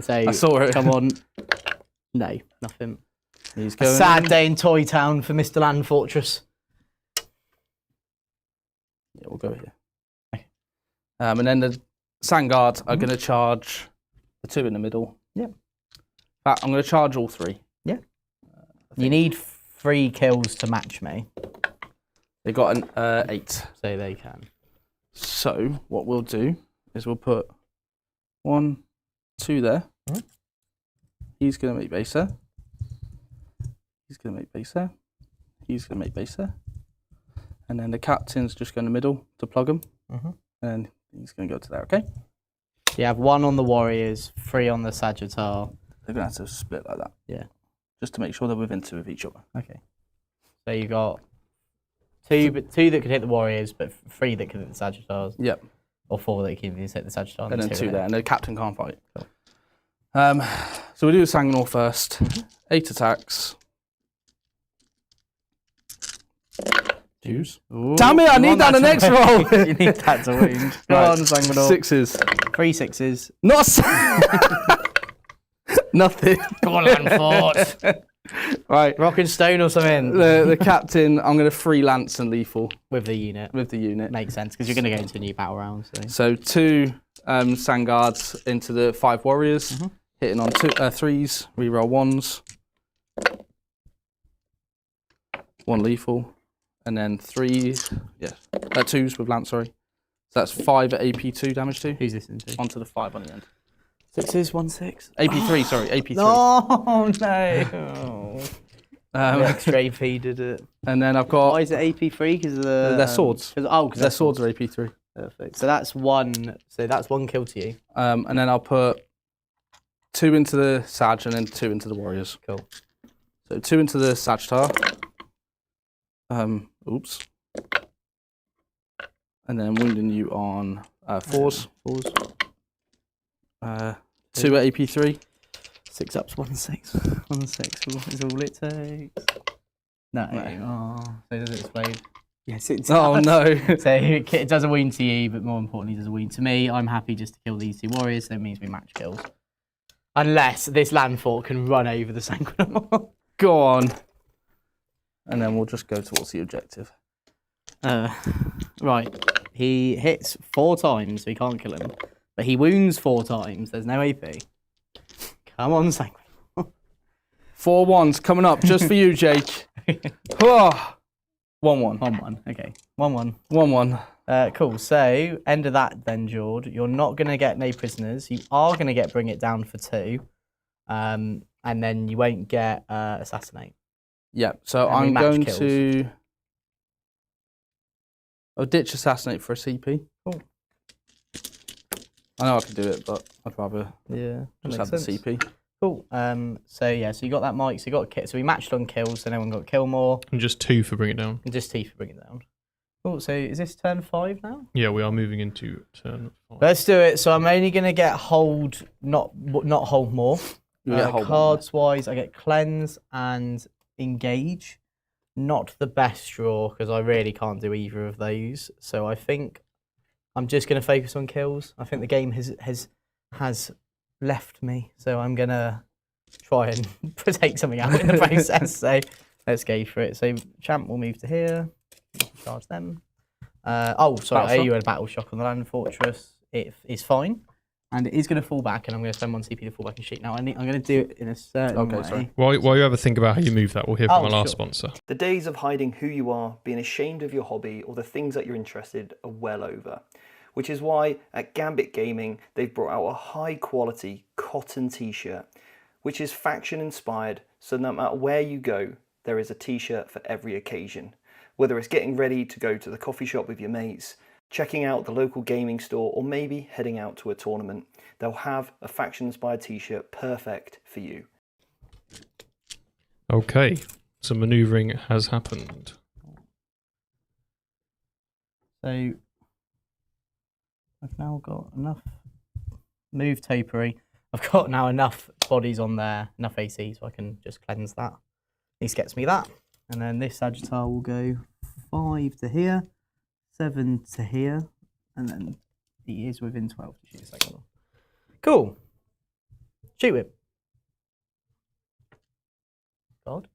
So, I saw it. Come on. No, nothing. He's A going sad in. day in Toy Town for Mr. Land Fortress. Yeah, we'll go here. And then the Vanguard are going to charge the 2 in the middle. Yeah. I'm going to charge all 3. Yeah. You need 3 kills to match me. They got an 8. So they can. So what we'll do is we'll put 1, 2 there. Mhm. He's going to make base there. He's going to make base there. He's going to make base there. And then the captain's just going in the middle to plug him. Mhm. And he's going to go to there, okay? You have 1 on the Warriors, 3 on the Sagittar. They're going to have to split like that. Yeah. Just to make sure they're within 2 of each other. Okay. So you got 2 that could hit the Warriors, but 3 that could hit the Sagittars. Yep. Or 4 that could hit the Sagittar. And then 2 that there. And the captain can't fight. Cool. So we'll do the Sanguinor first. 8 attacks. 2s. Damn it, I need that in the next roll. You need that to wound. Go Right. on, Sanguinor. 6s. 3 6s. Not nothing. Go on, Landfort. Right. Rock and Stone or something. The captain, I'm going to freelance and lethal With the unit. with the unit. Makes sense, because you're going to go into a new battle round. So. So 2 Vanguards into the 5 warriors, hitting on 3s, reroll 1s, 1 lethal, and then 2s with lance. Sorry, so that's 5 at AP2 damage to. Who's this into? Onto the 5 on the end. 6s, 1 6. AP3, sorry, AP3. Oh, no. Extra AP did it. And then I've got Why is it AP3? Because of the... their swords. Because Their swords are AP3. Perfect. So that's one. So that's one kill to you. And then I'll put 2 into the Sag and then 2 into the Warriors. Cool. So 2 into the Sagittar. Oops. And then wounding you on 4s. 2 at AP3. 6 ups, 1 6. 1 6 is all it takes. No. Oh, so does it explode? Yes, it does. Oh no. So it does a wound to you, but more importantly, it does a wound to me. I'm happy just to kill these 2 warriors, so it means we match kills. Unless this landfort can run over the Sanguinor. Go on. And then we'll just go towards the objective. Right. He hits 4 times, so he can't kill him. But he wounds 4 times. There's no AP. Come on, Sanguinor. 4 1s coming up just for you, Jake. 1-1. 1-1. Okay. 1-1. 1-1. Cool. So, end of that then, Jord. You're not going to get no prisoners. You are going to get bring it down for 2. And then you won't get assassinate. Yeah, so And we I'm match going kills. to... I'll ditch assassinate for a CP. Cool. I know I can do it, but I'd rather Yeah. just have the CP. Cool. So yeah, so you got that Mike. So you got so we matched on kills. So no one got kill more. And just 2 for bring it down. And just T for bringing it down. Cool. So is this turn 5 now? Yeah, we are moving into turn 5. Let's do it. So I'm only gonna get hold, not hold more. You get hold Cards wise, I get cleanse and engage. Not the best draw because I really can't do either of those. So I think I'm just gonna focus on kills. I think the game has left me, so I'm gonna try and take something out in the process. So let's go for it. So champ will move to here. Charge them. Oh, sorry, Battle you had battle shock on the land fortress. It is fine, and it is going to fall back, and I'm going to spend 1 CP to fall back and shoot. Now I'm going to do it in a certain way. Sorry. While you have a think about how you move that, we'll hear from our last sure. sponsor. The days of hiding who you are, being ashamed of your hobby, or the things that you're interested are well over. Which is why at Gambit Gaming, they've brought out a high quality cotton t-shirt, which is faction inspired, so no matter where you go, there is a t-shirt for every occasion. Whether it's getting ready to go to the coffee shop with your mates, checking out the local gaming store, or maybe heading out to a tournament, they'll have a faction inspired t-shirt perfect for you. Okay, some manoeuvring has happened. So I've now got enough move topiary. I've got now enough bodies on there, enough AC, so I can just cleanse that. This gets me that. And then this Sagittar will go 5 to here, 7 to here, and then he is within 12 to shoot a second one. Cool. Shoot him. God.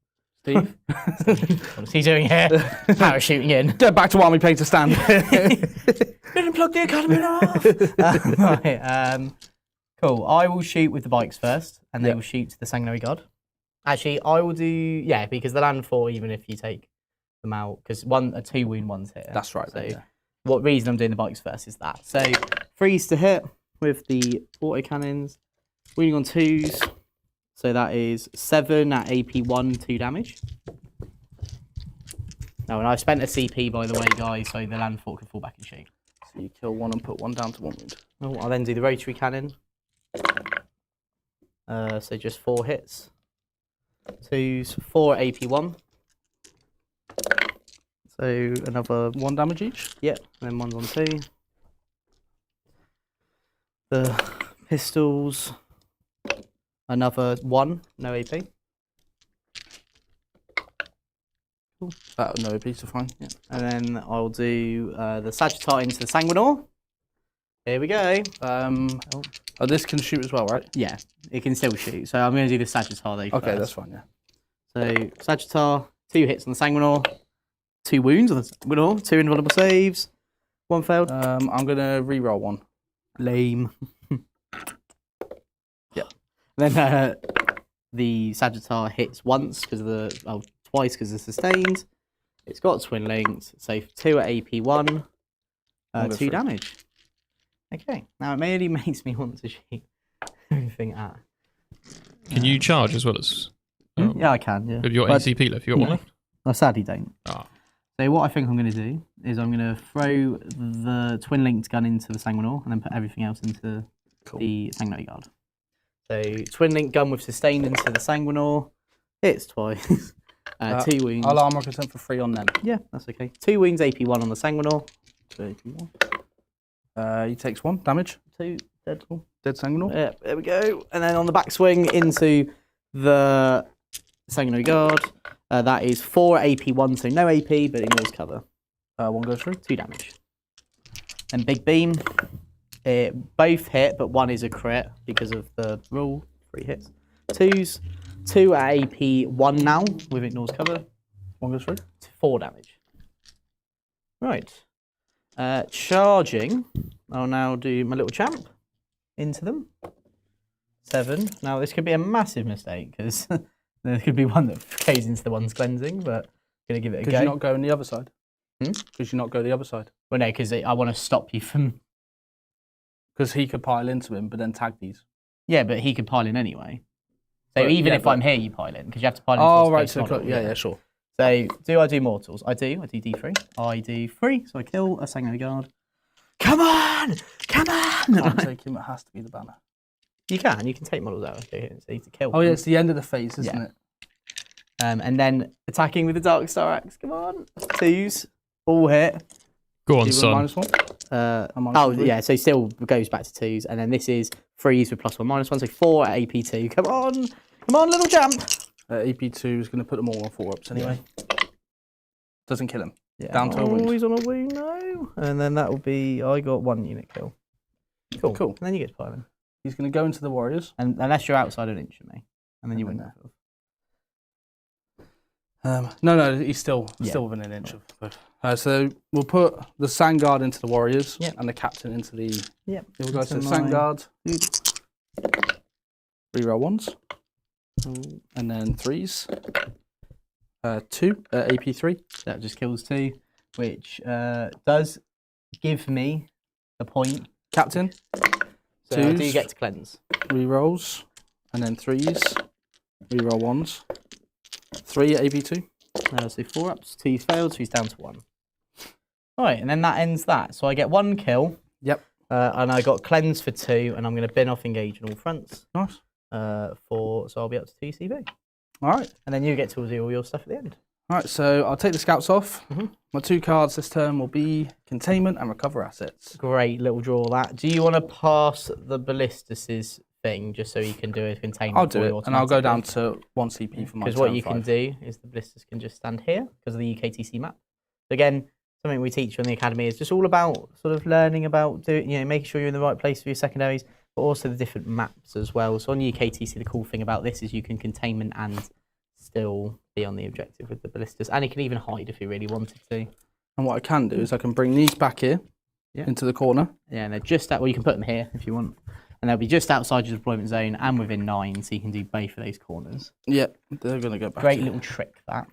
Steve? What is he doing here? Parachuting in. Get back to Army Painter stand. Didn't plug the academy off. Right, cool. I will shoot with the bikes first, and they will shoot to the Sanguinary God. Actually, I will do because the land 4, even if you take them out, because a 2 wound one's here. That's right. So Yeah. what reason I'm doing the bikes first is that. So freeze to hit with the auto cannons, wounding on 2s. So that is 7 at AP1, 2 damage. Now, and I've spent a CP, by the way, guys, so the land 4 can fall back and shoot. So you kill 1 and put 1 down to 1 wound. Oh, I'll then do the rotary cannon. So just 4 hits. 2s, 4 at AP1. So another 1 damage each? Yep, and then 1's on 2. The pistols, another 1, no AP. Cool. No piece of fine. Yeah. And then I'll do the Sagittar into the Sanguinor. Here we go. Oh, this can shoot as well, right? Yeah, it can still shoot. So I'm going to do the Sagittar though. Okay, first. that's fine, yeah. So Sagittar, 2 hits on the Sanguinor, 2 wounds on the Sanguinor, 2 invulnerable saves, 1 failed. I'm going to re-roll 1. Lame. Yep. Then the Sagittar hits once because of the twice because of sustained. It's got twin links, so 2 at AP1, 2 damage. Okay, now it really makes me want to shoot everything at. Can you charge as well as? Yeah, I can. Yeah. With your But- ACP left, you got 1 left. I sadly don't. Ah. So what I think I'm going to do is I'm going to throw the twin-linked gun into the Sanguinor and then put everything else into the Sanguinary Guard. So twin-linked gun with sustain into the Sanguinor. Hits twice. 2 wounds. I'll armor consent for 3 on them. Yeah, that's okay. 2 wounds, AP 1 on the Sanguinor. 2 AP 1. He takes 1 damage. 2 dead. Dead Sanguinor. Yeah, there we go. And then on the backswing into the Sanguinary Guard. That is 4 AP 1, so no AP, but ignores cover. 1 goes through. 2 damage. And Big Beam. Both hit, but 1 is a crit because of the rule. 3 hits. 2s. 2 at AP 1 now with ignores cover. 1 goes through. 4 damage. Right. Charging. I'll now do my little champ into them. 7. Now this could be a massive mistake because there could be one that goes into the one's cleansing, but I'm going to give it a go. Could you not go on the other side? Could you not go the other side? Well, no, because I want to stop you from... Because he could pile into him, but then tag these. Yeah, but he could pile in anyway. So But, even yeah, if I'm here, you pile in, because you have to pile in. Oh, towards right. base So model, yeah, sure. So do I do mortals? I do D3. I do 3, so I kill a Sanguinary Guard. Come on! Come on! Can't take him, it has to be the banner. You can take models out. Okay, so you need to kill Oh, yeah, them. it's the end of the phase, isn't it? And then attacking with the Dark Star Axe. Come on. 2s. All hit. Go on, Even son. -1? Yeah, so still goes back to 2s. And then this is 3s with +1, -1, so 4 at AP2. Come on. Come on, little champ. AP2 is going to put them all on 4-ups anyway. Doesn't kill him. Yeah. Down to a wound. He's on a wound, no. And then that will be, I got 1 unit kill. Cool. And then you get to pile in. He's going to go into the Warriors. And unless you're outside an inch of me. And then you win. No, he's still within an inch of both. So we'll put the Sandguard into the Warriors and the Captain into the... Yep. Here we go. So Sandguard. Reroll 1s. And then 3s. 2 AP3. That just kills 2, which does give me the point. Captain. So I do get to cleanse. Rerolls. And then 3s. Reroll 1s. 3 at AP2. So 4-ups, 2's failed, so he's down to 1. Right, and then that ends that. So I get 1 kill. Yep. And I got cleanse for 2, and I'm going to bin off engage on all fronts. Nice. So I'll be up to 2 CV. All right. And then you get to do all your stuff at the end. All right, so I'll take the scouts off. My 2 cards this turn will be containment and recover assets. Great little draw that. Do you want to pass the ballistas thing just so you can do a containment? I'll do it, and I'll go down to 1 CP for my because what you can do is the ballistas can just stand here because of the UKTC map. Again, something we teach you in the academy is just all about sort of learning about doing, making sure you're in the right place for your secondaries, but also the different maps as well. So on UKTC, the cool thing about this is you can containment and still be on the objective with the ballistas, and you can even hide if you really wanted to. And what I can do is I can bring these back here into the corner. Yeah, and they're just out. Well, you can put them here if you want, and they'll be just outside your deployment zone and within 9, so you can do both of those corners. Yeah, they're going to go back. Great little trick that.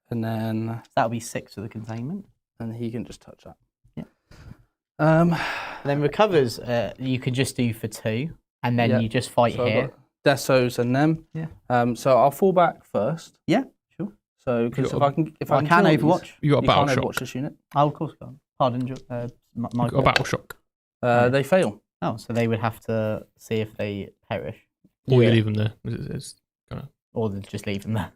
And then so that'll be 6 for the containment, and he can just touch that. Yeah. And then recovers, you can just do for 2, and then you just fight here. Desos and them. Yeah. So I'll fall back first. Yeah, sure. So because if I can Overwatch, you got a battle can't shock. Overwatch this unit. Oh, of course, can't. Pardon, My got a battle shock. They fail. Oh, so they would have to see if they perish. Or you leave them there. It's kinda... Or just leave them there.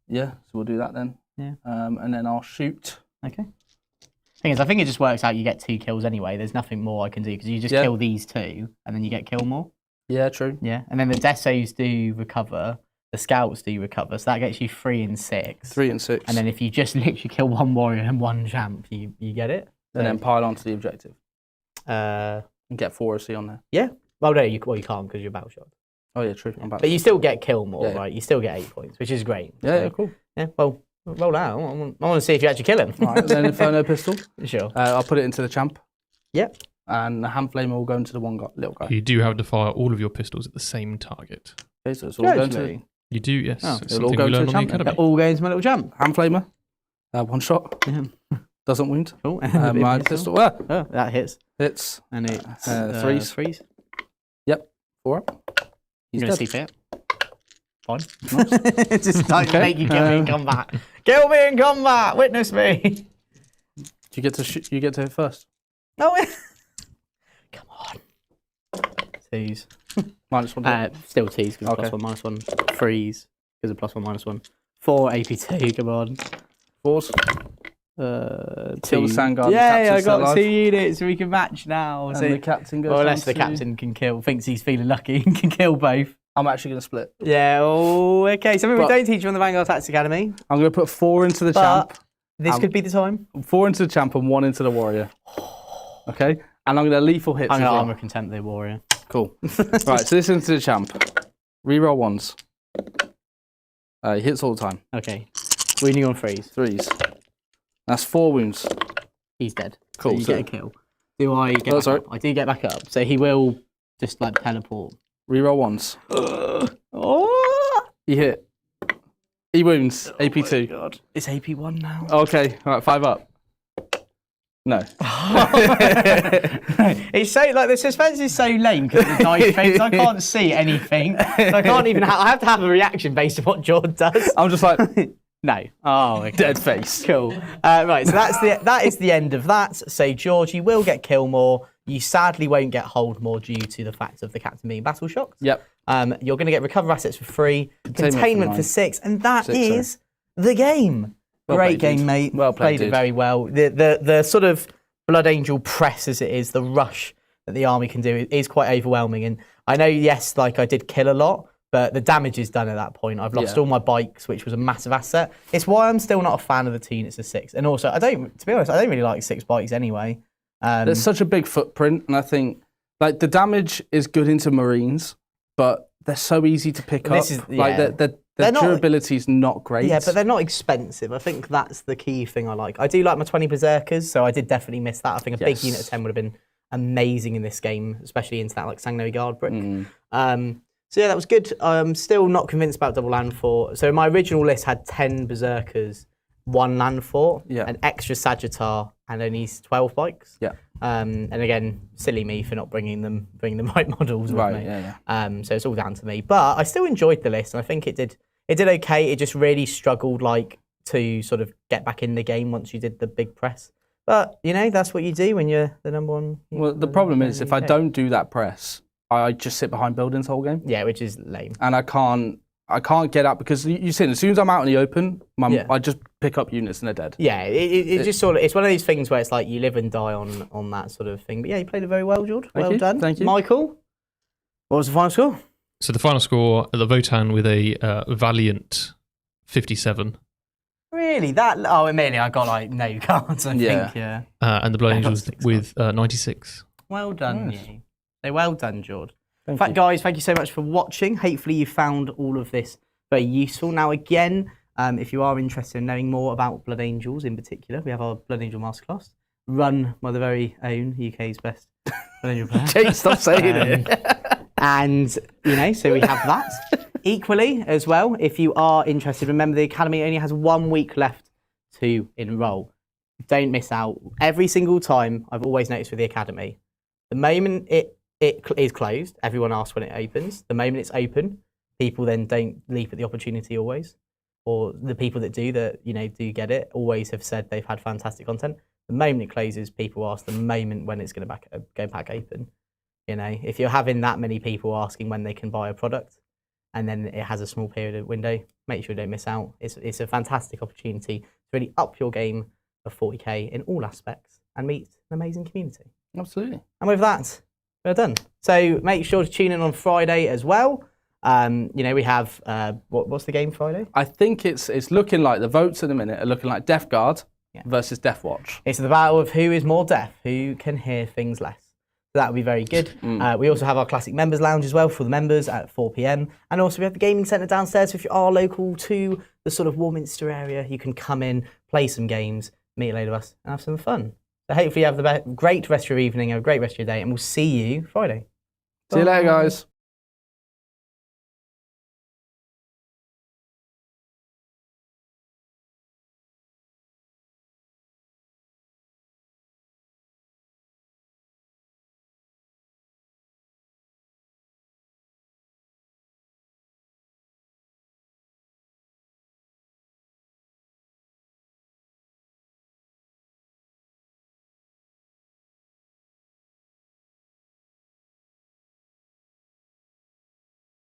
Yeah, so we'll do that then. Yeah. And then I'll shoot. Okay. Thing is, I think it just works out. You get 2 kills anyway. There's nothing more I can do because you just kill these 2, and then you get kill more. Yeah, true. Yeah, and then the Desos do recover. The Scouts do recover, so that gets you 3 and 6. 3 and 6. And then if you just literally kill 1 warrior and 1 champ, you get it. And then pile onto the objective. And get 4 OC on there. Yeah. Well, no, you can't because you're battle shot. Oh yeah, true. But you still get kill more, right? You still get 8 points, which is great. Yeah, cool. Yeah, well, roll out. I want to see if you actually kill him. All right, then Inferno pistol. Sure. I'll put it into the champ. Yep. And the hand flamer will go into the little guy. You do have to fire all of your pistols at the same target. Okay, so it's all going to... You do, yes. Oh, It's it'll all something go we to learn the on champ the academy. It all goes my little champ. Hand flamer. 1 shot. Yeah. Doesn't wound. Cool. My pistol. Oh, that hits. Hits. And it's 3s. 3s. Yep. 4 up. He's He's going to dead. sleep it. Fine. Nice. Just don't make you kill me and come back. Kill me in combat. Witness me. You get to shoot. You get to hit first. No. Come on. Twos. -1. Still T's because Okay. +1, -1. Threes because of +1, -1. 4 AP2. Come on. Fours. Two. Kill the Vanguard. Yeah, I got 2 units. We can match now. And So, the captain goes. or down unless the to- captain can kill, thinks he's feeling lucky and can kill both. I'm actually going to split. Yeah. Oh, okay. Something we But- don't teach you on the Vanguard Tactics Academy. I'm going to put 4 into the But champ. this could be the time. 4 into the champ and 1 into the warrior. Okay? And I'm going to lethal hits I'm as going to well. armor contempt the warrior. Cool. Right, so this is into the champ. Reroll 1s. He hits all the time. Okay. Wounding on threes. 3s. That's 4 wounds. He's dead. Cool, So you so- get a kill. Do I get Oh, back sorry. up? I do get back up. So he will just like teleport. Reroll 1s. Oh! He hit. He wounds. AP2. God. It's AP1 now. Okay, right, 5 up. No. It's so like the suspense is so lame because the dice fades. I can't see anything. So I can't even. I have to have a reaction based on what Jord does. I'm just like, No. Oh, okay. dead face. Cool. Right. So that is the end of that. So George, you will get kill more. You sadly won't get hold more due to the fact of the captain being battle shocked. Yep. You're going to get recover assets for free, Containment containment for for 9. 6, and that 6, is the game. Well Great played, game, dude. mate. Well played, it dude. very well. The sort of Blood Angel press as it is, the rush that the army can do is quite overwhelming. And I know, yes, like I did kill a lot, but the damage is done at that point. I've lost Yeah. all my bikes, which was a massive asset. It's why I'm still not a fan of the 2 units of 6. And also, to be honest, I don't really like 6 bikes anyway. There's such a big footprint, and I think like the damage is good into Marines, but they're so easy to pick up. This is- Like yeah. the They're not- durability is not great. Yeah, but they're not expensive. I think that's the key thing I like. I do like my 20 Berserkers, so I did definitely miss that. I think a big Yes. unit of 10 would have been amazing in this game, especially into that like Sanguinary Guard brick. So yeah, that was good. I'm still not convinced about double land fort. So my original list had 10 Berserkers, 1 land fort, Yeah. an extra Sagittar, and only 12 bikes. Yeah. And again, silly me for not bringing the right models with Right, me. yeah. So it's all down to me. But I still enjoyed the list, and I think it did okay. It just really struggled like to sort of get back in the game once you did the big press. But you know, that's what you do when you're the number one. Well, the problem is if I don't do that press, I just sit behind buildings the whole game, Yeah, which is lame. and I can't get out because you see, as soon as I'm out in the open, Yeah. I just pick up units and they're dead. Yeah, it just sort of, it's one of these things where it's like you live and die on that sort of thing. But yeah, you played it very well, Jord. Thank Well you, done. thank you. Michael, what was the final score? So the final score at the Votann with a valiant 57, Really? Admittedly, I got like no cards, I think, yeah. and the Blood I got Angels 6 with 96. Well done, Nice. you. So well done, Jord. Thank In fact, you. guys, thank you so much for watching. Hopefully you found all of this very useful. Now, again, if you are interested in knowing more about Blood Angels in particular, we have our Blood Angel Masterclass, run by the very own UK's best Blood Angel player. Jake, stop saying it. And, you know, so we have that. Equally, as well, if you are interested, remember the Academy only has 1 week left to enrol. Don't miss out. Every single time, I've always noticed with the Academy, the moment it is closed, everyone asks when it opens. The moment it's open, people then don't leap at the opportunity always. Or the people that do do get it, always have said they've had fantastic content. The moment it closes, people ask the moment when it's going to go back open. You know, if you're having that many people asking when they can buy a product, and then it has a small period of window, make sure you don't miss out. It's a fantastic opportunity to really up your game of 40k in all aspects and meet an amazing community. Absolutely. And with that, we're done. So make sure to tune in on Friday as well. We have what's the game Friday? I think it's looking like the votes in a minute are looking like Death Guard versus Death Watch. It's the battle of who is more deaf, who can hear things less. So that would be very good. We also have our classic members lounge as well for the members at 4 p.m. And also we have the gaming centre downstairs. So if you are local to the sort of Warminster area, you can come in, play some games, meet a load of us, and have some fun. So hopefully you have the great rest of your evening, have a great rest of your day, and we'll see you Friday. See you later, guys.